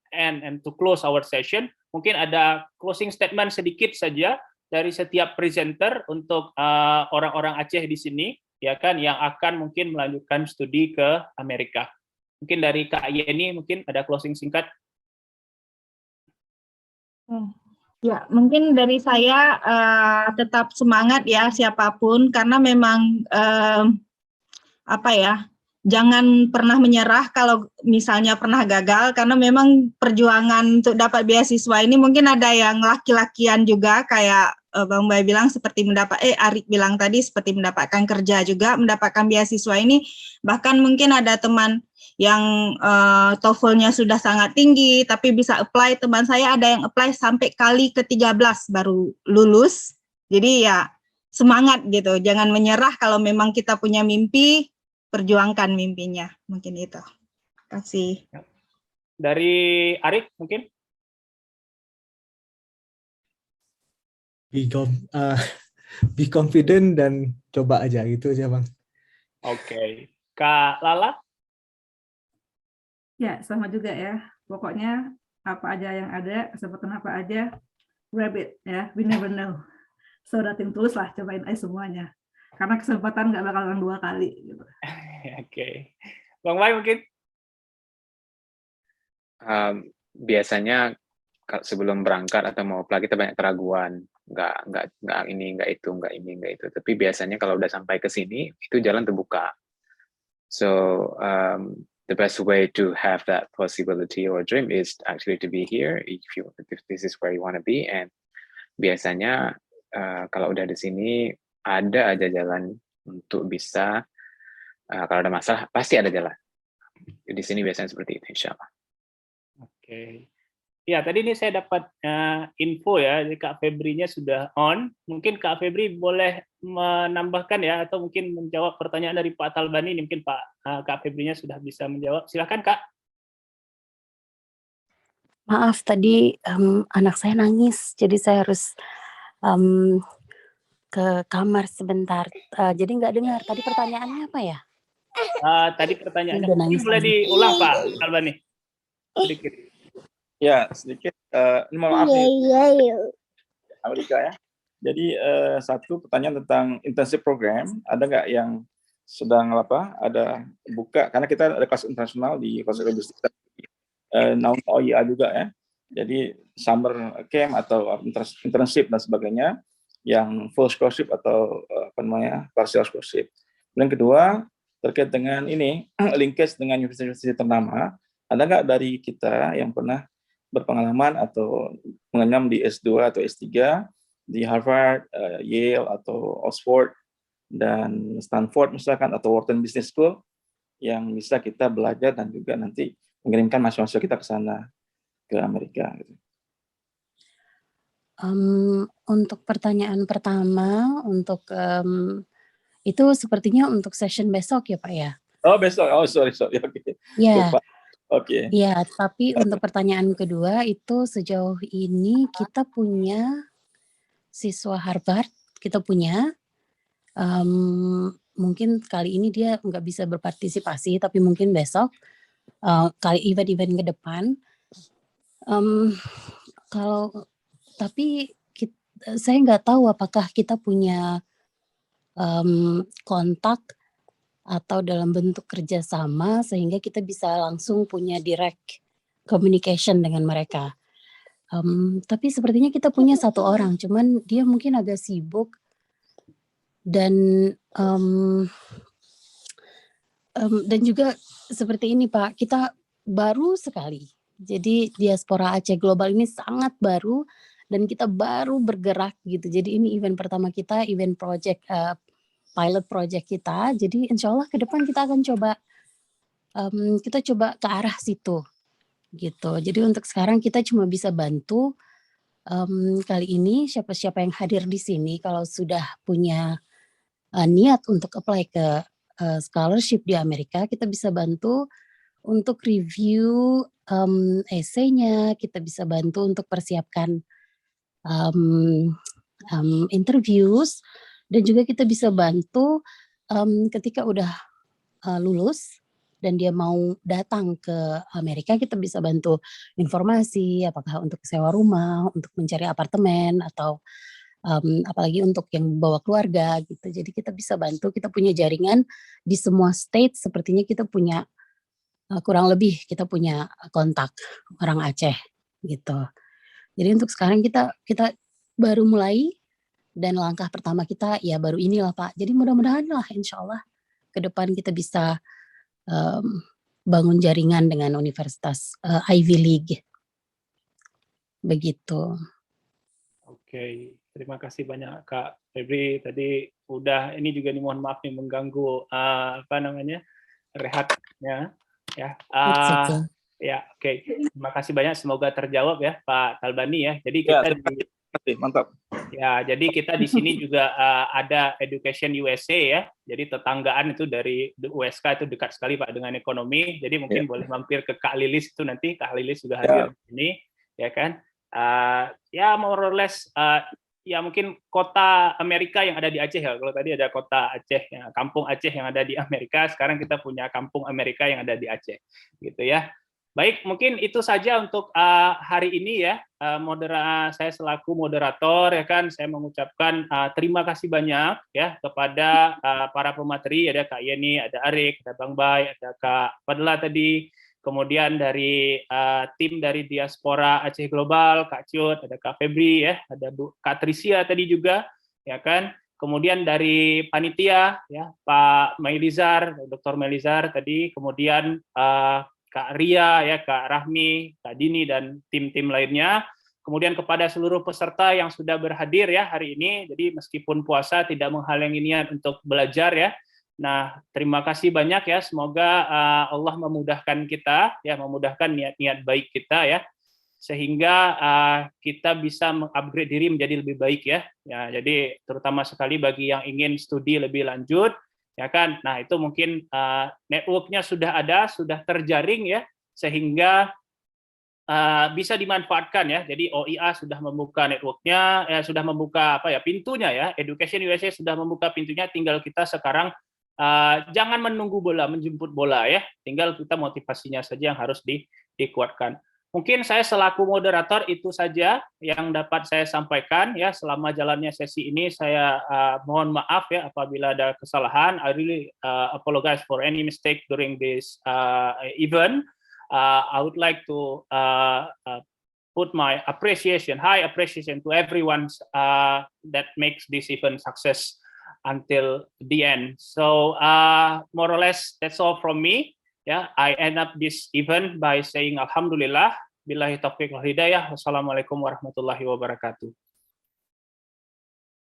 end and to close our session. Mungkin ada closing statement sedikit saja dari setiap presenter untuk orang-orang Aceh di sini, yang akan mungkin melanjutkan studi ke Amerika. Mungkin dari Kak Yeni mungkin ada closing singkat. Ya, mungkin dari saya tetap semangat ya siapapun, karena memang jangan pernah menyerah kalau misalnya pernah gagal, karena memang perjuangan untuk dapat beasiswa ini mungkin ada yang laki-lakian juga, kayak Bang Bay bilang seperti Arik bilang tadi seperti mendapatkan kerja juga, mendapatkan beasiswa ini, bahkan mungkin ada teman yang TOEFL-nya sudah sangat tinggi tapi bisa apply. Teman saya ada yang apply sampai kali ke-13 baru lulus. Jadi ya semangat gitu, jangan menyerah. Kalau memang kita punya mimpi, perjuangkan mimpinya. Mungkin itu. Terima kasih. Dari Arik mungkin? Be confident dan coba aja, gitu aja Bang. Oke. Kak Lala? Ya, sama juga ya. Pokoknya apa aja yang ada, kesempatan apa aja, grab it ya. We never know. So dating tulus lah, cobain aja semuanya. Karena kesempatan nggak bakalan 2 kali. Gitu. Oke. Bang Bay mungkin? Biasanya sebelum berangkat atau mau apply kita banyak keraguan. Nggak ini, nggak itu, nggak ini, nggak itu. Tapi biasanya kalau udah sampai ke sini, itu jalan terbuka. So the best way to have that possibility or dream is actually to be here if this is where you want to be. And biasanya kalau udah di sini ada aja jalan untuk bisa, kalau ada masalah pasti ada jalan. Di sini biasanya seperti itu, insya Allah. Oke. Ya, tadi ini saya dapat info ya, jadi Kak Febrinya sudah on. Mungkin Kak Febri boleh menambahkan ya, atau mungkin menjawab pertanyaan dari Pak Talbani. Mungkin Kak Febrinya sudah bisa menjawab. Silakan Kak. Maaf, tadi anak saya nangis, jadi saya harus ke kamar sebentar. Jadi nggak dengar. Tadi pertanyaannya apa ya? Tadi pertanyaannya boleh diulang Pak Talbani? Sedikit. Ya, sedikit. Maaf nih. Amerika ya. Jadi satu pertanyaan tentang internship program, ada nggak yang sedang ada buka? Karena kita ada kelas internasional di Fakultas Bisnis, namun OIA juga ya. Jadi summer camp atau internship dan sebagainya, yang full scholarship atau partial scholarship. Dan kedua terkait dengan ini linkage dengan universitas ternama, ada nggak dari kita yang pernah berpengalaman atau mengenyam di S2 atau S3 di Harvard, Yale atau Oxford dan Stanford misalkan, atau Wharton Business School, yang bisa kita belajar dan juga nanti mengirimkan mahasiswa kita ke sana, ke Amerika. Gitu. Untuk pertanyaan pertama, untuk itu sepertinya untuk session besok ya Pak ya? Oh besok, oh sorry, oke. Ya, Lupa. Oke. ya. Tapi untuk pertanyaan kedua itu sejauh ini kita punya siswa Harvard, kita punya. Mungkin kali ini dia nggak bisa berpartisipasi, tapi mungkin besok kali event-event ke depan. Tapi saya nggak tahu apakah kita punya kontak atau dalam bentuk kerjasama sehingga kita bisa langsung punya direct communication dengan mereka. Tapi sepertinya kita punya satu orang, cuman dia mungkin agak sibuk dan juga seperti ini Pak, kita baru sekali. Jadi diaspora Aceh Global ini sangat baru dan kita baru bergerak gitu. Jadi ini event pertama kita, event project pilot project kita. Jadi insya Allah ke depan kita akan coba ke arah situ gitu. Jadi untuk sekarang kita cuma bisa bantu kali ini siapa-siapa yang hadir di sini kalau sudah punya niat untuk apply ke scholarship di Amerika, kita bisa bantu untuk review esainya, kita bisa bantu untuk persiapkan interviews, dan juga kita bisa bantu ketika udah lulus dan dia mau datang ke Amerika, kita bisa bantu informasi apakah untuk sewa rumah, untuk mencari apartemen, atau apalagi untuk yang bawa keluarga gitu. Jadi kita bisa bantu, kita punya jaringan di semua state, sepertinya kita punya kurang lebih kita punya kontak orang Aceh gitu. Jadi untuk sekarang kita baru mulai dan langkah pertama kita ya baru inilah Pak. Jadi mudah-mudahan lah insya Allah ke depan kita bisa bangun jaringan dengan Universitas Ivy League. Begitu. Oke. Terima kasih banyak Kak Febri. Tadi udah ini juga nih mohon maaf nih mengganggu rehatnya ya. Ya, oke. Terima kasih banyak. Semoga terjawab ya Pak Talbani ya. Jadi kita mantap. Ya, jadi kita di sini juga ada Education USA ya. Jadi tetanggaan itu dari USK itu dekat sekali Pak dengan ekonomi. Jadi mungkin boleh mampir ke Kak Lilis itu nanti. Kak Lilis juga hadir di sini, ya kan? Ya more or less ya mungkin kota Amerika yang ada di Aceh ya. Kalau tadi ada kota Aceh, ya, kampung Aceh yang ada di Amerika, sekarang kita punya kampung Amerika yang ada di Aceh, gitu ya. Baik, mungkin itu saja untuk hari ini ya. Saya selaku moderator ya kan, saya mengucapkan terima kasih banyak ya kepada para pemateri, ada Kak Yeni, ada Arik, ada Bang Bay, ada Kak Fadla tadi. Kemudian dari tim dari Diaspora Aceh Global, Kak Ciut, ada Kak Febri ya, ada Kak Trisia tadi juga, ya kan. Kemudian dari panitia ya, Pak Melizar, Dr. Melizar tadi, kemudian Kak Ria ya, Kak Rahmi, Kak Dini dan tim-tim lainnya. Kemudian kepada seluruh peserta yang sudah berhadir ya hari ini. Jadi meskipun puasa tidak menghalangi niat untuk belajar ya. Nah, terima kasih banyak ya. Semoga Allah memudahkan kita, ya, memudahkan niat-niat baik kita ya, sehingga kita bisa mengupgrade diri menjadi lebih baik ya. Ya, jadi terutama sekali bagi yang ingin studi lebih lanjut, ya kan. Nah, itu mungkin networknya sudah ada, sudah terjaring ya, sehingga bisa dimanfaatkan ya. Jadi OIA sudah membuka networknya, sudah membuka pintunya ya. Education USA sudah membuka pintunya. Tinggal kita sekarang jangan menunggu bola, menjemput bola ya. Tinggal kita motivasinya saja yang harus dikuatkan. Mungkin saya selaku moderator itu saja yang dapat saya sampaikan ya selama jalannya sesi ini. Saya mohon maaf ya apabila ada kesalahan. I really apologize for any mistake during this event. I would like to put my high appreciation to everyone that makes this event success until the end. So more or less that's all from me. Yeah, I end up this event by saying Alhamdulillah, billahi taufiq wal hidayah, wassalamualaikum warahmatullahi wabarakatuh.